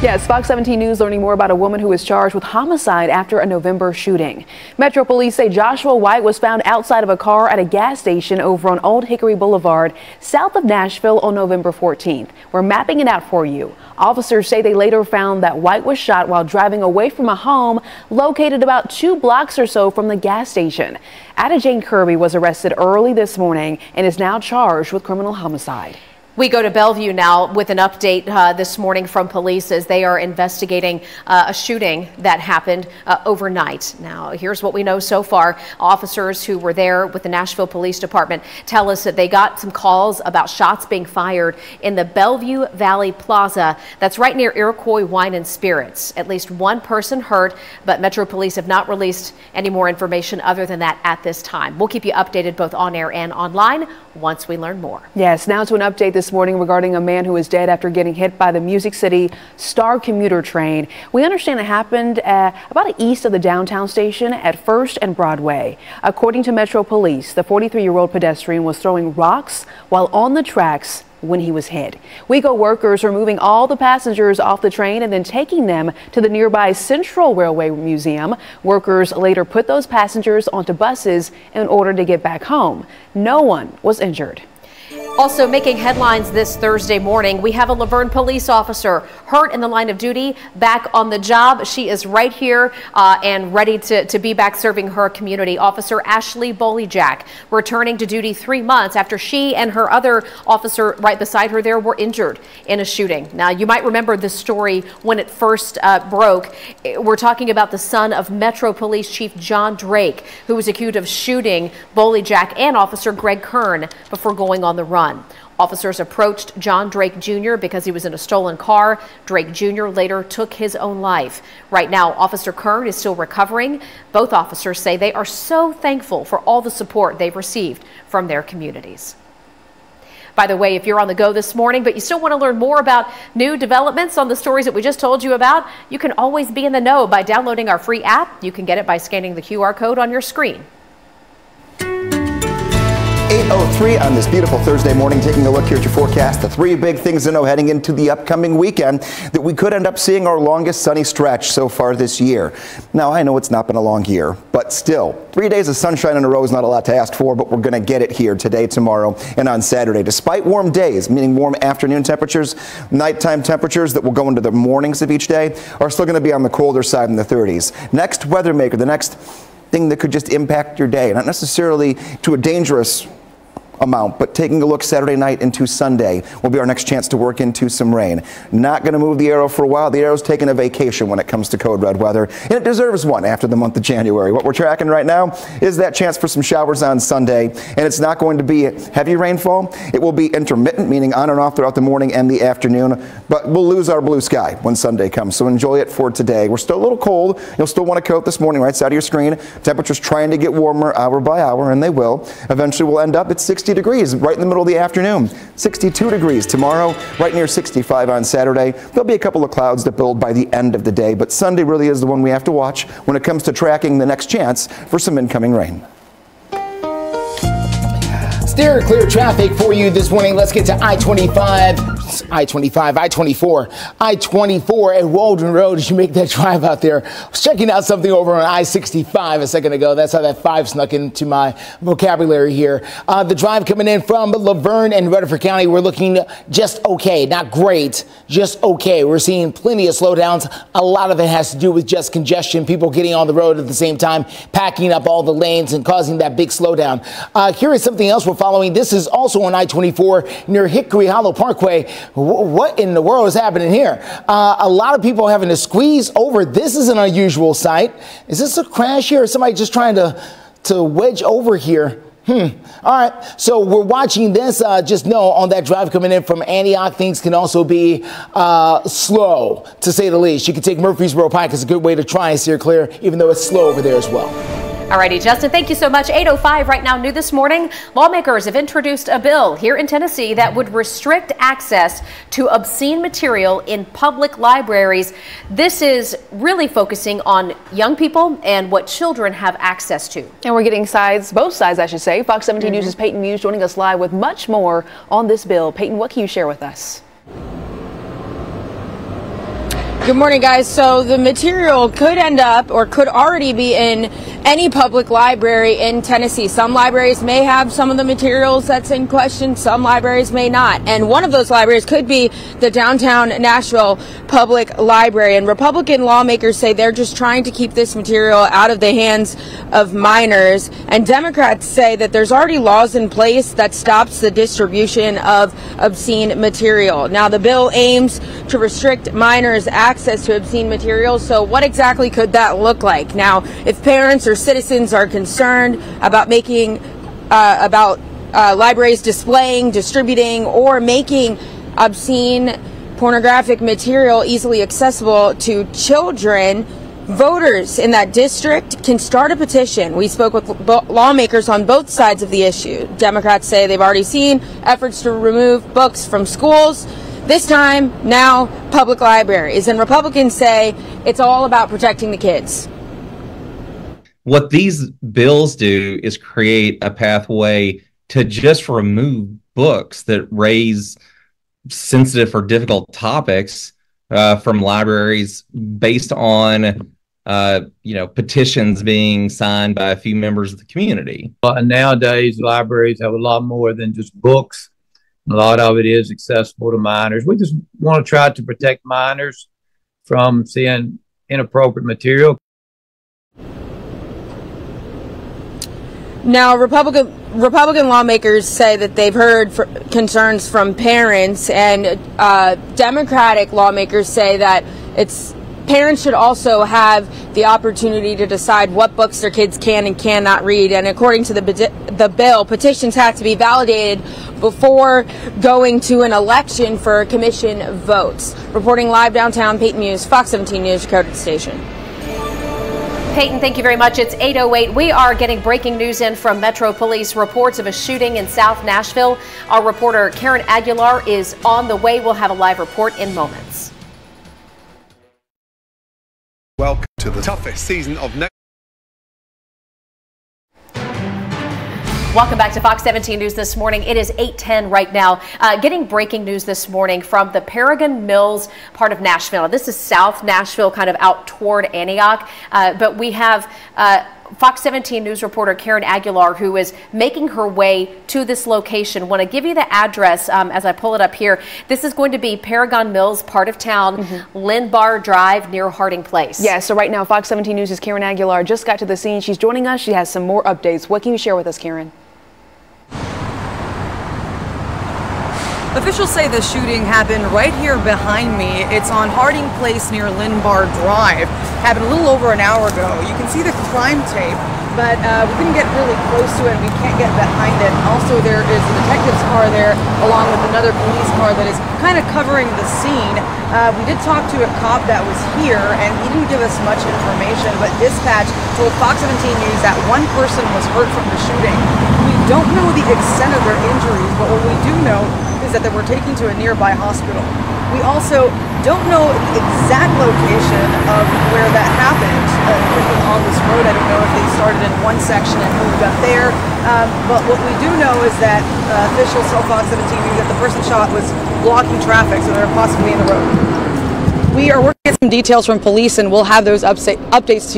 Yes, Fox 17 News learning more about a woman who was charged with homicide after a November shooting. Metro Police say Joshua White was found outside of a car at a gas station over on Old Hickory Boulevard, south of Nashville on November 14th. We're mapping it out for you. Officers say they later found that White was shot while driving away from a home located about 2 blocks or so from the gas station. Ada Jane Kirby was arrested early this morning and is now charged with criminal homicide. We go to Bellevue now with an update this morning from police as they are investigating a shooting that happened overnight. Now, here's what we know so far. Officers who were there with the Nashville Police Department tell us that they got some calls about shots being fired in the Bellevue Valley Plaza. That's right near Iroquois Wine and Spirits. At least one person hurt, but Metro Police have not released any more information other than that at this time. We'll keep you updated both on air and online once we learn more. Yes, now to an update this morning regarding a man who is dead after getting hit by the Music City Star commuter train. We understand it happened about east of the downtown station at 1st and Broadway. According to Metro Police, the 43-year-old pedestrian was throwing rocks while on the tracks when he was hit. WEGO workers are moving all the passengers off the train and then taking them to the nearby Central Railway Museum. Workers later put those passengers onto buses in order to get back home. No one was injured. Also making headlines this Thursday morning, we have a Laverne police officer hurt in the line of duty, back on the job. She is right here and ready to be back serving her community. Officer Ashley Bolyjack returning to duty 3 months after she and her other officer right beside her there were injured in a shooting. Now, you might remember this story when it first broke. We're talking about the son of Metro Police Chief John Drake, who was accused of shooting Bolyjack and Officer Greg Kern before going on the run. Officers approached John Drake Jr. because he was in a stolen car. Drake Jr. later took his own life. Right now, Officer Kern is still recovering. Both officers say they are so thankful for all the support they've received from their communities. By the way, if you're on the go this morning, but you still want to learn more about new developments on the stories that we just told you about, you can always be in the know by downloading our free app. You can get it by scanning the QR code on your screen. 8:03 on this beautiful Thursday morning, taking a look here at your forecast. The 3 big things to know heading into the upcoming weekend, that we could end up seeing our longest sunny stretch so far this year. Now, I know it's not been a long year, but still, 3 days of sunshine in a row is not a lot to ask for, but we're going to get it here today, tomorrow, and on Saturday. Despite warm days, meaning warm afternoon temperatures, nighttime temperatures that will go into the mornings of each day are still going to be on the colder side in the 30s. Next weather maker, the next thing that could just impact your day, not necessarily to a dangerous amount. But taking a look Saturday night into Sunday will be our next chance to work into some rain. Not going to move the arrow for a while. The arrow's taking a vacation when it comes to code red weather, and it deserves one after the month of January. What we're tracking right now is that chance for some showers on Sunday, and it's not going to be heavy rainfall. It will be intermittent, meaning on and off throughout the morning and the afternoon, but we'll lose our blue sky when Sunday comes, so enjoy it for today. We're still a little cold. You'll still want a coat this morning right side of your screen. Temperatures trying to get warmer hour by hour, and they will. Eventually we'll end up at 60 degrees right in the middle of the afternoon. 62 degrees tomorrow, right near 65 on Saturday. There'll be a couple of clouds that build by the end of the day, but Sunday really is the one we have to watch when it comes to tracking the next chance for some incoming rain. Steer clear traffic for you this morning. Let's get to I-24 at Waldron Road as you make that drive out there. I was checking out something over on I-65 a second ago. That's how that 5 snuck into my vocabulary here. The drive coming in from Laverne and Rutherford County, we're looking just okay, not great, just okay. We're seeing plenty of slowdowns. A lot of it has to do with just congestion, people getting on the road at the same time, packing up all the lanes and causing that big slowdown. Here is something else we're following. This is also on I-24 near Hickory Hollow Parkway. What in the world is happening here? A lot of people having to squeeze over. This is an unusual sight. Is this a crash here or somebody just trying to wedge over here? All right, so we're watching this. Just know on that drive coming in from Antioch, things can also be slow, to say the least. You can take Murfreesboro Pike as a good way to try and steer clear, even though it's slow over there as well. Alrighty, Justin, thank you so much. 8:05 right now, new this morning. Lawmakers have introduced a bill here in Tennessee that would restrict access to obscene material in public libraries. This is really focusing on young people and what children have access to. And we're getting both sides, I should say. Fox 17 News' Peyton Muse joining us live with much more on this bill. Peyton, what can you share with us? Good morning, guys. So the material could end up or could already be in any public library in Tennessee. Some libraries may have some of the materials that's in question. Some libraries may not. And one of those libraries could be the downtown Nashville Public Library. And Republican lawmakers say they're just trying to keep this material out of the hands of minors. And Democrats say that there's already laws in place that stops the distribution of obscene material. Now, the bill aims to restrict minors' access to obscene materials. So what exactly could that look like? Now, if parents or citizens are concerned about libraries displaying, distributing, or making obscene pornographic material easily accessible to children, voters in that district can start a petition. We spoke with lawmakers on both sides of the issue. Democrats say they've already seen efforts to remove books from schools. This time, now, public libraries. And Republicans say it's all about protecting the kids. What these bills do is create a pathway to just remove books that raise sensitive or difficult topics from libraries based on petitions being signed by a few members of the community. And nowadays, libraries have a lot more than just books. A lot of it is accessible to minors. We just want to try to protect minors from seeing inappropriate material. Now, Republican lawmakers say that they've heard concerns from parents, and Democratic lawmakers say that parents should also have the opportunity to decide what books their kids can and cannot read. And according to the bill, petitions have to be validated before going to an election for commission votes. Reporting live downtown, Peyton Muse, Fox 17 News, Dakota Station. Peyton, thank you very much. It's 8:08. We are getting breaking news in from Metro Police. Reports of a shooting in South Nashville. Our reporter Karen Aguilar is on the way. We'll have a live report in moments. Welcome to the toughest season of Welcome back to Fox 17 News this morning. It is 8:10 right now. Getting breaking news this morning from the Paragon Mills part of Nashville. This is South Nashville, kind of out toward Antioch. But we have Fox 17 News reporter Karen Aguilar, who is making her way to this location. Want to give you the address as I pull it up here. This is going to be Paragon Mills, part of town, Lindbar Drive near Harding Place. Yeah, so right now Fox 17 News' Karen Aguilar just got to the scene. She's joining us. She has some more updates. What can you share with us, Karen? Officials say the shooting happened right here behind me. It's on Harding Place near Linbar Drive. Happened a little over an hour ago. You can see the crime tape, but we couldn't get really close to it. We can't get behind it. Also, there is a detective's car there along with another police car that is kind of covering the scene. We did talk to a cop that was here, and he didn't give us much information, but dispatch told Fox 17 News that one person was hurt from the shooting. We don't know the extent of their injuries, but what we do know is that they were taken to a nearby hospital. We also don't know the exact location of where that happened. Looking on this road, I don't know if they started in one section and moved up there. But what we do know is that officials tell Fox 17 News that the person shot was blocking traffic, so they're possibly in the road. We are working at some details from police, and we'll have those updates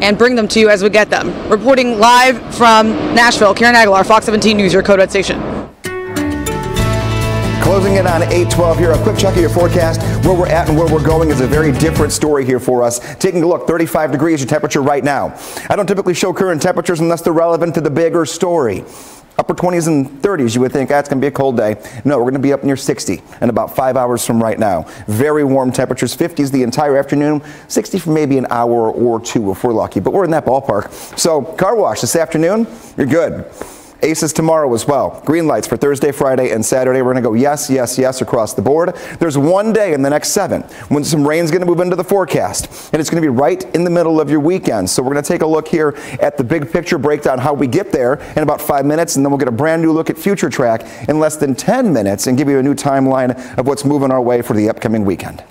and bring them to you as we get them. Reporting live from Nashville, Karen Aguilar, Fox 17 News, your Code Red station. Closing in on 8:12 here. A quick check of your forecast. Where we're at and where we're going is a very different story here for us. Taking a look, 35 degrees your temperature right now. I don't typically show current temperatures unless they're relevant to the bigger story. Upper 20s and 30s, you would think, it's going to be a cold day. No, we're going to be up near 60 in about 5 hours from right now. Very warm temperatures, 50s the entire afternoon, 60 for maybe an hour or two if we're lucky. But we're in that ballpark. So car wash this afternoon, you're good. Aces tomorrow as well. Green lights for Thursday, Friday, and Saturday. We're going to go yes, yes, yes across the board. There's one day in the next 7 when some rain's going to move into the forecast, and it's going to be right in the middle of your weekend. So we're going to take a look here at the big picture, break down how we get there in about 5 minutes, and then we'll get a brand new look at Future Track in less than 10 minutes and give you a new timeline of what's moving our way for the upcoming weekend.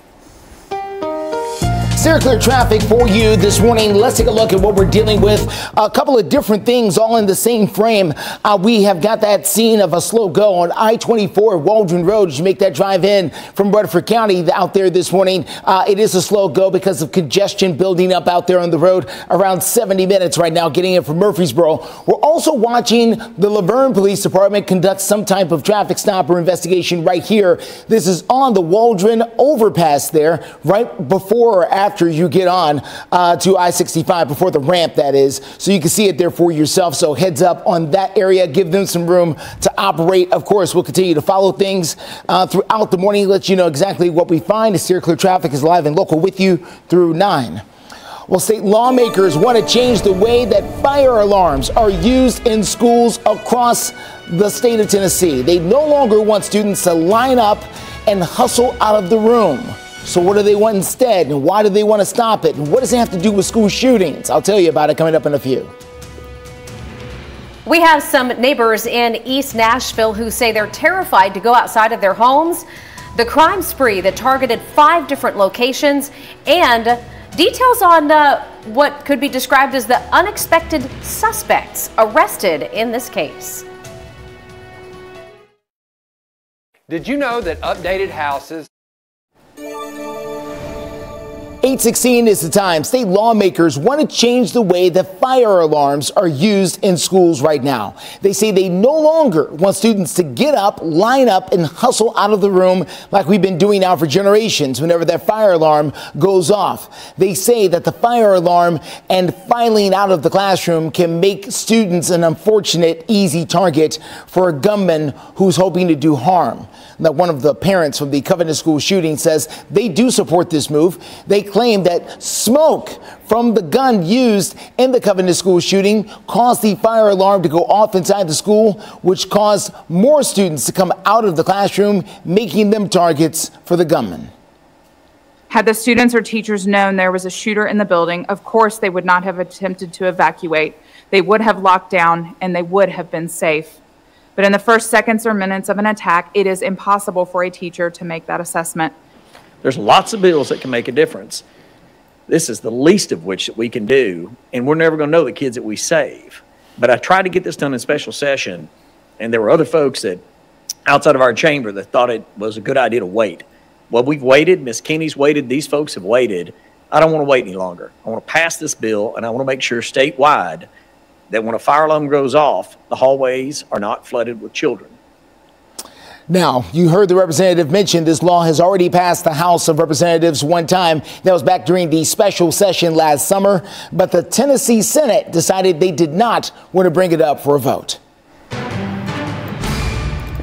Steer clear traffic for you this morning. Let's take a look at what we're dealing with. A couple of different things all in the same frame. We have got that scene of a slow go on I-24 Waldron Road as you make that drive in from Rutherford County out there this morning. It is a slow go because of congestion building up out there on the road. Around 70 minutes right now getting in from Murfreesboro. We're also watching the Laverne Police Department conduct some type of traffic stop or investigation right here. This is on the Waldron overpass there right before or after you get on to I-65, before the ramp, that is, so you can see it there for yourself. So heads up on that area, give them some room to operate. Of course, we'll continue to follow things throughout the morning, let you know exactly what we find. Steer Clear Traffic is live and local with you through 9. Well, state lawmakers want to change the way that fire alarms are used in schools across the state of Tennessee. They no longer want students to line up and hustle out of the room. So what do they want instead, and why do they want to stop it, and what does it have to do with school shootings? I'll tell you about it coming up in a few. We have some neighbors in East Nashville who say they're terrified to go outside of their homes. The crime spree that targeted 5 different locations, and details on what could be described as the unexpected suspects arrested in this case. Did you know that updated houses 8:16 is the time. State lawmakers want to change the way that fire alarms are used in schools right now. They say they no longer want students to get up, line up, and hustle out of the room like we've been doing now for generations whenever that fire alarm goes off. They say that the fire alarm and filing out of the classroom can make students an unfortunate, easy target for a gunman who's hoping to do harm. Now, one of the parents from the Covenant School shooting says they do support this move. They claim that smoke from the gun used in the Covenant School shooting caused the fire alarm to go off inside the school, which caused more students to come out of the classroom, making them targets for the gunman. Had the students or teachers known there was a shooter in the building, of course they would not have attempted to evacuate. They would have locked down and they would have been safe. But in the first seconds or minutes of an attack, it is impossible for a teacher to make that assessment. There's lots of bills that can make a difference. This is the least of which that we can do, and we're never going to know the kids that we save. But I tried to get this done in special session, and there were other folks that outside of our chamber that thought it was a good idea to wait. Well, we've waited. Ms. Keeney's waited. These folks have waited. I don't want to wait any longer. I want to pass this bill, and I want to make sure statewide that when a fire alarm goes off, the hallways are not flooded with children. Now, you heard the representative mention this law has already passed the House of Representatives one time. That was back during the special session last summer. But the Tennessee Senate decided they did not want to bring it up for a vote.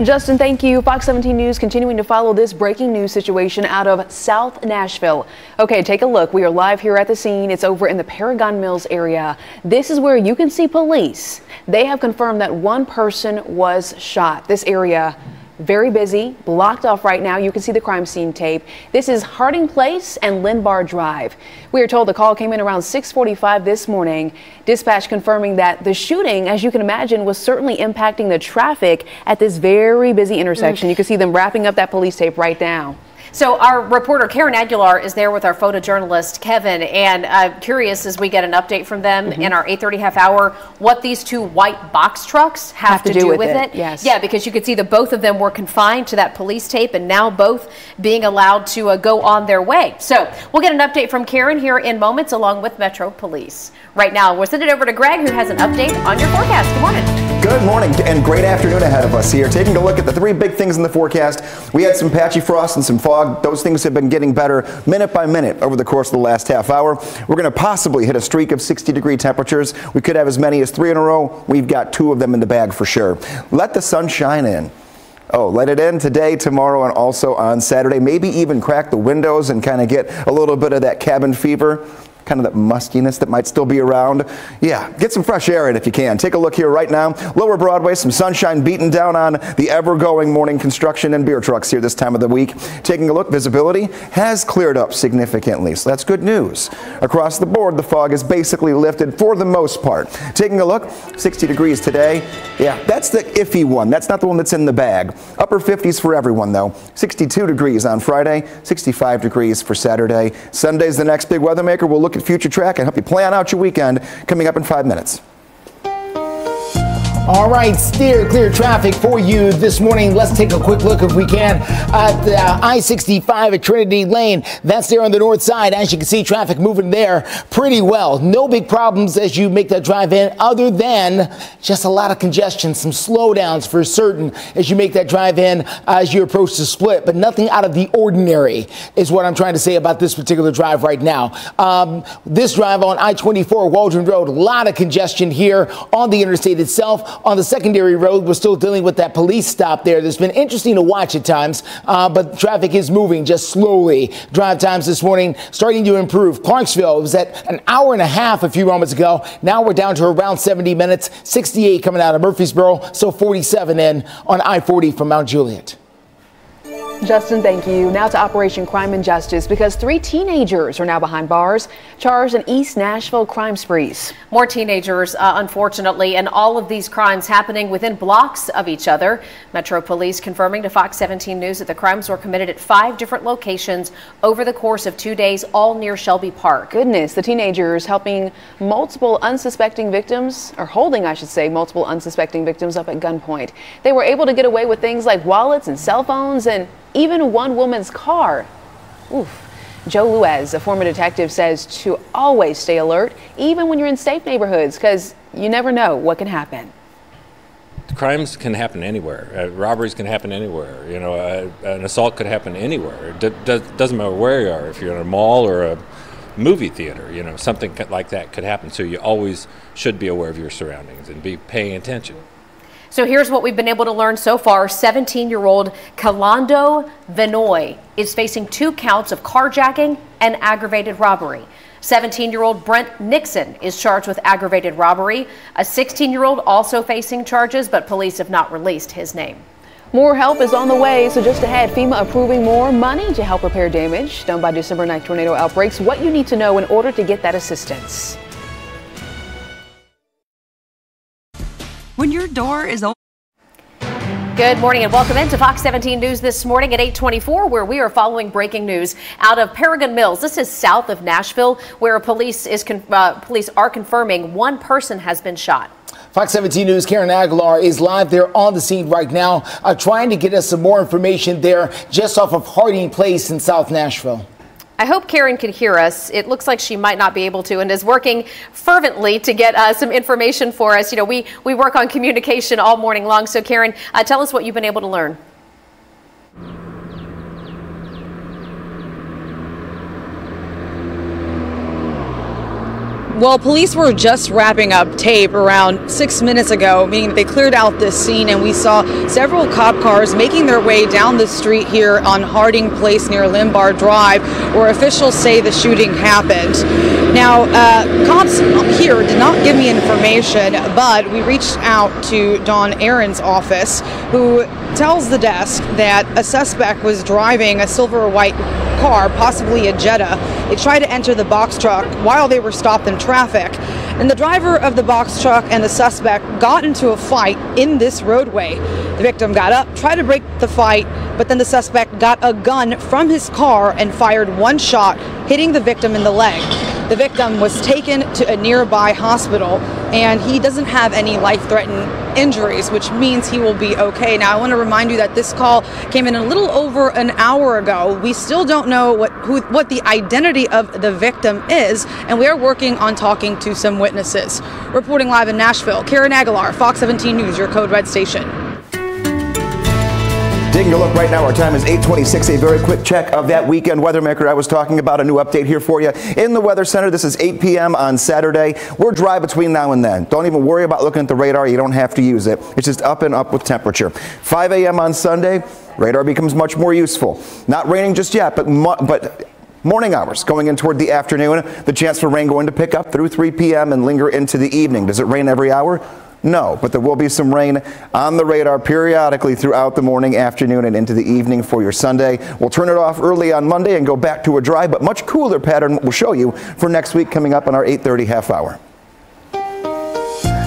Justin, thank you. Fox 17 News continuing to follow this breaking news situation out of South Nashville. Okay, take a look. We are live here at the scene. It's over in the Paragon Mills area. This is where you can see police. They have confirmed that one person was shot. This area very busy, blocked off right now. You can see the crime scene tape. This is Harding Place and Linbar Drive. We are told the call came in around 6:45 this morning. Dispatch confirming that the shooting, as you can imagine, was certainly impacting the traffic at this very busy intersection. You can see them wrapping up that police tape right now. So our reporter Karen Aguilar is there with our photojournalist Kevin, and I'm curious as we get an update from them in our 8:30 half hour what these two white box trucks have to do with it. Yes. Yeah, because you could see that both of them were confined to that police tape and now both being allowed to go on their way. So we'll get an update from Karen here in moments along with Metro Police. Right now, we'll send it over to Greg, who has an update on your forecast. Good morning. Good morning and great afternoon ahead of us here. Taking a look at the three big things in the forecast. We had some patchy frost and some fog. Those things have been getting better minute by minute over the course of the last half hour. We're going to possibly hit a streak of 60-degree temperatures. We could have as many as 3 in a row. We've got 2 of them in the bag for sure. Let the sun shine in. Oh, let it in today, tomorrow, and also on Saturday. Maybe even crack the windows and kind of get a little bit of that cabin fever. Kind of that muskiness that might still be around. Yeah, get some fresh air in if you can. Take a look here right now. Lower Broadway, some sunshine beating down on the ever-going morning construction and beer trucks here this time of the week. Taking a look, visibility has cleared up significantly, so that's good news. Across the board, the fog is basically lifted for the most part. Taking a look, 60 degrees today. Yeah, that's the iffy one. That's not the one that's in the bag. Upper 50s for everyone, though. 62 degrees on Friday, 65 degrees for Saturday. Sunday's the next big weather maker. We'll look at future track and help you plan out your weekend coming up in 5 minutes. All right, steer clear traffic for you this morning. Let's take a quick look, if we can, at the I-65 at Trinity Lane. That's there on the north side. As you can see, traffic moving there pretty well. No big problems as you make that drive in, other than just a lot of congestion, some slowdowns for certain as you make that drive in as you approach the split. But nothing out of the ordinary is what I'm trying to say about this particular drive right now. This drive on I-24 Waldron Road, a lot of congestion here on the interstate itself. On the secondary road, we're still dealing with that police stop there. That's been interesting to watch at times, but traffic is moving just slowly. Drive times this morning starting to improve. Clarksville was at an hour and a half a few moments ago. Now we're down to around 70 minutes. 68 coming out of Murfreesboro, so 47 in on I-40 from Mount Juliet. Justin, thank you. Now to Operation Crime and Justice, because 3 teenagers are now behind bars, charged in East Nashville crime sprees. More teenagers, unfortunately, and all of these crimes happening within blocks of each other. Metro Police confirming to Fox 17 News that the crimes were committed at 5 different locations over the course of 2 days, all near Shelby Park. Goodness, the teenagers helping multiple unsuspecting victims, or holding, I should say, multiple unsuspecting victims up at gunpoint. They were able to get away with things like wallets and cell phones and even one woman's car. Oof. Joe Luez, a former detective, says to always stay alert, even when you're in safe neighborhoods, because you never know what can happen. Crimes can happen anywhere. Robberies can happen anywhere. You know, an assault could happen anywhere. It doesn't matter where you are. If you're in a mall or a movie theater, you know, something like that could happen. So you always should be aware of your surroundings and be paying attention. So here's what we've been able to learn so far. 17-year-old Kalando Vinoy is facing 2 counts of carjacking and aggravated robbery. 17-year-old Brent Nixon is charged with aggravated robbery. A 16-year-old also facing charges, but police have not released his name. More help is on the way, so just ahead, FEMA approving more money to help repair damage done by December 9th tornado outbreaks. What you need to know in order to get that assistance. When your door is open. Good morning and welcome into Fox 17 News this morning at 8:24, where we are following breaking news out of Paragon Mills. This is south of Nashville, where police are confirming 1 person has been shot. Fox 17 News' Karen Aguilar is live there on the scene right now, trying to get us some more information there just off of Harding Place in South Nashville. I hope Karen can hear us. It looks like she might not be able to and is working fervently to get some information for us. You know, we work on communication all morning long. So Karen, tell us what you've been able to learn. Well, police were just wrapping up tape around 6 minutes ago, meaning they cleared out this scene, and we saw several cop cars making their way down the street here on Harding Place near Limbar Drive, where officials say the shooting happened. Now, cops here did not give me information, but we reached out to Don Aaron's office, who tells the desk that a suspect was driving a silver or white car, possibly a Jetta. They tried to enter the box truck while they were stopped in traffic, and the driver of the box truck and the suspect got into a fight in this roadway. The victim got up, tried to break the fight, but then the suspect got a gun from his car and fired one shot, hitting the victim in the leg. The victim was taken to a nearby hospital, and he doesn't have any life-threatening injuries, which means he will be okay. Now, I want to remind you that this call came in a little over an hour ago. We still don't know what the identity of the victim is, and we are working on talking to some witnesses. Reporting live in Nashville, Karen Aguilar, Fox 17 News, your Code Red station. Taking a look right now, our time is 8:26. A very quick check of that weekend weather maker I was talking about. A new update here for you in the Weather Center. This is 8 p.m. on Saturday. We're dry between now and then. Don't even worry about looking at the radar. You don't have to use it. It's just up and up with temperature. 5 a.m. on Sunday, radar becomes much more useful. Not raining just yet, but morning hours going in toward the afternoon. The chance for rain going to pick up through 3 p.m. and linger into the evening. Does it rain every hour? No, but there will be some rain on the radar periodically throughout the morning, afternoon, and into the evening for your Sunday. We'll turn it off early on Monday and go back to a dry but much cooler pattern we'll show you for next week coming up on our 8:30 half hour.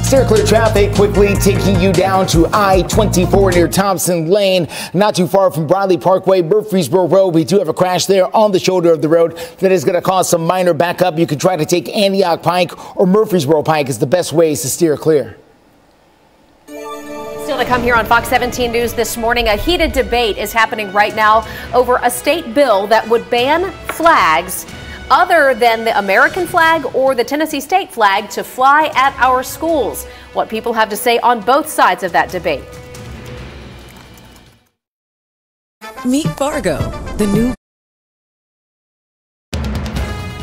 Steer clear traffic quickly taking you down to I-24 near Thompson Lane, not too far from Bradley Parkway, Murfreesboro Road. We do have a crash there on the shoulder of the road that is going to cause some minor backup. You can try to take Antioch Pike or Murfreesboro Pike is the best ways to steer clear. Still to come here on Fox 17 News this morning, a heated debate is happening right now over a state bill that would ban flags other than the American flag or the Tennessee state flag to fly at our schools. What people have to say on both sides of that debate. Meet Fargo, the new.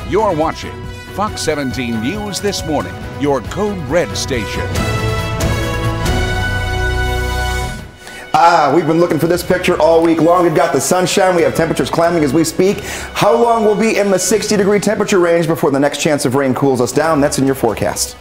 You're watching Fox 17 News this morning, your Code Red station. We've been looking for this picture all week long. We've got the sunshine. We have temperatures climbing as we speak. How long will be in the 60-degree temperature range before the next chance of rain cools us down? That's in your forecast.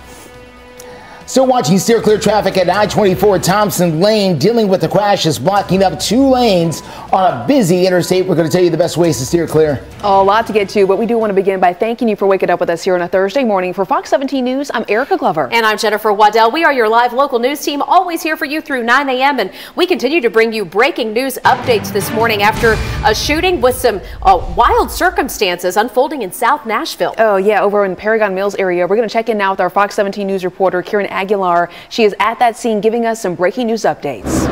Still watching steer clear traffic at I-24 Thompson Lane, dealing with the crashes blocking up 2 lanes on a busy interstate. We're going to tell you the best ways to steer clear. Oh, a lot to get to, but we do want to begin by thanking you for waking up with us here on a Thursday morning. For Fox 17 News, I'm Erica Glover. And I'm Jennifer Waddell. We are your live local news team, always here for you through 9 a.m. And we continue to bring you breaking news updates this morning after a shooting with some wild circumstances unfolding in South Nashville. Oh, yeah, over in Paragon Mills area. We're going to check in now with our Fox 17 News reporter, Karen Aguilar. She is at that scene giving us some breaking news updates.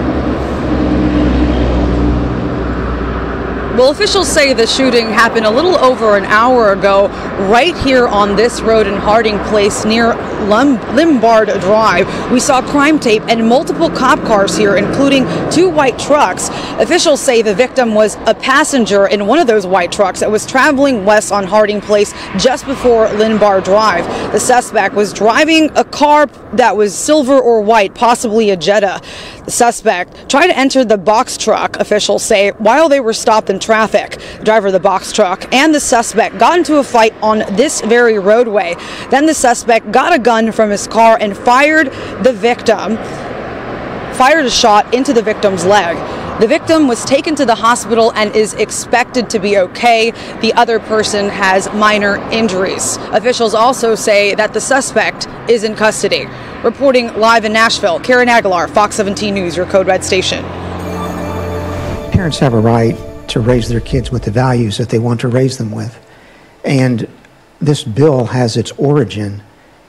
Well, officials say the shooting happened a little over an hour ago right here on this road in Harding Place near Lombard Drive. We saw crime tape and multiple cop cars here, including 2 white trucks. Officials say the victim was a passenger in one of those white trucks that was traveling west on Harding Place just before Lombard Drive. The suspect was driving a car that was silver or white, possibly a Jetta. The suspect tried to enter the box truck, officials say, while they were stopped in traffic. The driver of the box truck and the suspect got into a fight on this very roadway. Then the suspect got a gun from his car and fired a shot into the victim's leg. The victim was taken to the hospital and is expected to be okay. The other person has minor injuries. Officials also say that the suspect is in custody. Reporting live in Nashville, Karen Aguilar, Fox 17 News, your Code Red station. Parents have a right to raise their kids with the values that they want to raise them with. And this bill has its origin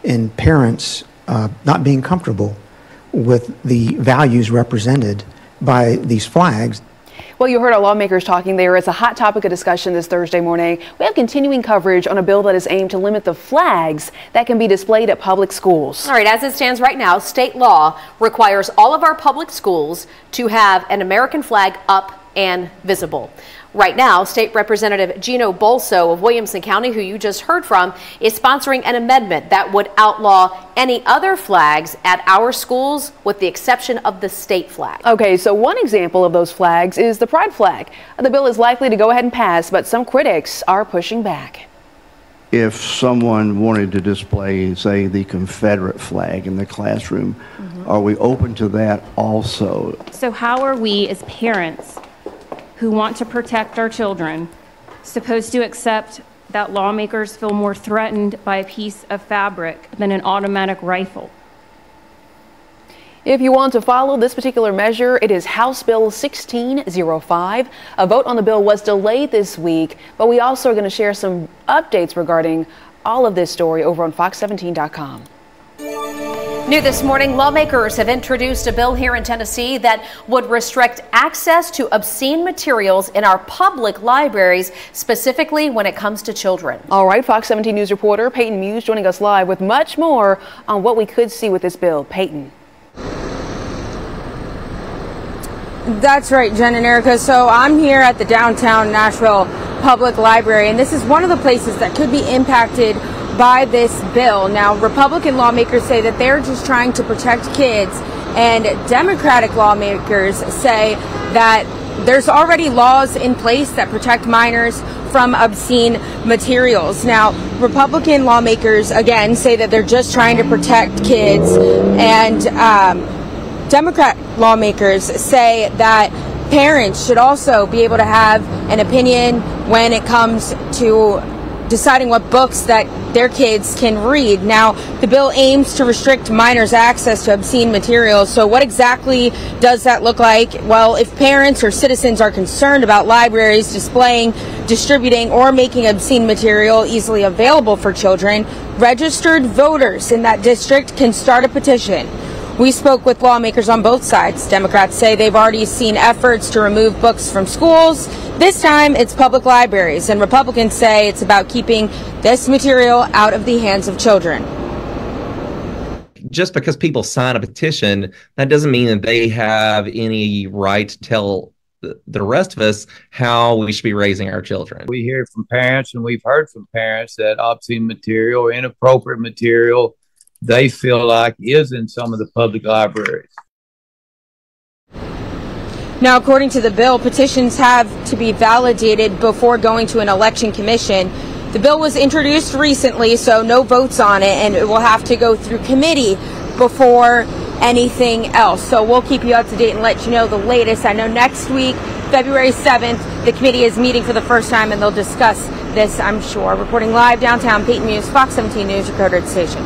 in parents not being comfortable with the values represented by these flags. Well, you heard our lawmakers talking there. It's a hot topic of discussion this Thursday morning. We have continuing coverage on a bill that is aimed to limit the flags that can be displayed at public schools. All right, as it stands right now, state law requires all of our public schools to have an American flag up and visible. Right now, State Representative Gino Bolso of Williamson County, who you just heard from, is sponsoring an amendment that would outlaw any other flags at our schools with the exception of the state flag. Okay, so one example of those flags is the pride flag. The bill is likely to go ahead and pass, but some critics are pushing back. If someone wanted to display, say, the Confederate flag in the classroom, are we open to that also? So how are we as parents who want to protect our children supposed to accept that lawmakers feel more threatened by a piece of fabric than an automatic rifle? If you want to follow this particular measure, it is House Bill 1605. A vote on the bill was delayed this week, but we also are going to share some updates regarding all of this story over on Fox17.com. New this morning, lawmakers have introduced a bill here in Tennessee that would restrict access to obscene materials in our public libraries, specifically when it comes to children. All right, Fox 17 News reporter Peyton Muse joining us live with much more on what we could see with this bill. Peyton. That's right, Jen and Erica. So I'm here at the downtown Nashville Public Library, and this is one of the places that could be impacted by this bill. Now, Republican lawmakers say that they're just trying to protect kids, and Democratic lawmakers say that there's already laws in place that protect minors from obscene materials. Now, Republican lawmakers, again, say that they're just trying to protect kids, and Democrat lawmakers say that parents should also be able to have an opinion when it comes to deciding what books that their kids can read. Now, the bill aims to restrict minors' access to obscene materials. So what exactly does that look like? Well, if parents or citizens are concerned about libraries displaying, distributing, or making obscene material easily available for children, registered voters in that district can start a petition. We spoke with lawmakers on both sides. Democrats say they've already seen efforts to remove books from schools. This time it's public libraries, and Republicans say it's about keeping this material out of the hands of children. Just because people sign a petition, that doesn't mean that they have any right to tell the rest of us how we should be raising our children. We hear from parents, and we've heard from parents that obscene material, inappropriate material, they feel like is in some of the public libraries. Now, according to the bill, petitions have to be validated before going to an election commission. The bill was introduced recently, so no votes on it, and it will have to go through committee before anything else. So we'll keep you up to date and let you know the latest. I know next week, February 7th, the committee is meeting for the first time, and they'll discuss this, I'm sure. Reporting live downtown, Peyton Muse, Fox 17 News, your Code Red Station.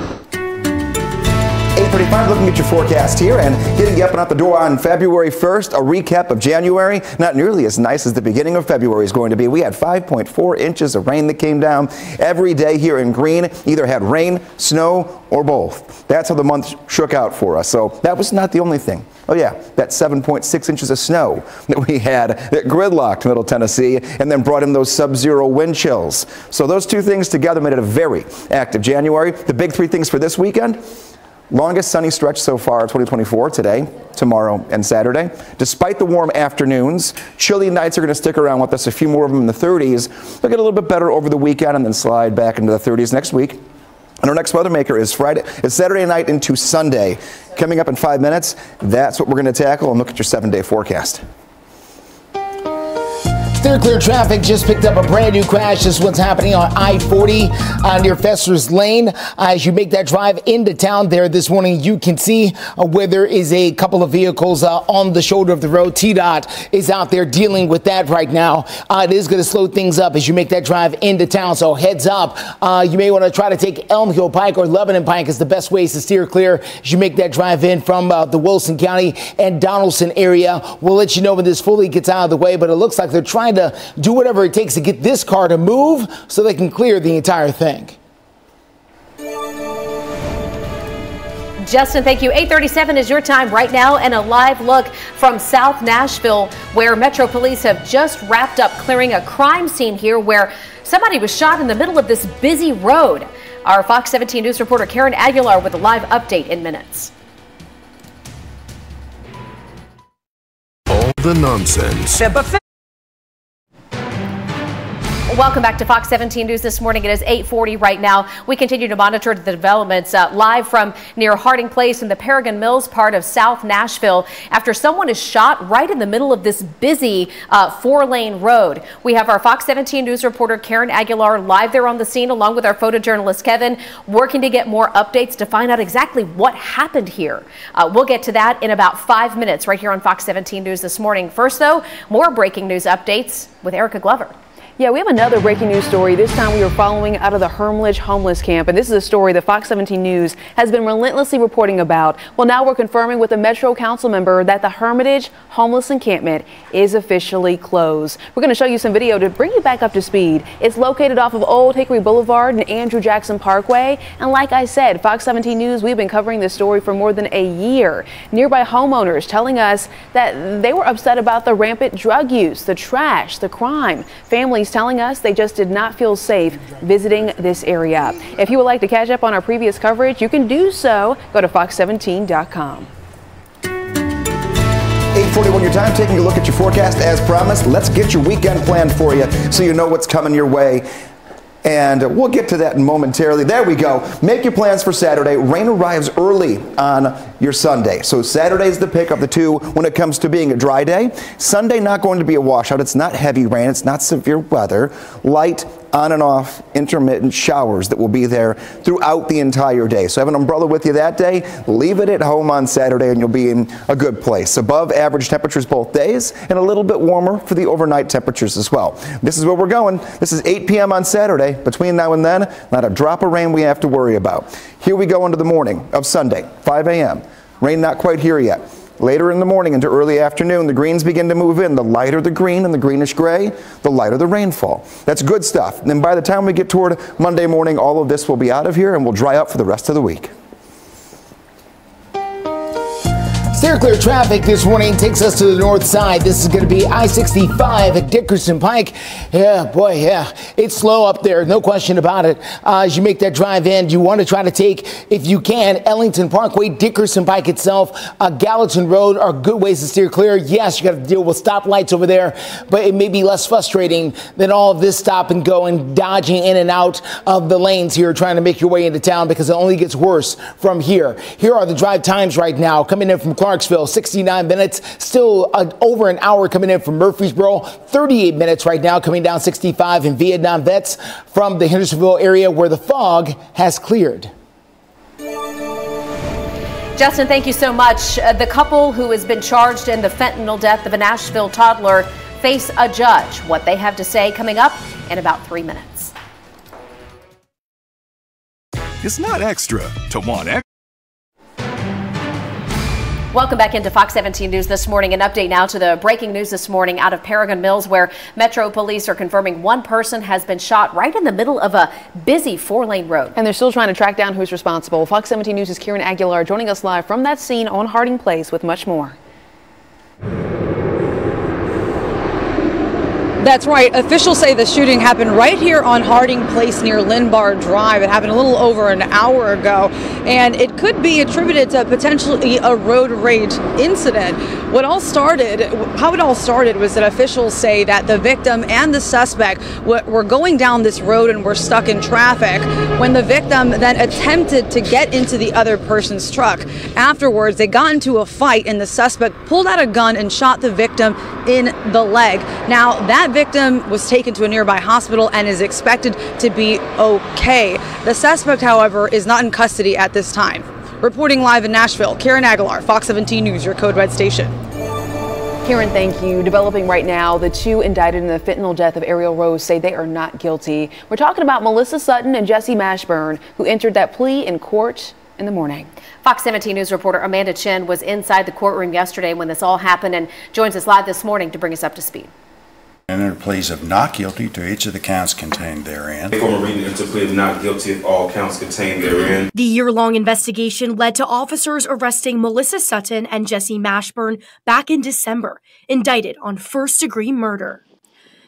8:35, looking at your forecast here and getting you up and out the door on February 1st. A recap of January, not nearly as nice as the beginning of February is going to be. We had 5.4 inches of rain that came down every day here in Greene. Either had rain, snow, or both. That's how the month shook out for us. So that was not the only thing. Oh yeah, that 7.6 inches of snow that we had that gridlocked Middle Tennessee and then brought in those sub-zero wind chills. So those two things together made it a very active January. The big three things for this weekend: longest sunny stretch so far of 2024 today, tomorrow, and Saturday. Despite the warm afternoons, chilly nights are going to stick around with us, a few more of them in the 30s. They'll get a little bit better over the weekend and then slide back into the 30s next week. And our next weather maker is Saturday night into Sunday. Coming up in 5 minutes, that's what we're going to tackle, and look at your 7-day forecast. Steer clear traffic just picked up a brand new crash. This is what's happening on I-40 near Fester's Lane. As you make that drive into town there this morning, you can see where there is a couple of vehicles on the shoulder of the road. TDOT is out there dealing with that right now. It is going to slow things up as you make that drive into town, so heads up. You may want to try to take Elm Hill Pike or Lebanon Pike is the best ways to steer clear as you make that drive in from the Wilson County and Donaldson area. We'll let you know when this fully gets out of the way, but it looks like they're trying to do whatever it takes to get this car to move so they can clear the entire thing. Justin, thank you. 8:37 is your time right now, and a live look from South Nashville, where Metro Police have just wrapped up clearing a crime scene here where somebody was shot in the middle of this busy road. Our Fox 17 News reporter Karen Aguilar with a live update in minutes. the nonsense. Welcome back to Fox 17 News this morning. It is 8:40 right now. We continue to monitor the developments live from near Harding Place in the Paragon Mills part of South Nashville after someone is shot right in the middle of this busy 4-lane road. We have our Fox 17 News reporter Karen Aguilar live there on the scene along with our photojournalist Kevin, working to get more updates to find out exactly what happened here. We'll get to that in about 5 minutes right here on Fox 17 News this morning. First, though, more breaking news updates with Erica Glover. Yeah, we have another breaking news story. This time we are following out of the Hermitage homeless camp, and this is a story that Fox 17 News has been relentlessly reporting about. Well, now we're confirming with a Metro Council member that the Hermitage homeless encampment is officially closed. We're going to show you some video to bring you back up to speed. It's located off of Old Hickory Boulevard and Andrew Jackson Parkway, and like I said, Fox 17 News, we've been covering this story for more than a year. Nearby homeowners telling us that they were upset about the rampant drug use, the trash, the crime. Families telling us they just did not feel safe visiting this area. If you would like to catch up on our previous coverage, you can do so. Go to fox17.com. 8:41 your time, taking a look at your forecast as promised. Let's get your weekend planned for you so you know what's coming your way. And we'll get to that momentarily. There we go. Make your plans for Saturday. Rain arrives early on your Sunday. So Saturday's the pick of the two when it comes to being a dry day. Sunday not going to be a washout. It's not heavy rain. It's not severe weather. Light on and off intermittent showers that will be there throughout the entire day. So have an umbrella with you that day. Leave it at home on Saturday and you'll be in a good place. Above average temperatures both days and a little bit warmer for the overnight temperatures as well. This is where we're going. This is 8 p.m. on Saturday. Between now and then, not a drop of rain we have to worry about. Here we go into the morning of Sunday, 5 a.m. Rain not quite here yet. Later in the morning into early afternoon, the greens begin to move in. The lighter the green and the greenish gray, the lighter the rainfall. That's good stuff. And then by the time we get toward Monday morning, all of this will be out of here and will dry up for the rest of the week. Steer clear traffic this morning takes us to the north side. This is going to be I-65 at Dickerson Pike. Yeah, boy, yeah. It's slow up there, no question about it. As you make that drive in, you want to try to take, if you can, Ellington Parkway, Dickerson Pike itself, Gallatin Road are good ways to steer clear. Yes, you got to deal with stoplights over there, but it may be less frustrating than all of this stop and go and dodging in and out of the lanes here, trying to make your way into town because it only gets worse from here. Here are the drive times right now coming in from Clarksville, 69 minutes, still over an hour coming in from Murfreesboro, 38 minutes right now coming down 65 in Vietnam Vets from the Hendersonville area where the fog has cleared. Justin, thank you so much. The couple who has been charged in the fentanyl death of a Nashville toddler face a judge. What they have to say coming up in about 3 minutes. It's not extra to want extra. Welcome back into Fox 17 News this morning. An update now to the breaking news this morning out of Paragon Mills, where Metro Police are confirming one person has been shot right in the middle of a busy 4-lane road. And they're still trying to track down who's responsible. Fox 17 News' Karen Aguilar joining us live from that scene on Harding Place with much more. That's right. Officials say the shooting happened right here on Harding Place near Linbar Drive. It happened a little over an hour ago, and it could be attributed to potentially a road rage incident. How it all started was that officials say that the victim and the suspect were going down this road and were stuck in traffic when the victim then attempted to get into the other person's truck. Afterwards, they got into a fight, and the suspect pulled out a gun and shot the victim in the leg. Now, that victim was taken to a nearby hospital and is expected to be okay. The suspect, however, is not in custody at this time. Reporting live in Nashville, Karen Aguilar, Fox 17 News, your Code Red station. Karen, thank you. Developing right now, the two indicted in the fentanyl death of Ariel Rose say they are not guilty. We're talking about Melissa Sutton and Jesse Mashburn, who entered that plea in court in the morning. Fox 17 News reporter Amanda Chin was inside the courtroom yesterday when this all happened and joins us live this morning to bring us up to speed. Entered pleas of not guilty to each of the counts contained therein. Former reading entered plea of not guilty of all counts contained therein. The year-long investigation led to officers arresting Melissa Sutton and Jesse Mashburn back in December, indicted on first-degree murder.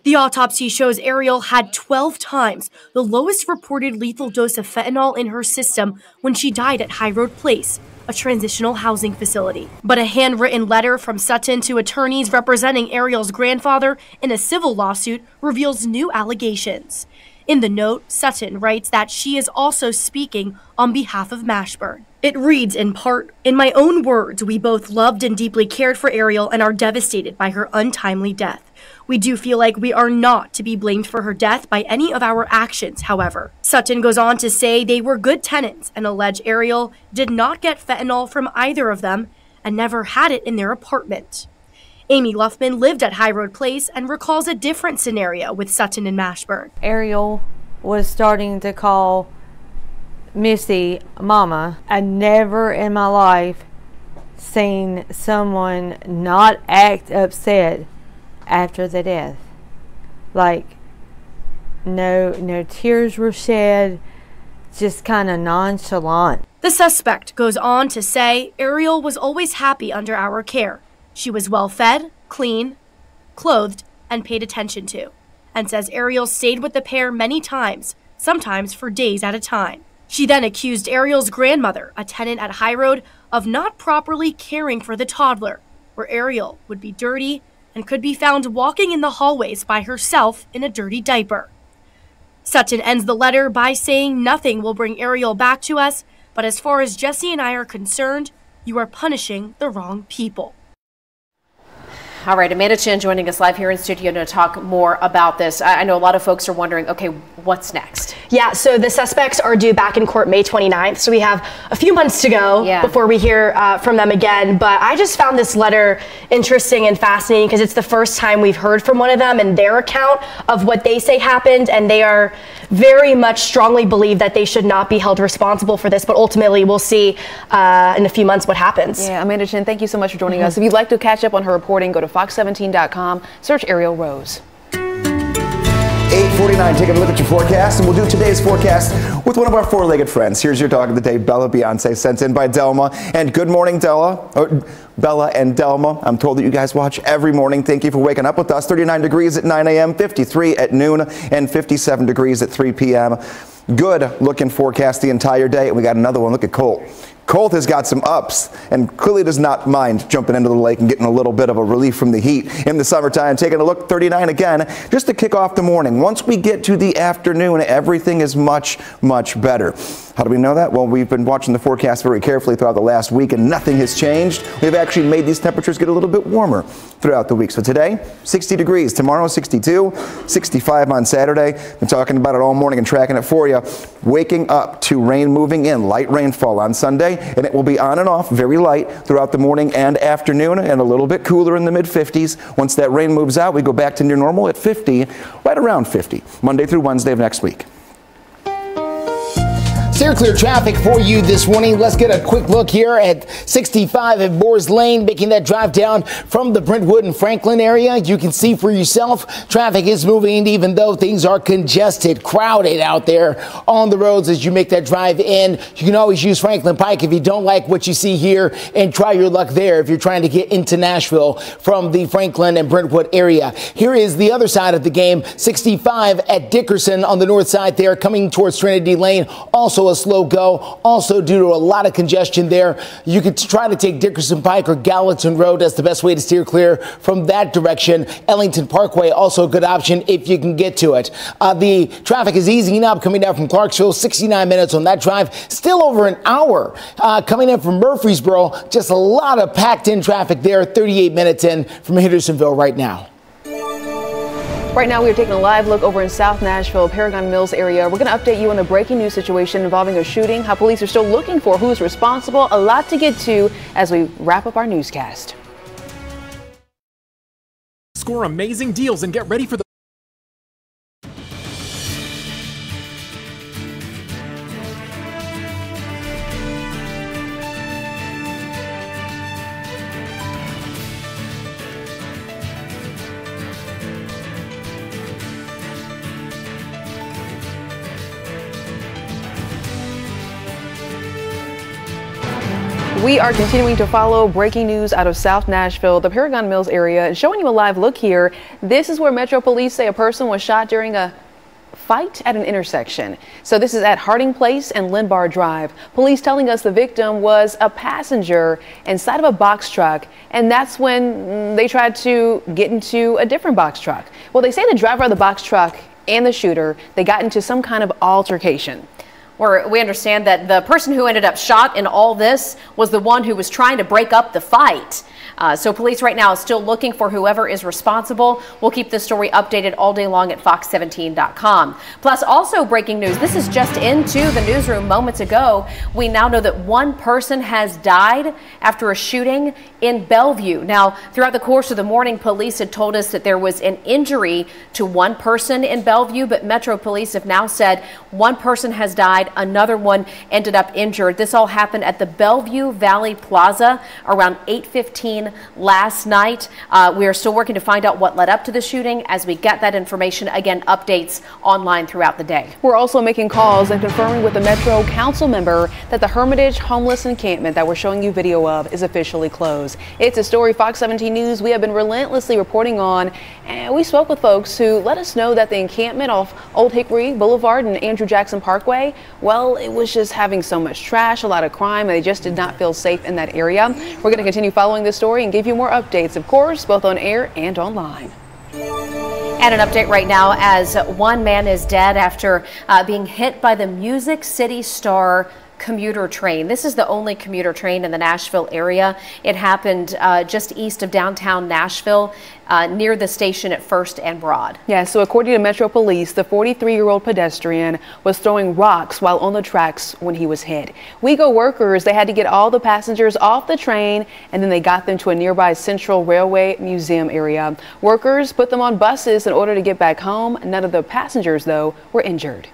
The autopsy shows Ariel had 12 times the lowest reported lethal dose of fentanyl in her system when she died at High Road Place, a transitional housing facility. But a handwritten letter from Sutton to attorneys representing Ariel's grandfather in a civil lawsuit reveals new allegations. In the note, Sutton writes that she is also speaking on behalf of Mashburn. It reads in part, "In my own words, we both loved and deeply cared for Ariel and are devastated by her untimely death. We do feel like we are not to be blamed for her death by any of our actions, however." Sutton goes on to say they were good tenants and allege Ariel did not get fentanyl from either of them and never had it in their apartment. Amy Luffman lived at High Road Place and recalls a different scenario with Sutton and Mashburn. Ariel was starting to call Missy Mama. I never in my life seen someone not act upset after the death. Like, no tears were shed, just kind of nonchalant. The suspect goes on to say Ariel was always happy under our care. She was well fed, clean, clothed, and paid attention to, and says Ariel stayed with the pair many times, sometimes for days at a time. She then accused Ariel's grandmother, a tenant at High Road, of not properly caring for the toddler, where Ariel would be dirty and could be found walking in the hallways by herself in a dirty diaper. Sutton ends the letter by saying nothing will bring Ariel back to us, but as far as Jesse and I are concerned, you are punishing the wrong people. All right, Amanda Chin joining us live here in studio to talk more about this. I know a lot of folks are wondering, okay, what's next? Yeah, so the suspects are due back in court May 29th, so we have a few months to go before we hear from them again. But I just found this letter interesting and fascinating because it's the first time we've heard from one of them and their account of what they say happened, and they are very much strongly believe that they should not be held responsible for this, but ultimately we'll see in a few months what happens. Yeah, Amanda Chin, thank you so much for joining us. If you'd like to catch up on her reporting, go to fox17.com, search Ariel Rose. 8:49, taking a look at your forecast, and we'll do today's forecast with one of our four-legged friends. Here's your dog of the day, Bella Beyonce, sent in by Delma. And good morning, Bella and Delma. I'm told that you guys watch every morning. Thank you for waking up with us. 39 degrees at 9 a.m., 53 at noon, and 57 degrees at 3 p.m. Good looking forecast the entire day. And we got another one. Look at Colt. Colt has got some ups and clearly does not mind jumping into the lake and getting a little bit of a relief from the heat in the summertime. Taking a look, 39 again, just to kick off the morning. Once we get to the afternoon, everything is much, much better. How do we know that? Well, we've been watching the forecast very carefully throughout the last week, and nothing has changed. We've actually made these temperatures get a little bit warmer throughout the week. So today, 60 degrees. Tomorrow, 62, 65 on Saturday. Been talking about it all morning and tracking it for you. Waking up to rain moving in, light rainfall on Sunday, and it will be on and off, very light throughout the morning and afternoon, and a little bit cooler in the mid-50s. Once that rain moves out, we go back to near normal at 50, right around 50, Monday through Wednesday of next week. Steer clear traffic for you this morning. Let's get a quick look here at 65 at Boers Lane, making that drive down from the Brentwood and Franklin area. You can see for yourself, traffic is moving even though things are congested, crowded out there on the roads as you make that drive in. You can always use Franklin Pike if you don't like what you see here, and try your luck there if you're trying to get into Nashville from the Franklin and Brentwood area. Here is the other side of the game, 65 at Dickerson on the north side there, coming towards Trinity Lane. Also a slow go, also due to a lot of congestion there. You could try to take Dickerson Pike or Gallatin Road. That's the best way to steer clear from that direction. Ellington Parkway, also a good option if you can get to it. The traffic is easing up coming down from Clarksville, 69 minutes on that drive. Still over an hour coming in from Murfreesboro. Just a lot of packed in traffic there, 38 minutes in from Hendersonville right now. Right now, we are taking a live look over in South Nashville, Paragon Mills area. We're going to update you on a breaking news situation involving a shooting, how police are still looking for who's responsible. A lot to get to as we wrap up our newscast. Score amazing deals and get ready for the We are continuing to follow breaking news out of South Nashville, the Paragon Mills area, and showing you a live look here. This is where Metro Police say a person was shot during a fight at an intersection. So this is at Harding Place and Linbar Drive. Police telling us the victim was a passenger inside of a box truck, and that's when they tried to get into a different box truck. Well, they say the driver of the box truck and the shooter, they got into some kind of altercation. We understand that the person who ended up shot in all this was the one who was trying to break up the fight. So police right now is still looking for whoever is responsible. We'll keep this story updated all day long at fox17.com. Plus, also breaking news. This is just into the newsroom moments ago. We now know that one person has died after a shooting in Bellevue. Now, throughout the course of the morning, police had told us that there was an injury to one person in Bellevue, but Metro Police have now said one person has died, another one ended up injured. This all happened at the Bellevue Valley Plaza around 8:15 last night. We are still working to find out what led up to the shooting. As we get that information, again, updates online throughout the day. We're also making calls and confirming with the Metro Council member that the Hermitage homeless encampment that we're showing you video of is officially closed. It's a story Fox 17 News we have been relentlessly reporting on, and we spoke with folks who let us know that the encampment off Old Hickory Boulevard and Andrew Jackson Parkway, well, it was just having so much trash, a lot of crime, and they just did not feel safe in that area. We're going to continue following this story and give you more updates, of course, both on air and online. And an update right now as one man is dead after being hit by the Music City Star commuter train. This is the only commuter train in the Nashville area. It happened just east of downtown Nashville, near the station at First and Broad. Yeah, so according to Metro Police, the 43-year-old pedestrian was throwing rocks while on the tracks when he was hit. WeGo workers, they had to get all the passengers off the train, and then they got them to a nearby Central Railway Museum area. Workers put them on buses in order to get back home. None of the passengers, though, were injured.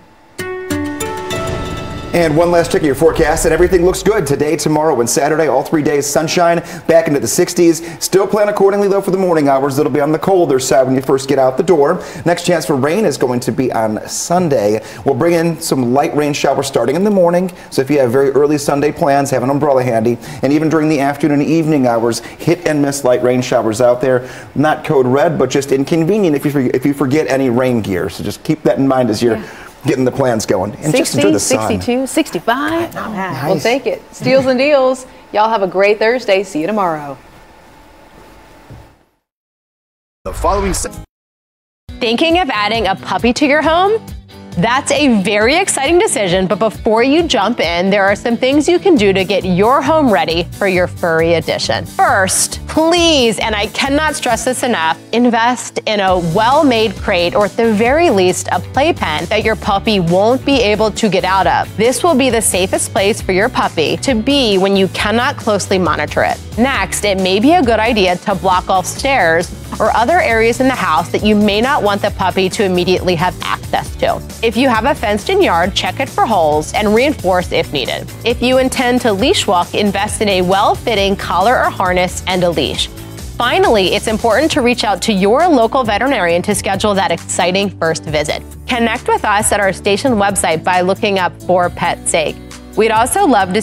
And one last check of your forecast, and everything looks good today, tomorrow, and Saturday. All 3 days sunshine, back into the 60s. Still plan accordingly, though, for the morning hours. It'll be on the colder side when you first get out the door. Next chance for rain is going to be on Sunday. We'll bring in some light rain showers starting in the morning. So if you have very early Sunday plans, have an umbrella handy. And even during the afternoon and evening hours, hit and miss light rain showers out there. Not code red, but just inconvenient if you forget any rain gear. So just keep that in mind as you're getting the plans going. And 60, just enjoy the sun. 62, 65. Nice. We'll take it. Steals and deals. Y'all have a great Thursday. See you tomorrow. The following. Thinking of adding a puppy to your home? That's a very exciting decision, but before you jump in, there are some things you can do to get your home ready for your furry addition. First, please, and I cannot stress this enough, invest in a well-made crate, or at the very least, a playpen that your puppy won't be able to get out of. This will be the safest place for your puppy to be when you cannot closely monitor it. Next, it may be a good idea to block off stairs or other areas in the house that you may not want the puppy to immediately have access to. If you have a fenced-in yard, check it for holes and reinforce if needed. If you intend to leash walk, invest in a well-fitting collar or harness and a leash. Finally, it's important to reach out to your local veterinarian to schedule that exciting first visit. Connect with us at our station website by looking up For Pet's Sake. We'd also love to